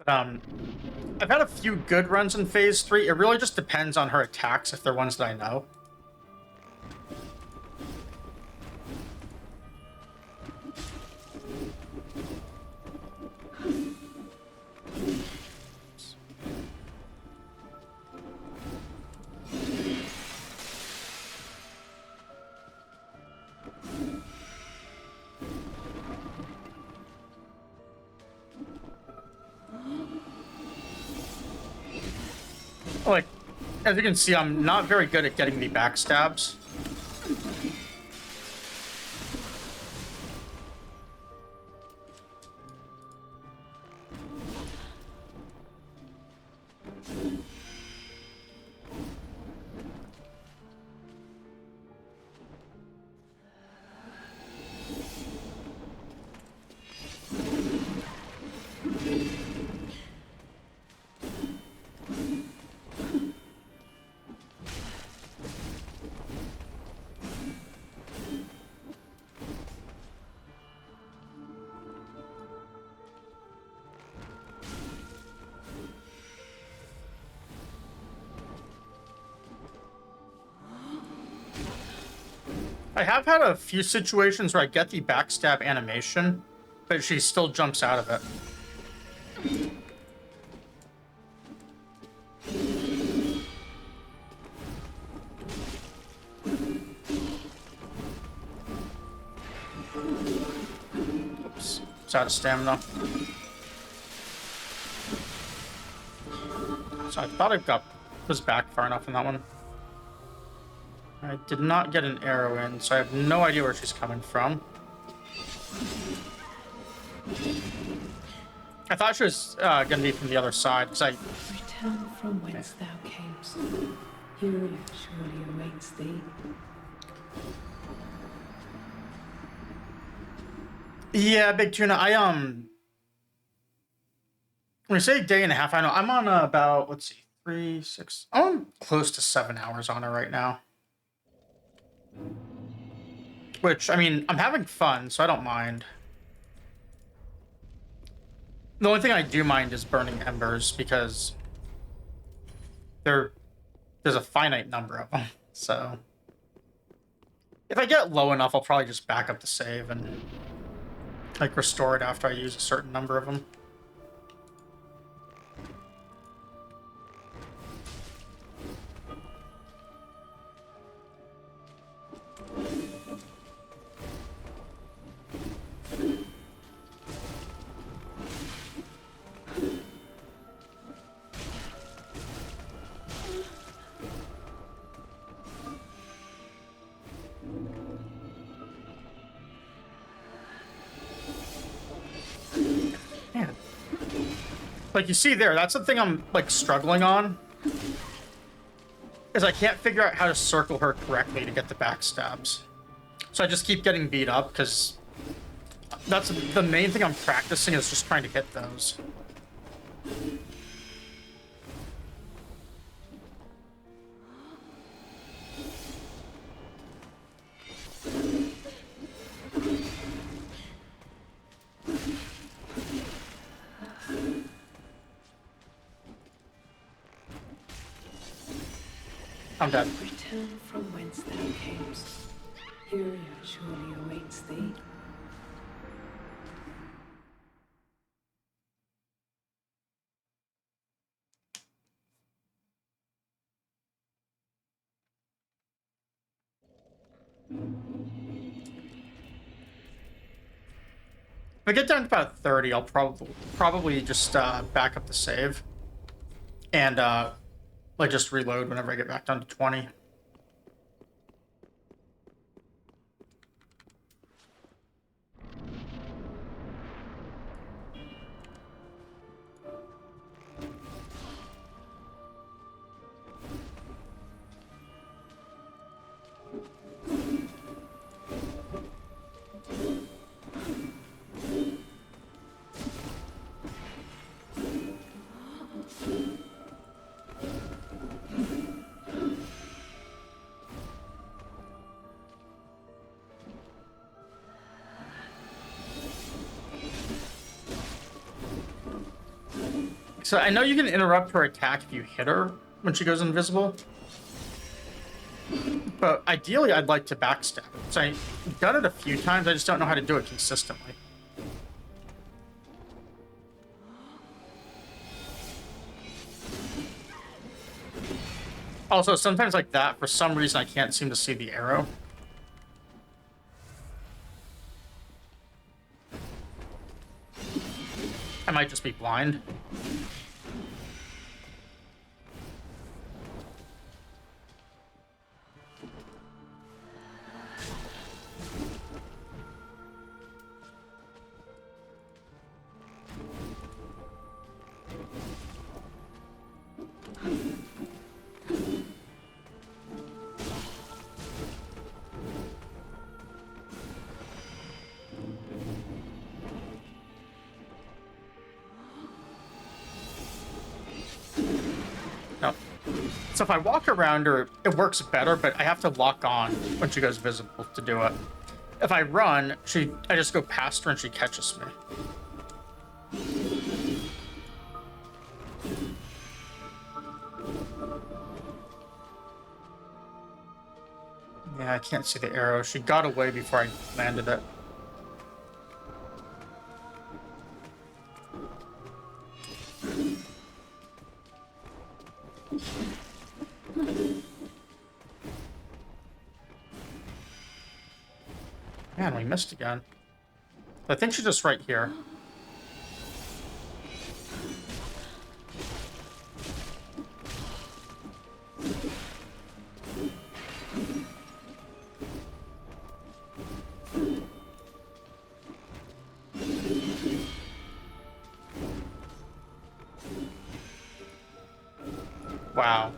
But, I've had a few good runs in Phase 3. It really just depends on her attacks, if they're ones that I know. Like, as you can see, I'm not very good at getting the backstabs. I have had a few situations where I get the backstab animation, but she still jumps out of it. Oops, it's out of stamina. So I thought I was back far enough in that one. I did not get an arrow in, so I have no idea where she's coming from. I thought she was gonna be from the other side, because Return from whence thou camest. Furia surely awaits thee. Yeah, Big Tuna, when you say day and a half, I know I'm on about, let's see, 3, 6, I'm close to 7 hours on her right now. Which, I mean, I'm having fun, so I don't mind. The only thing I do mind is burning embers, because there's a finite number of them. So if I get low enough, I'll probably just back up the save and like restore it after I use a certain number of them. Like you see there, that's the thing I'm like struggling on. Is I can't figure out how to circle her correctly to get the backstabs. So I just keep getting beat up because that's the main thing I'm practicing is just trying to hit those. I'm dead. Return from whence thou camest. Furia surely awaits thee. If I get down to about 30, I'll probably just back up the save and like just reload whenever I get back down to 20. So I know you can interrupt her attack if you hit her when she goes invisible. But ideally, I'd like to backstab it. So I've done it a few times, I just don't know how to do it consistently. Also, sometimes like that, for some reason, I can't seem to see the arrow. I might just be blind. No. So if I walk around her, it works better, but I have to lock on when she goes visible to do it. If I run, I just go past her and she catches me. Yeah, I can't see the arrow. She got away before I landed it. Man, we missed again. I think she's just right here. Wow.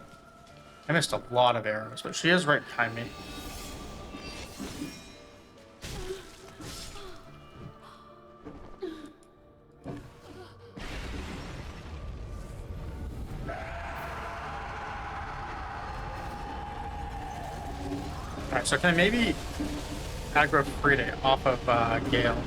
I missed a lot of arrows, but she is right behind me. Alright, so can I maybe aggro Frida off of Gale?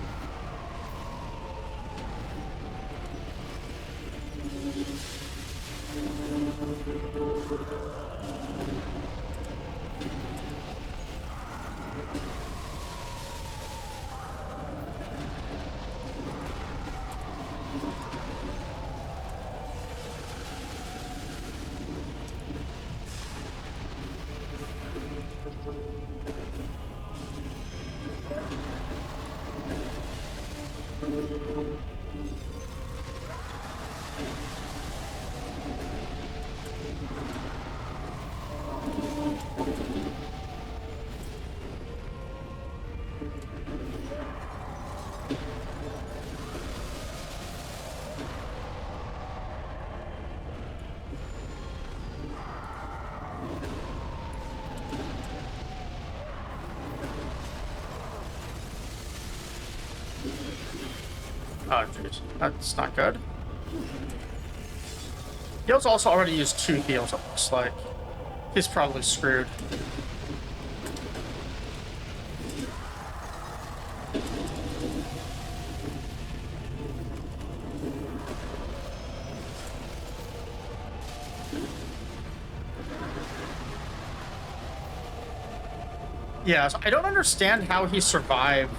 Oh, jeez. That's not good. Gale's also already used 2 heals, it looks like. He's probably screwed. Yeah, so I don't understand how he survived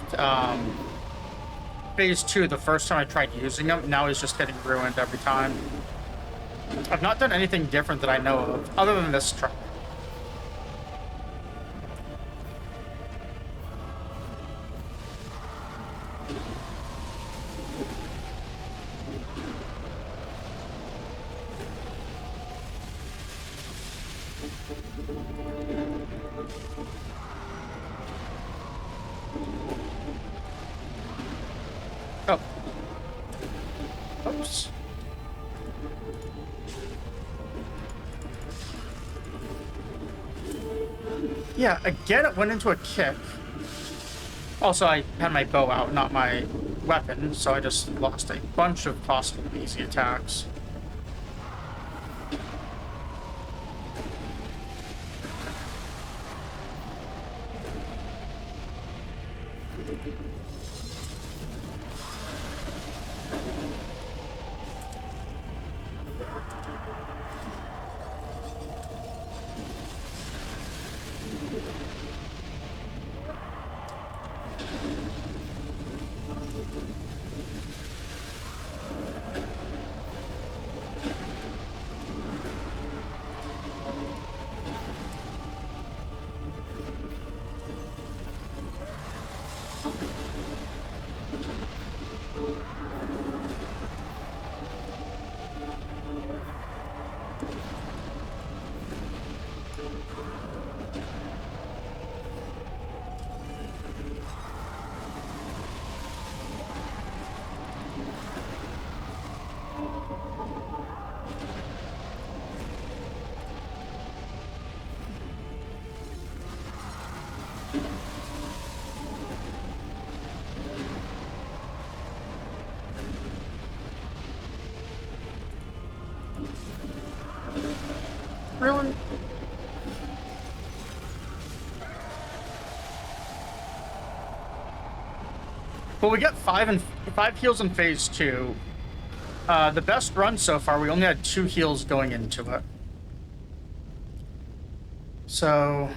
phase 2 the first time I tried using him. Now he's just getting ruined every time. I've not done anything different that I know of, other than this try. Oh. Oops. Yeah, again it went into a kick. Also, I had my bow out, not my weapon, so I just lost a bunch of possible easy attacks. Really? Well, we got 5 heals in phase 2. The best run so far, we only had 2 heals going into it. So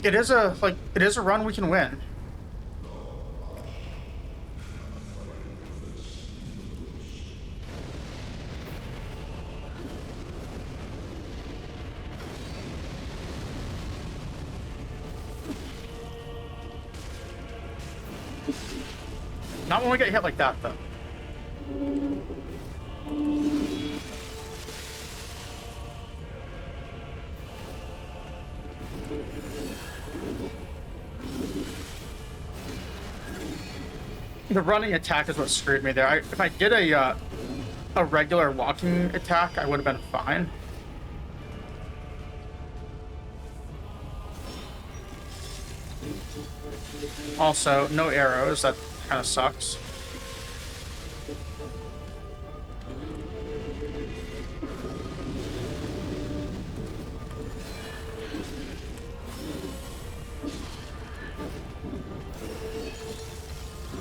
it is a run we can win. Not when we get hit like that, though. The running attack is what screwed me there. If I did a regular walking attack, I would have been fine. Also, no arrows. That kind of sucks.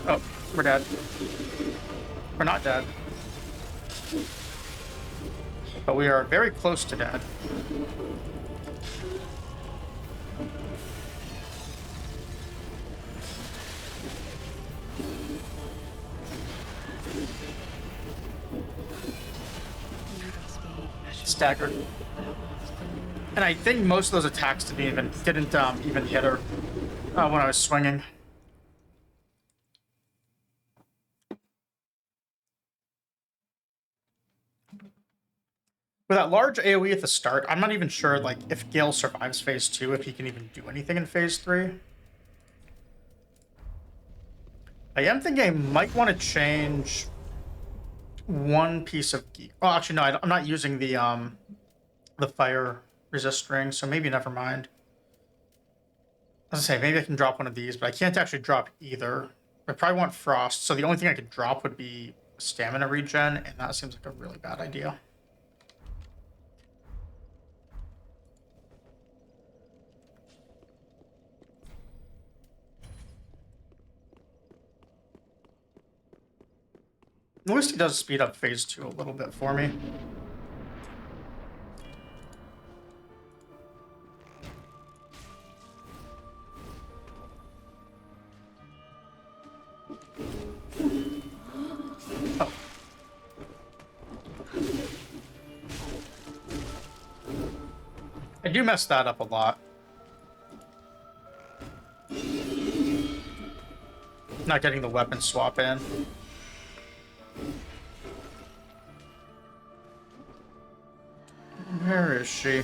Oh, we're dead. We're not dead. But we are very close to dead. Staggered. And I think most of those attacks didn't even hit her when I was swinging. With that large AoE at the start, I'm not even sure like if Gale survives phase 2, if he can even do anything in phase 3. I am thinking I might want to change one piece of gear. Oh, actually, no, I'm not using the fire resist ring, so maybe never mind. As I say, maybe I can drop one of these, but I can't actually drop either I probably want frost, so the only thing I could drop would be stamina regen, and that seems like a really bad idea. At least he does speed up phase 2 a little bit for me. Oh. I do mess that up a lot. Not getting the weapon swap in. Where is she?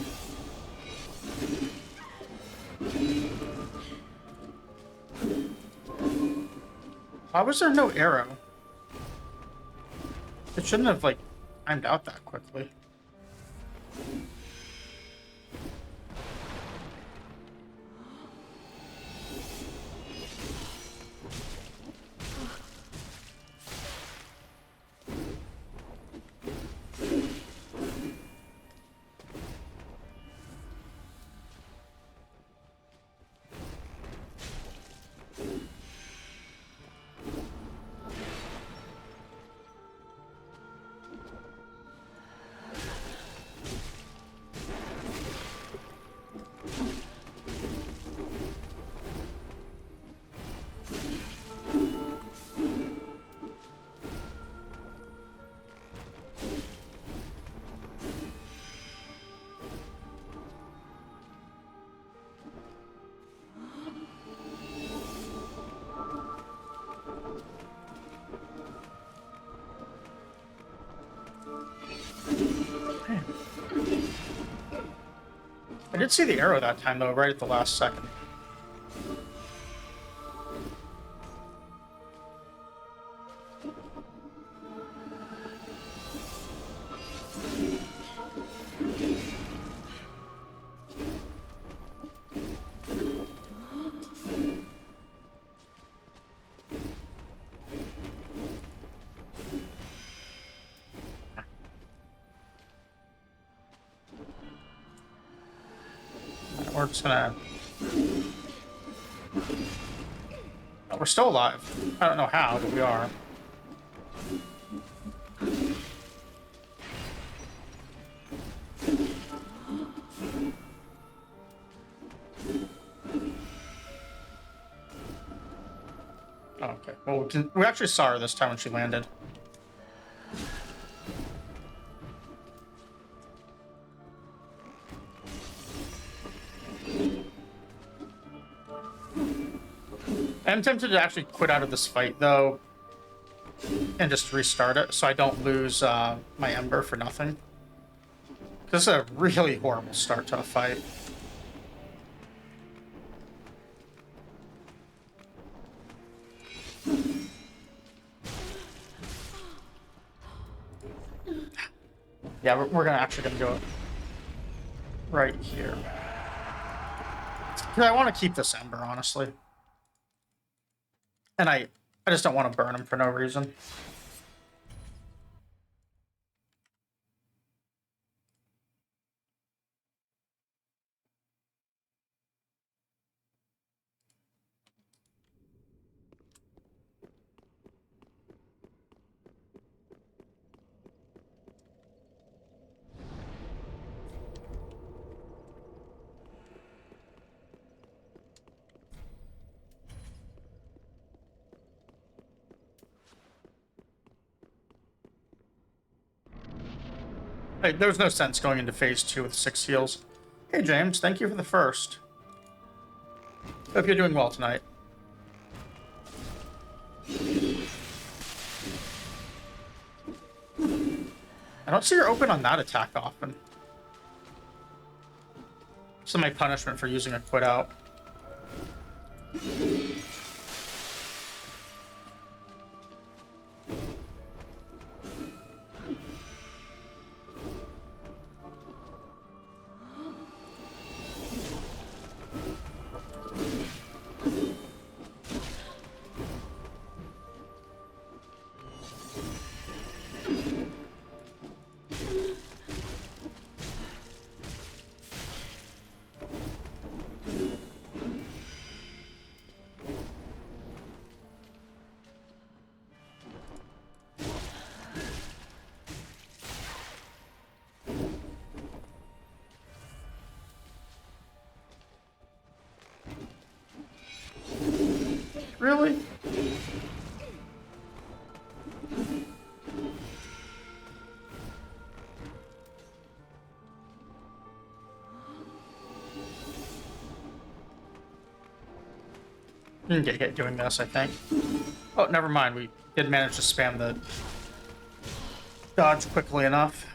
Why was there no arrow? It shouldn't have, like, timed out that quickly. I did see the arrow that time, though, right at the last second. We're just gonna... Oh, we're still alive. I don't know how, but we are. Oh, okay. Well, we actually saw her this time when she landed. I'm tempted to actually quit out of this fight, though, and just restart it so I don't lose my Ember for nothing. This is a really horrible start to a fight. Yeah, we're actually gonna go right here. I want to keep this Ember, honestly. And I just don't want to burn him for no reason. Hey, there was no sense going into phase 2 with 6 heals. Hey, James, thank you for the first. Hope you're doing well tonight. I don't see her open on that attack often. This is my punishment for using a quit out. Really? Get hit doing this, I think. Oh, never mind. We did manage to spam the dodge quickly enough.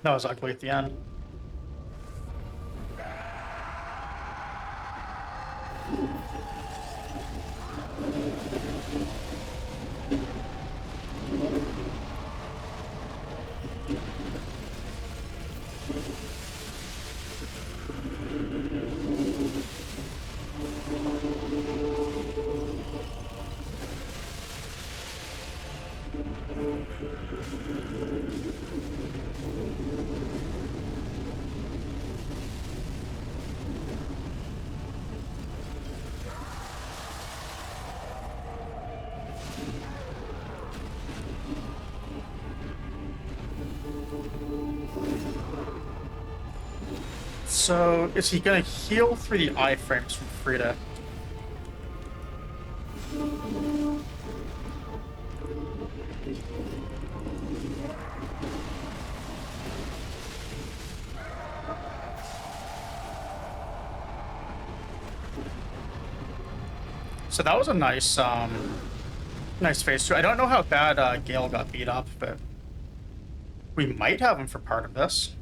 That was ugly at the end. So, is he gonna heal through the iframes from Frida? So that was a nice, nice phase 2. I don't know how bad Gale got beat up, but we might have him for part of this.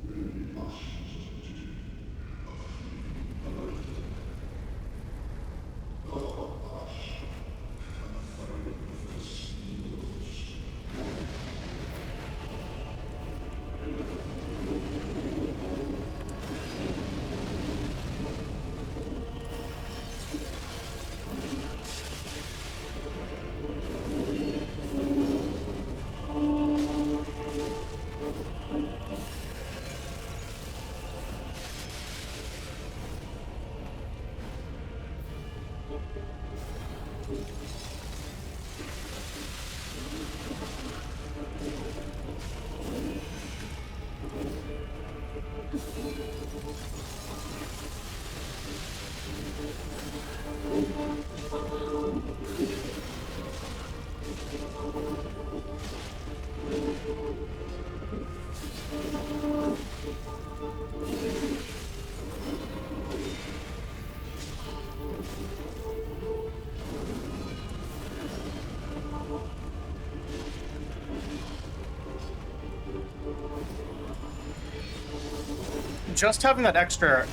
Just having that extra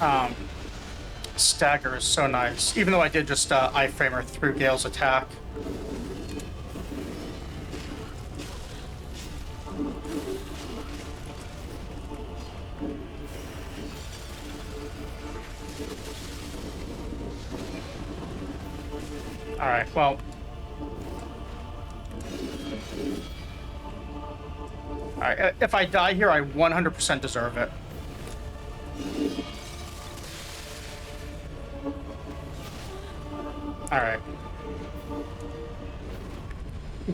stagger is so nice, even though I did just iframer through Gale's attack. Alright, well. Alright, if I die here, I 100% deserve it. Alright.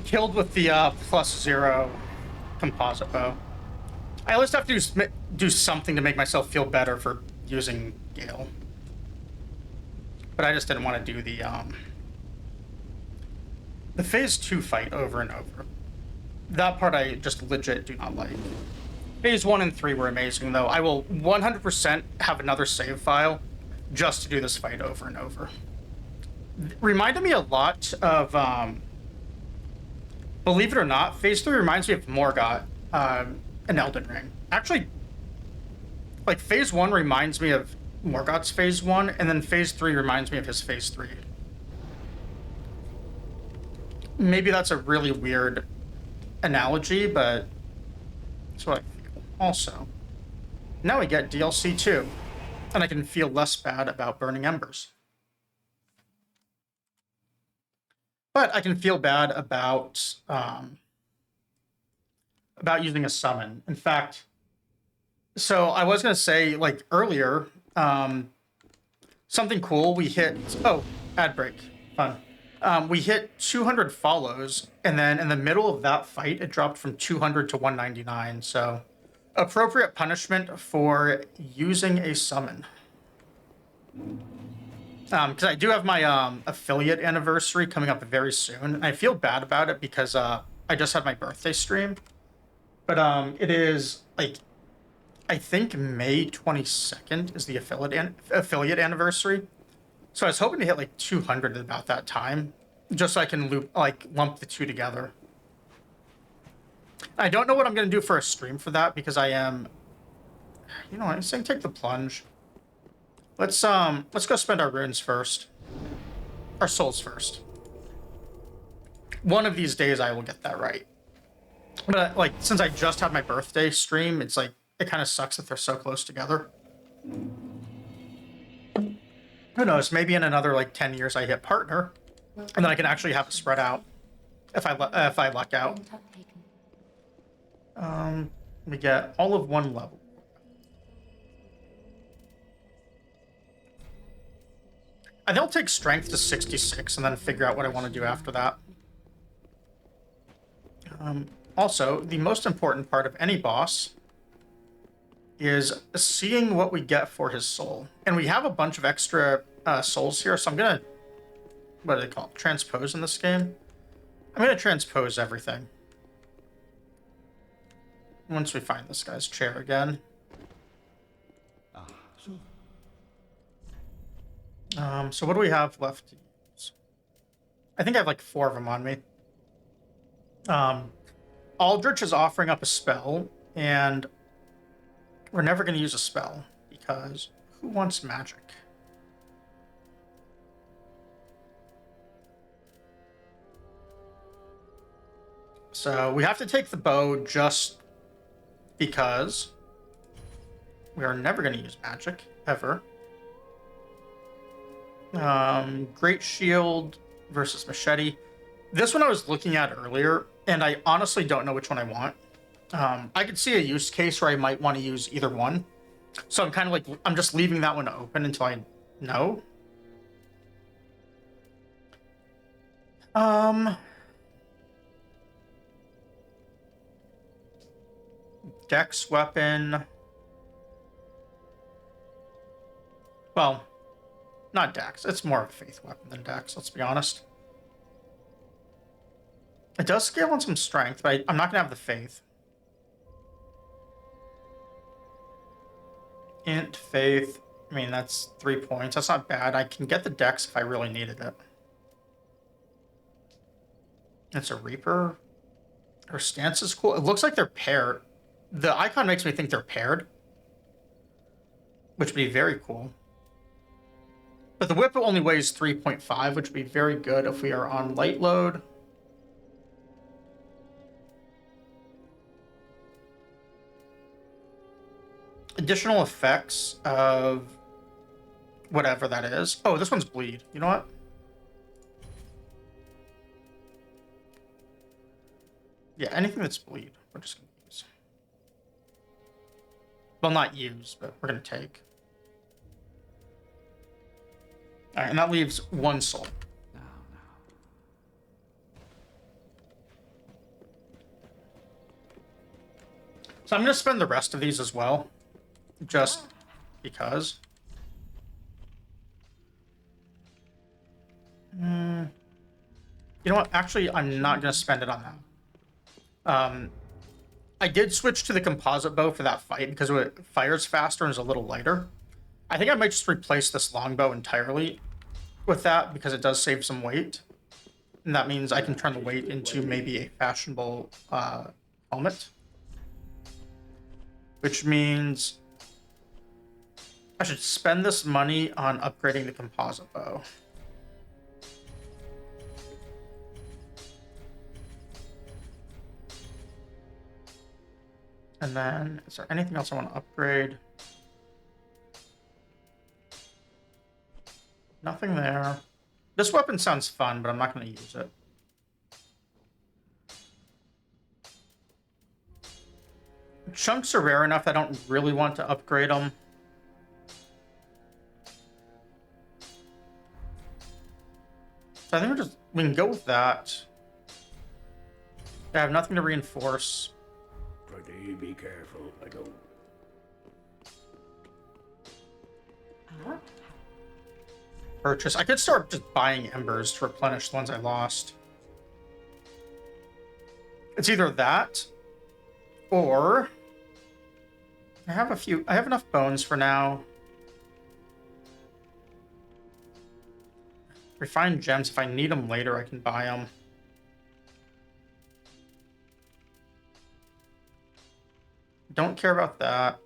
Killed with the +0 composite bow. I at least have to do something to make myself feel better for using Gale. But I just didn't want to do the phase 2 fight over and over. That part I just legit do not like. Phase 1 and 3 were amazing, though. I will 100% have another save file just to do this fight over and over. Reminded me a lot of, believe it or not, Phase 3 reminds me of Morgott in Elden Ring. Actually, like, Phase 1 reminds me of Morgoth's phase 1, and then phase 3 reminds me of his phase 3. Maybe that's a really weird analogy, but that's what I feel. Also, now we get DLC 2, and I can feel less bad about burning embers. But I can feel bad about using a summon. In fact, so I was gonna say, like earlier, something cool. We hit ad break, fun. We hit 200 follows, and then in the middle of that fight, it dropped from 200 to 199. So, appropriate punishment for using a summon. Because I do have my affiliate anniversary coming up very soon, and I feel bad about it because I just had my birthday stream. But it is like, I think May 22nd is the affiliate anniversary. So I was hoping to hit like 200 at about that time, just so I can lump the two together. I don't know what I'm gonna do for a stream for that because I am, you know, I'm saying take the plunge. Let's go spend our runes first, our souls first. One of these days I will get that right. But like, since I just had my birthday stream, it's like it kind of sucks that they're so close together. Who knows? Maybe in another like 10 years I hit partner, and then I can actually have it spread out if I luck out. We get all of one level. I think I'll take strength to 66 and then figure out what I want to do after that. Also, the most important part of any boss is seeing what we get for his soul. And we have a bunch of extra souls here, so I'm gonna, what do they call it? Transpose in this game? I'm gonna transpose everything. Once we find this guy's chair again. So what do we have left to use? I think I have like 4 of them on me. Aldrich is offering up a spell, and we're never going to use a spell, because who wants magic? So we have to take the bow just because we are never going to use magic, ever. Great Shield versus Machete. This one I was looking at earlier, and I honestly don't know which one I want. I could see a use case where I might want to use either one. So I'm kind of like, I'm just leaving that one open until I know. Dex weapon. Well, not Dex. It's more of a faith weapon than Dex, let's be honest. It does scale on some strength, but I'm not going to have the faith. Int, faith. I mean, that's 3 points. That's not bad. I can get the Dex if I really needed it. It's a Reaper. Her stance is cool. It looks like they're paired. The icon makes me think they're paired, which would be very cool. But the whip only weighs 3.5, which would be very good if we are on light load. Additional effects of whatever that is. Oh, this one's bleed. You know what? Yeah, anything that's bleed, we're just going to use. Well, not use, but we're going to take. All right, and that leaves 1 soul. So I'm going to spend the rest of these as well, just because. You know what? Actually, I'm not going to spend it on that. I did switch to the composite bow for that fight because it fires faster and is a little lighter. I think I might just replace this longbow entirely with that because it does save some weight. And that means I can turn the weight into maybe a fashionable helmet. Which means I should spend this money on upgrading the composite bow. And then, is there anything else I want to upgrade? Nothing there. This weapon sounds fun, but I'm not going to use it. Chunks are rare enough that I don't really want to upgrade them. So I think we can go with that. I have nothing to reinforce. Pretty be careful, I don't. Purchase. I could start just buying embers to replenish the ones I lost. It's either that, or I have enough bones for now. Refined gems, if I need them later, I can buy them. Don't care about that.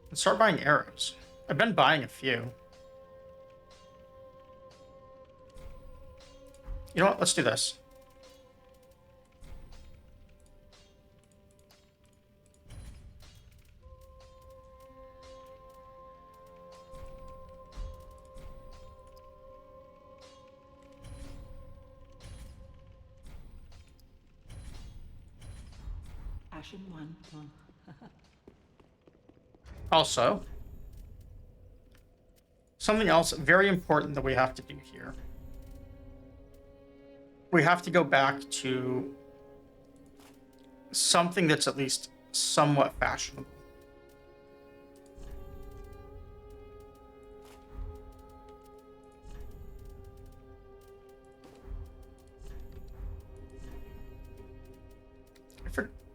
Let's start buying arrows. I've been buying a few. You know what? Let's do this. Ashen one. Also, something else very important that we have to do here. We have to go back to something that's at least somewhat fashionable.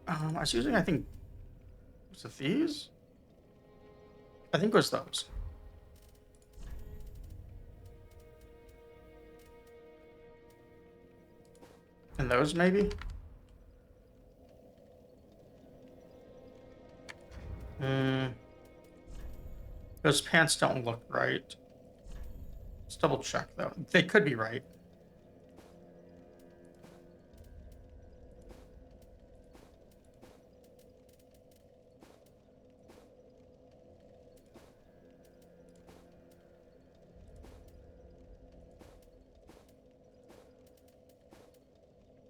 I was using, I think, was it these? I think it was those. And those, maybe? Those pants don't look right. Let's double check, though. They could be right.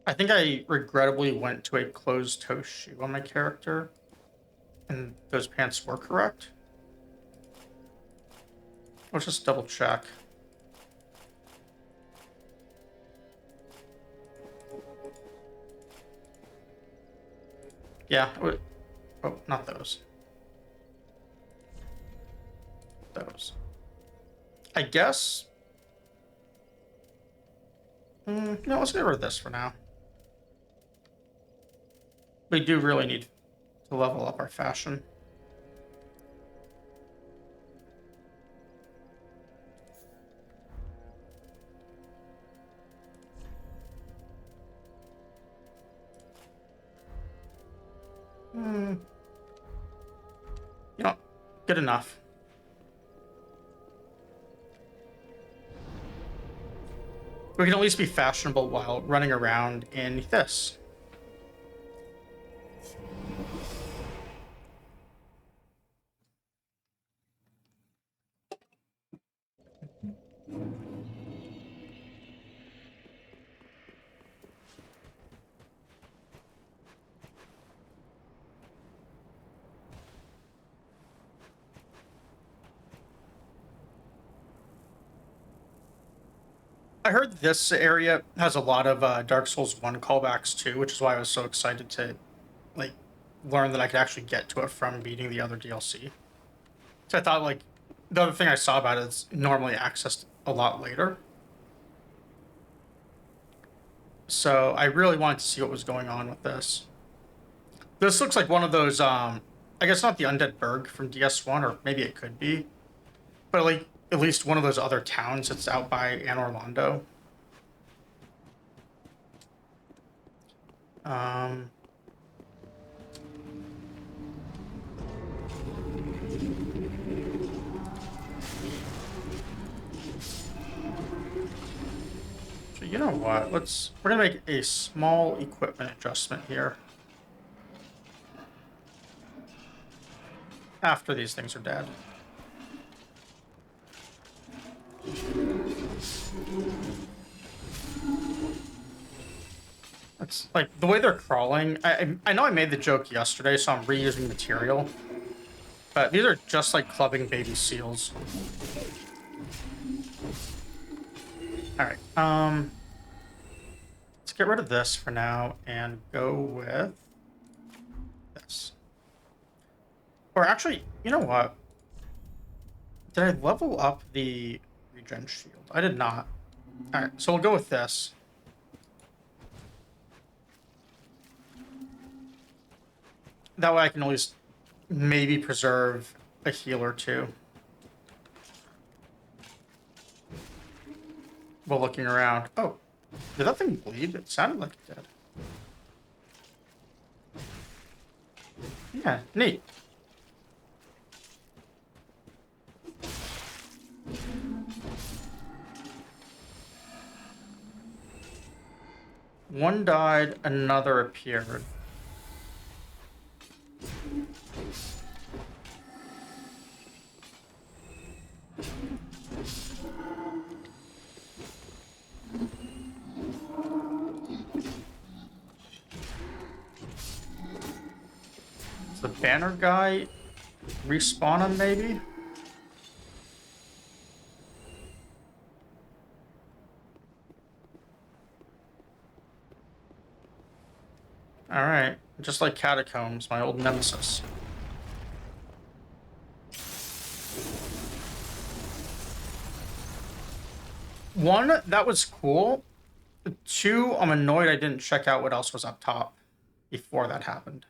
I think I regrettably went to a closed-toe shoe on my character, and those pants were correct. Let's just double check. Yeah. Oh, not those. Those. I guess. No, let's get rid of this for now. We do really need to level up our fashion. You know, good enough. We can at least be fashionable while running around in this. I heard this area has a lot of Dark Souls 1 callbacks too, which is why I was so excited to like learn that I could actually get to it from beating the other DLC. So I thought like the other thing I saw about it is normally accessed a lot later. So I really wanted to see what was going on with this. This looks like one of those I guess not the Undead Burg from DS1, or maybe it could be. But like at least one of those other towns that's out by Anor Londo. Actually, you know what? We're gonna make a small equipment adjustment here. After these things are dead. It's like the way they're crawling. I know I made the joke yesterday, so I'm reusing material. But these are just like clubbing baby seals. All right. Let's get rid of this for now and go with this. Or actually, you know what? Did I level up the regen shield? I did not. All right, so we'll go with this. That way I can at least maybe preserve a heal or two. While looking around. Oh, did that thing bleed? It sounded like it did. Yeah, neat. One died, another appeared. Is the banner guy respawn him, maybe? Alright, just like Catacombs, my old nemesis. One, that was cool. Two, I'm annoyed I didn't check out what else was up top before that happened.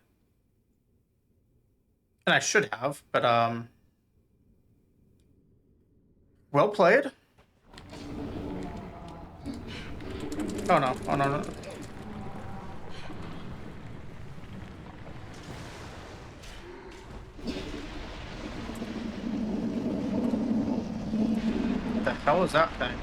And I should have, but well played. Oh no, oh no, no. What the hell is that thing?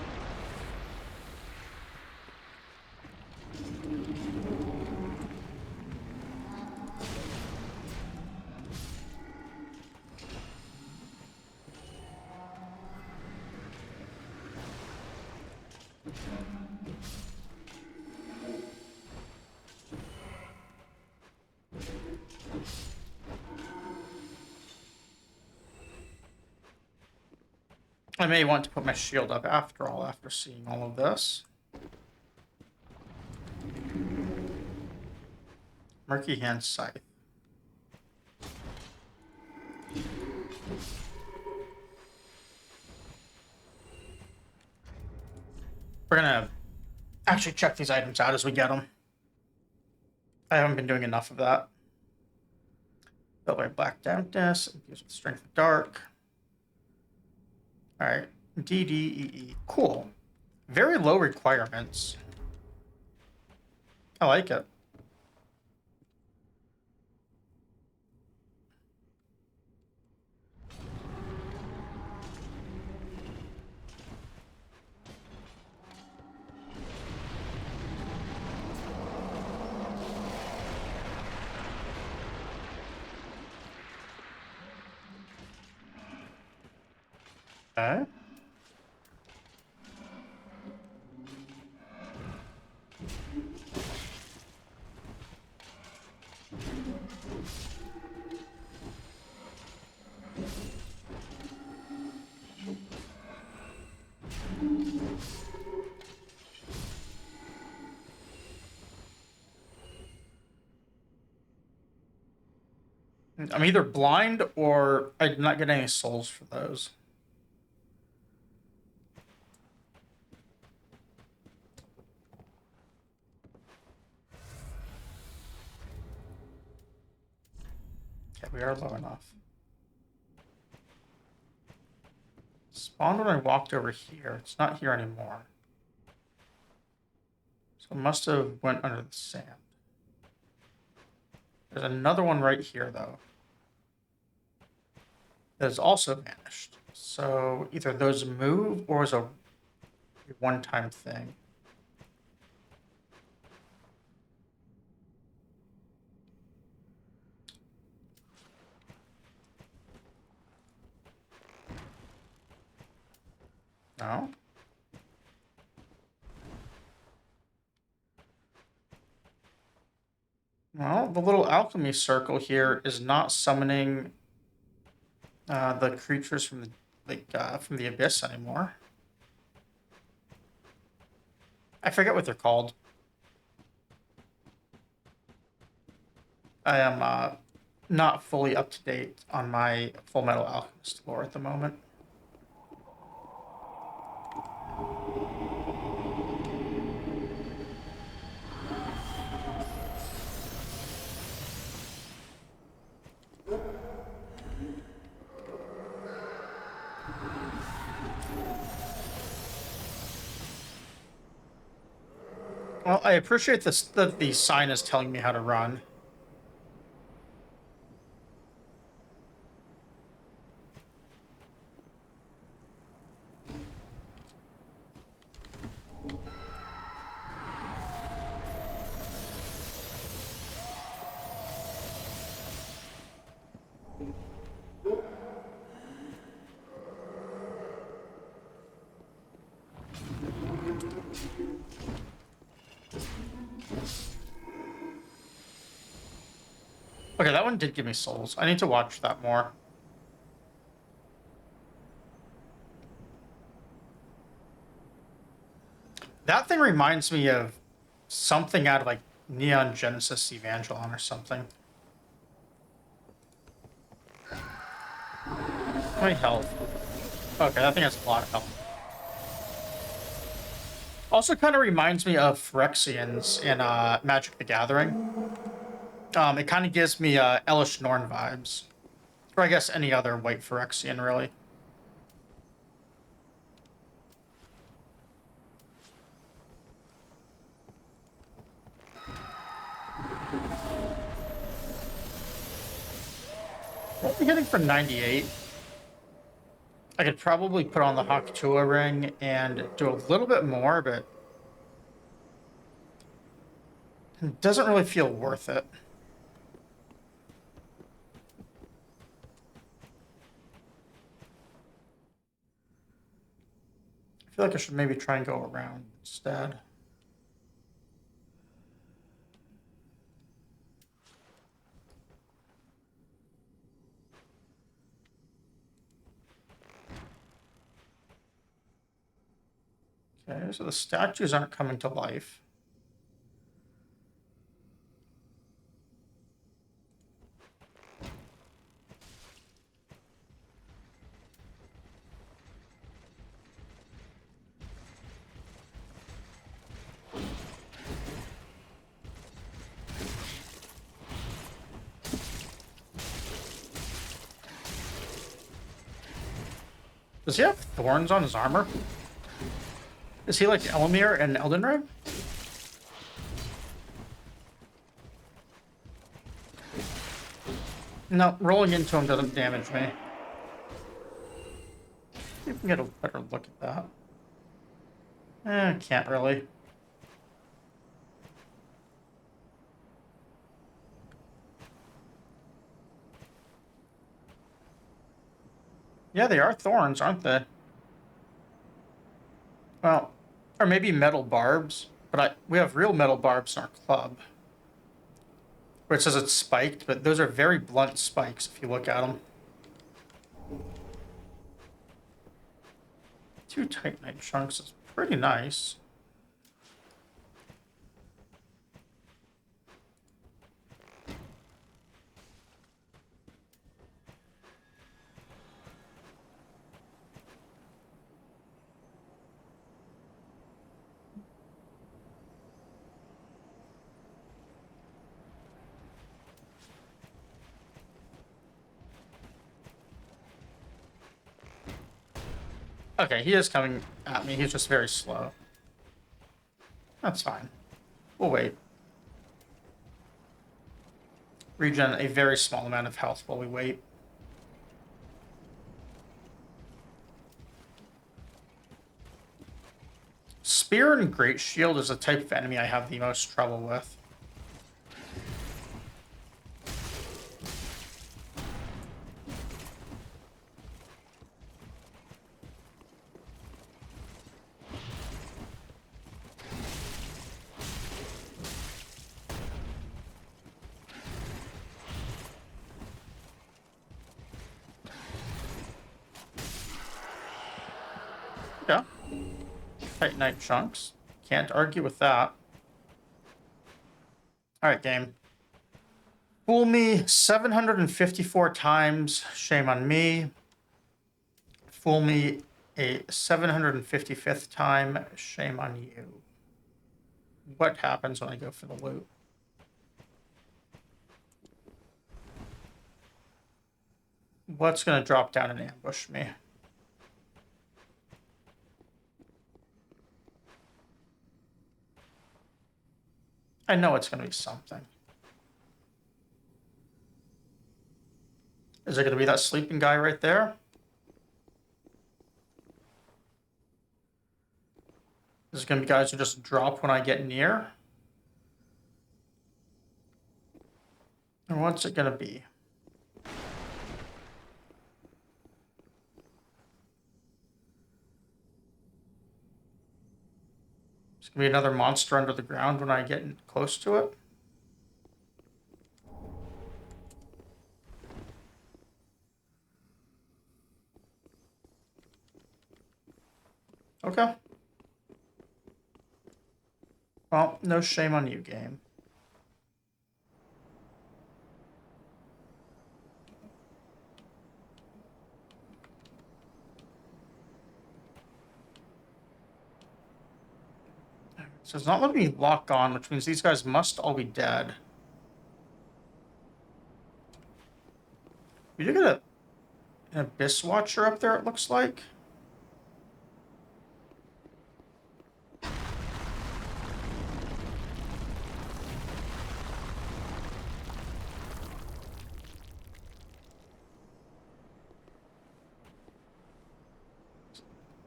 I may want to put my shield up after all, after seeing all of this. Murky Hand Scythe. We're gonna actually check these items out as we get them. I haven't been doing enough of that. Beltway Black Dampness, infused with Strength of Dark. Alright, DDEE. Cool. Very low requirements. I like it. Okay. I'm either blind or I did not get any souls for those. Okay, we are low enough. Spawned when I walked over here. It's not here anymore. So it must have went under the sand. There's another one right here, though. That has also vanished. So either those move or is a one-time thing. No. Well, the little alchemy circle here is not summoning the creatures from from the abyss anymore. I forget what they're called. I am not fully up to date on my Full Metal Alchemist lore at the moment. Well, I appreciate this that the sign is telling me how to run. Okay, that one did give me souls. I need to watch that more. That thing reminds me of something out of like Neon Genesis Evangelion or something. How many health? Okay, that thing has a lot of health. Also kind of reminds me of Phyrexians in Magic the Gathering. It kind of gives me Elish Norn vibes. Or I guess any other white Phyrexian, really. What am I getting for 98? I could probably put on the Hakutua ring and do a little bit more, but it doesn't really feel worth it. I feel like I should maybe try and go around instead. Okay, so the statues aren't coming to life. Does he have thorns on his armor? Is he like Elamir and Elden Ring? No, rolling into him doesn't damage me. See if we can get a better look at that. Can't really. Yeah, they are thorns, aren't they? Well, or maybe metal barbs, but we have real metal barbs in our club. Where it says it's spiked, but those are very blunt spikes if you look at them. 2 Titanite chunks is pretty nice. Okay, he is coming at me. He's just very slow. That's fine. We'll wait. Regen a very small amount of health while we wait. Spear and Great Shield is the type of enemy I have the most trouble with. Titanite chunks. Can't argue with that. Alright, game. Fool me 754 times. Shame on me. Fool me a 755th time. Shame on you. What happens when I go for the loot? What's going to drop down and ambush me? I know it's going to be something. Is it going to be that sleeping guy right there? Is it going to be guys who just drop when I get near? And what's it going to be? It's going to be another monster under the ground when I get close to it. Okay. Well, no shame on you, game. So it's not letting me lock on, which means these guys must all be dead. You get an Abyss Watcher up there, it looks like.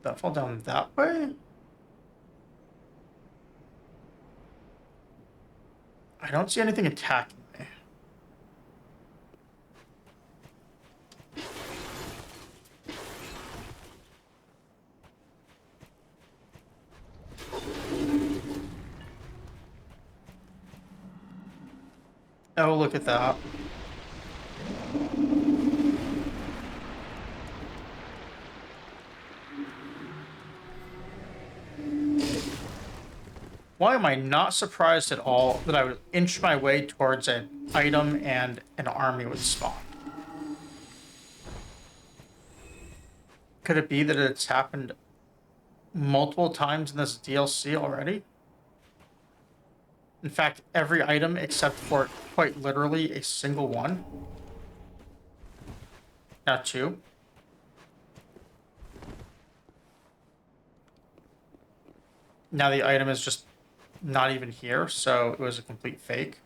That fall down that way? I don't see anything attacking me. Oh, look at that. Why am I not surprised at all that I would inch my way towards an item and an army would spawn? Could it be that it's happened multiple times in this DLC already? In fact, every item except for quite literally a single one. Not two. Now the item is just not even here, so it was a complete fake.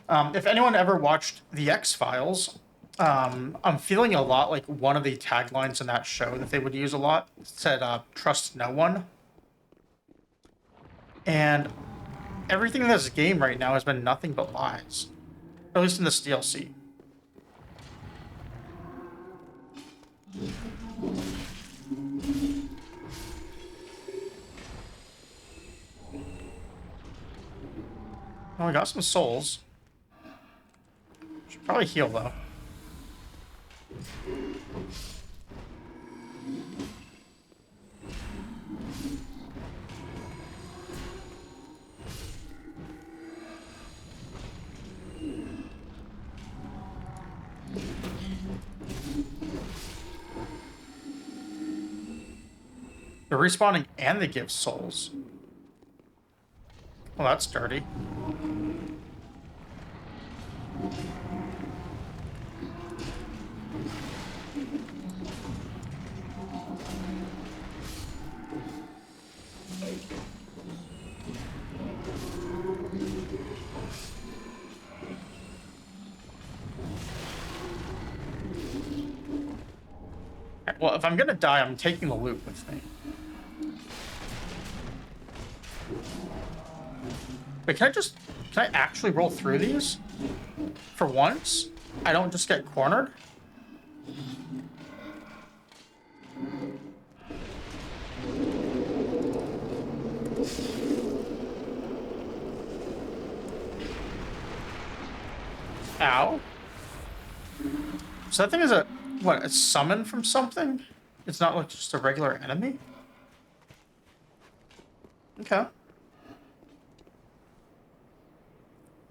If anyone ever watched The X-Files, I'm feeling a lot like one of the taglines in that show that they would use a lot. It said, trust no one. And everything in this game right now has been nothing but lies. At least in this DLC. Oh, I got some souls. Should probably heal, though. They're respawning and they give souls. Well, that's dirty. Well, if I'm gonna die, I'm taking the loot with me. Wait, can I actually roll through these? For once? I don't just get cornered? Ow. So that thing is a summon from something? It's not like just a regular enemy? Okay.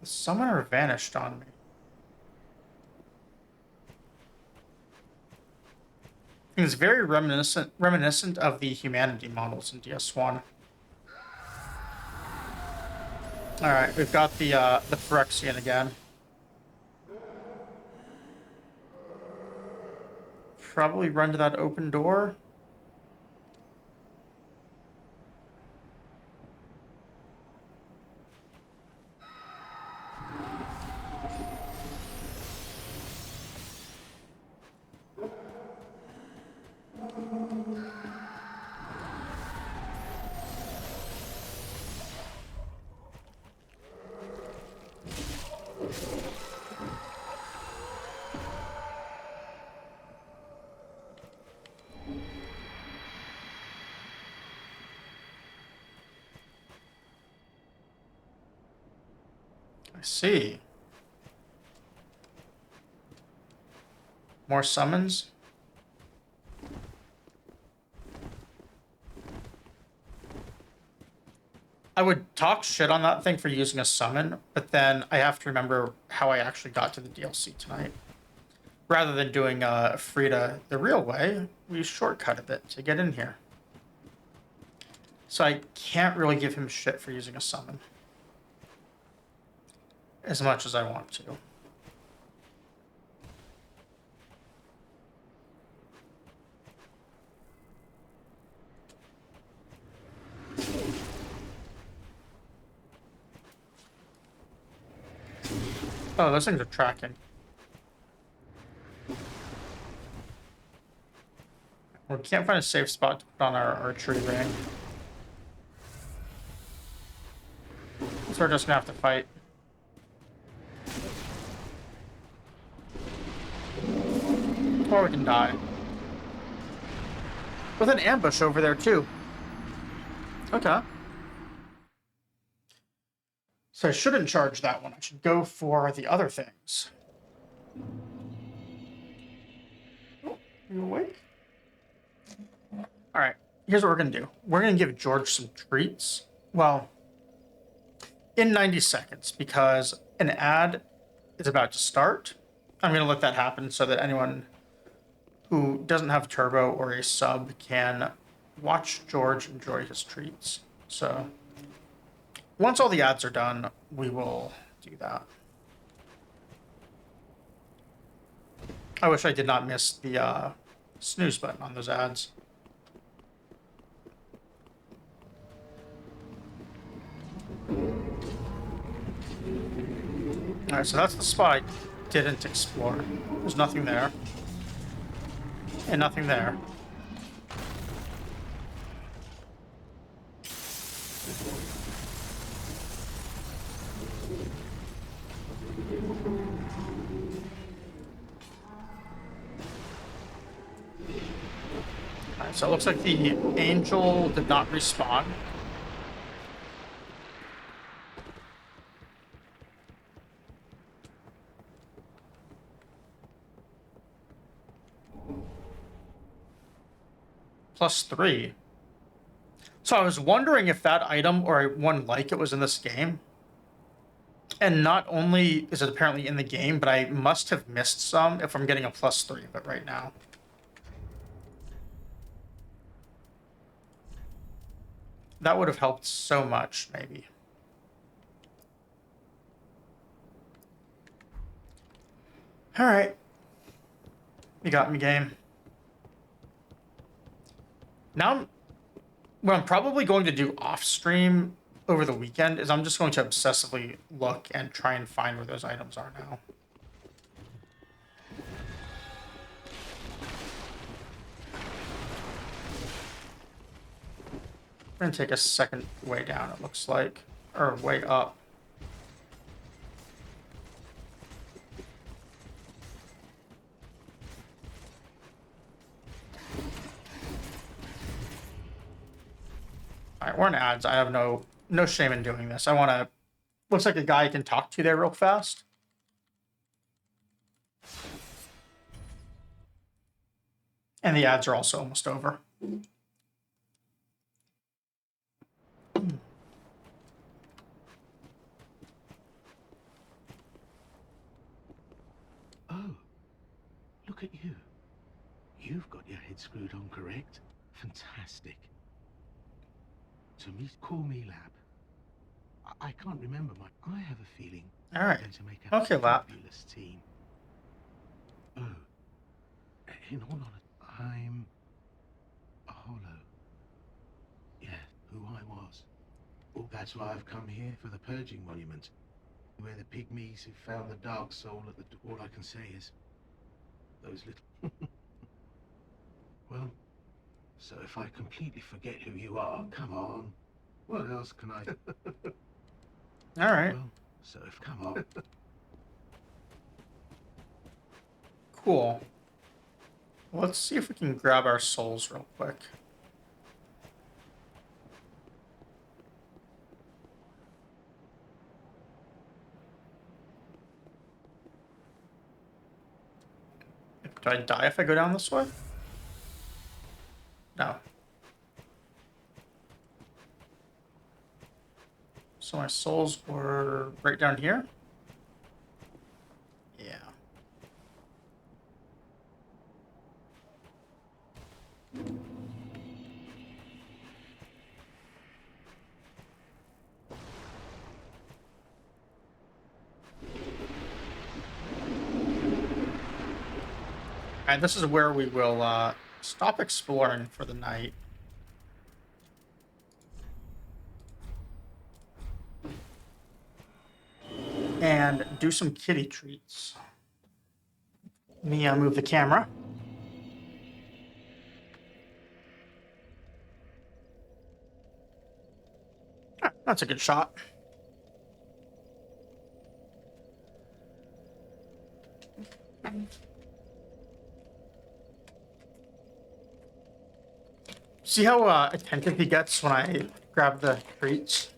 The summoner vanished on me. It's very reminiscent of the humanity models in DS1. All right, we've got the Phyrexian again. Probably run to that open door. I see. More summons. I would talk shit on that thing for using a summon, but then I have to remember how I actually got to the DLC tonight. Rather than doing Frida the real way, we shortcut a bit to get in here. So I can't really give him shit for using a summon. As much as I want to. Oh, those things are tracking. We can't find a safe spot to put on our archery ring. So we're just gonna have to fight. Or we can die. With an ambush over there too. Okay. So I shouldn't charge that one. I should go for the other things. Oh, you awake? All right. Here's what we're going to do. We're going to give George some treats. Well, in 90 seconds, because an ad is about to start. I'm going to let that happen so that anyone who doesn't have Turbo or a sub can watch George enjoy his treats. So once all the ads are done, we will do that. I wish I did not miss the snooze button on those ads. Alright, so that's the spot I didn't explore. There's nothing there. And nothing there. Alright, so it looks like the angel did not respawn. +3. So I was wondering if that item or one like it was in this game. And not only is it apparently in the game, but I must have missed some if I'm getting a +3 of it right now. That would have helped so much, maybe. All right. You got me, game. Now, what I'm probably going to do off stream over the weekend is I'm just going to obsessively look and try and find where those items are now. We're going to take a second way down, it looks like. Or way up. Alright, we're in ads. I have no shame in doing this. I want to... Looks like a guy I can talk to there real fast. And the ads are also almost over. at you. You've got your head screwed on correct. Fantastic. Call me Lab. I can't remember I have a feeling All right. we're going to make a Okay, Lab. fabulous team. Oh, in all honesty, I'm a Hollow. Yeah, who I was. Well, that's why I've come here for the Purging Monument. Where the pygmies who found the Dark Soul at the door. All I can say is, those little... Well, so if I completely forget who you are, come on. What else can I... All right. Well, so if... Come on. Cool. Let's see if we can grab our souls real quick. Do I die if I go down this way? No. So my souls were right down here? Yeah. Alright, this is where we will stop exploring for the night. And do some kitty treats. Let me move the camera. Ah, that's a good shot. See how attentive he gets when I grab the treats?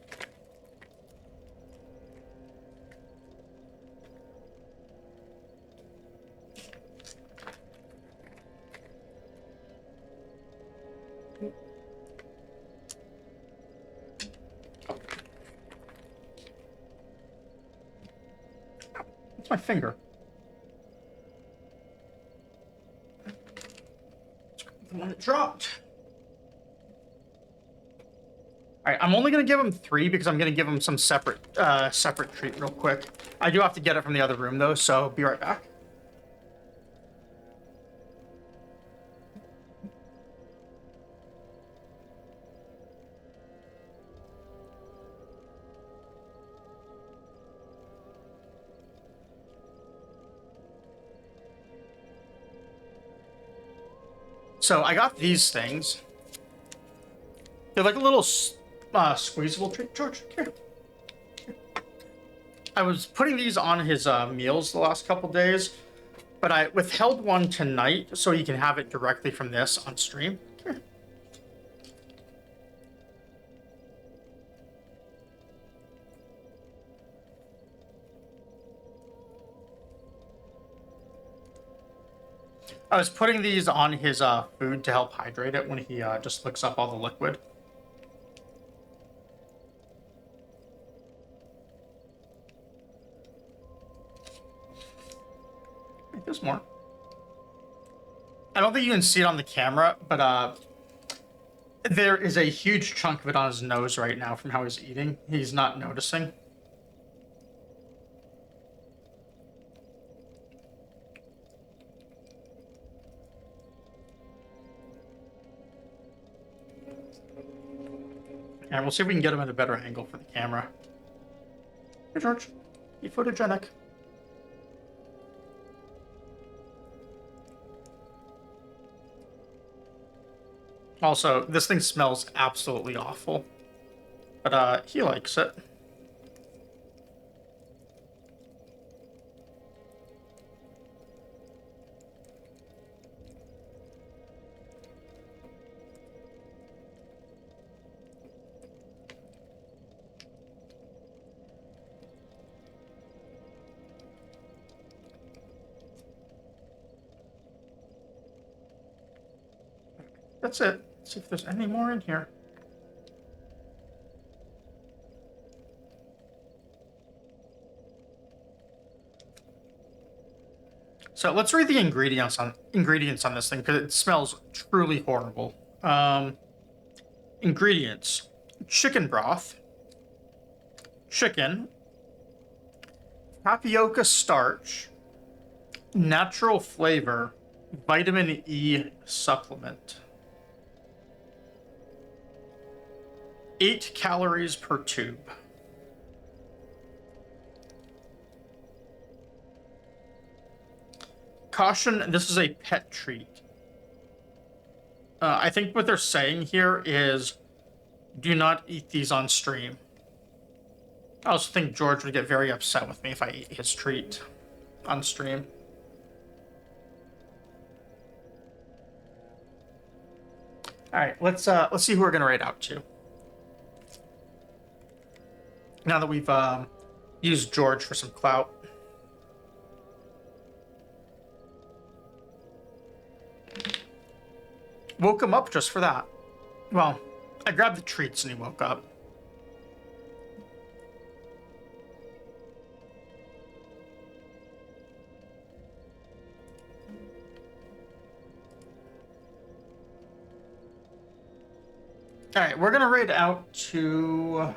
It's my finger. The one that dropped. All right, I'm only gonna give him 3 because I'm gonna give him some separate treat real quick. I do have to get it from the other room though, so be right back. So I got these things. They're like a little squeezable treat. George, here. I was putting these on his meals the last couple days, but I withheld one tonight so he can have it directly from this on stream. Here. I was putting these on his food to help hydrate it when he just licks up all the liquid. Wait, there's more. I don't think you can see it on the camera, but there is a huge chunk of it on his nose right now from how he's eating. He's not noticing. And we'll see if we can get him at a better angle for the camera. Hey, George. Be photogenic. Also, this thing smells absolutely awful. But, he likes it. That's it. Let's see if there's any more in here. So let's read the ingredients on this thing because it smells truly horrible. Ingredients: chicken broth, chicken, tapioca starch, natural flavor, vitamin E supplement. 8 calories per tube. Caution, this is a pet treat. I think what they're saying here is do not eat these on stream. I also think George would get very upset with me if I ate his treat on stream. Alright, let's see who we're gonna raid out to. Now that we've used George for some clout. Woke him up just for that. Well, I grabbed the treats and he woke up. Alright, we're gonna raid out to...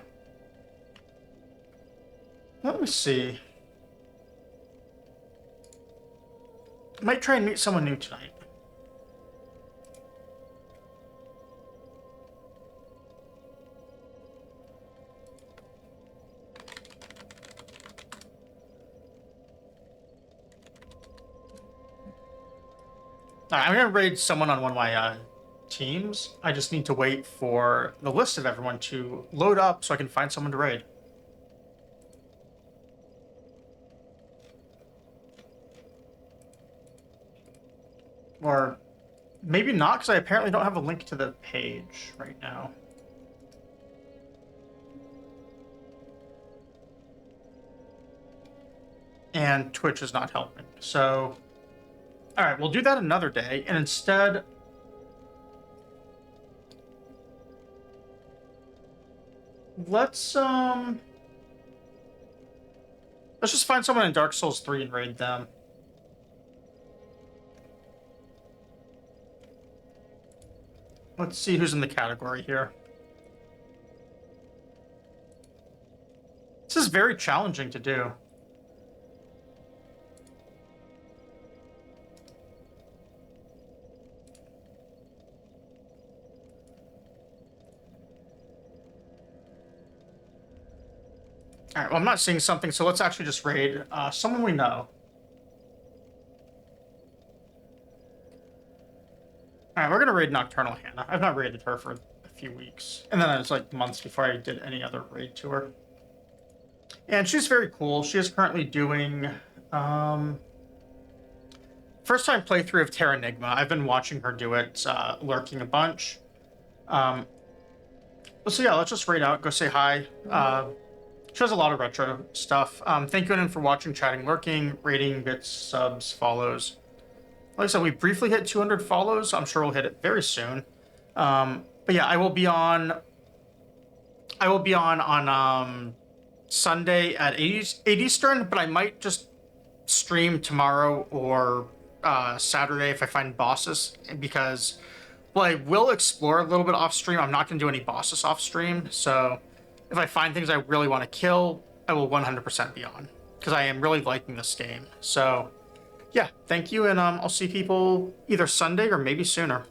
Let me see. Might try and meet someone new tonight. Alright, I'm gonna raid someone on one of my teams. I just need to wait for the list of everyone to load up so I can find someone to raid. Or maybe not, because I apparently don't have a link to the page right now. And Twitch is not helping. So, all right, we'll do that another day. And instead, let's just find someone in Dark Souls 3 and raid them. Let's see who's in the category here. This is very challenging to do. Alright, well, I'm not seeing something, so let's actually just raid someone we know. Alright, we're gonna raid Nocturnal Hannah. I've not raided her for a few weeks. And then it was like months before I did any other raid to her. And she's very cool. She is currently doing first time playthrough of Terranigma. I've been watching her do it, lurking a bunch. So yeah, let's just raid out, go say hi. She has a lot of retro stuff. Thank you, Anon, for watching, chatting, lurking, rating, bits, subs, follows. Like I said, we briefly hit 200 follows. I'm sure we'll hit it very soon. But yeah, I will be on Sunday at 8 Eastern, but I might just stream tomorrow or Saturday if I find bosses, because, well, I will explore a little bit off stream. I'm not going to do any bosses off stream, so if I find things I really want to kill, I will 100% be on, because I am really liking this game. So yeah, thank you, and I'll see people either Sunday or maybe sooner.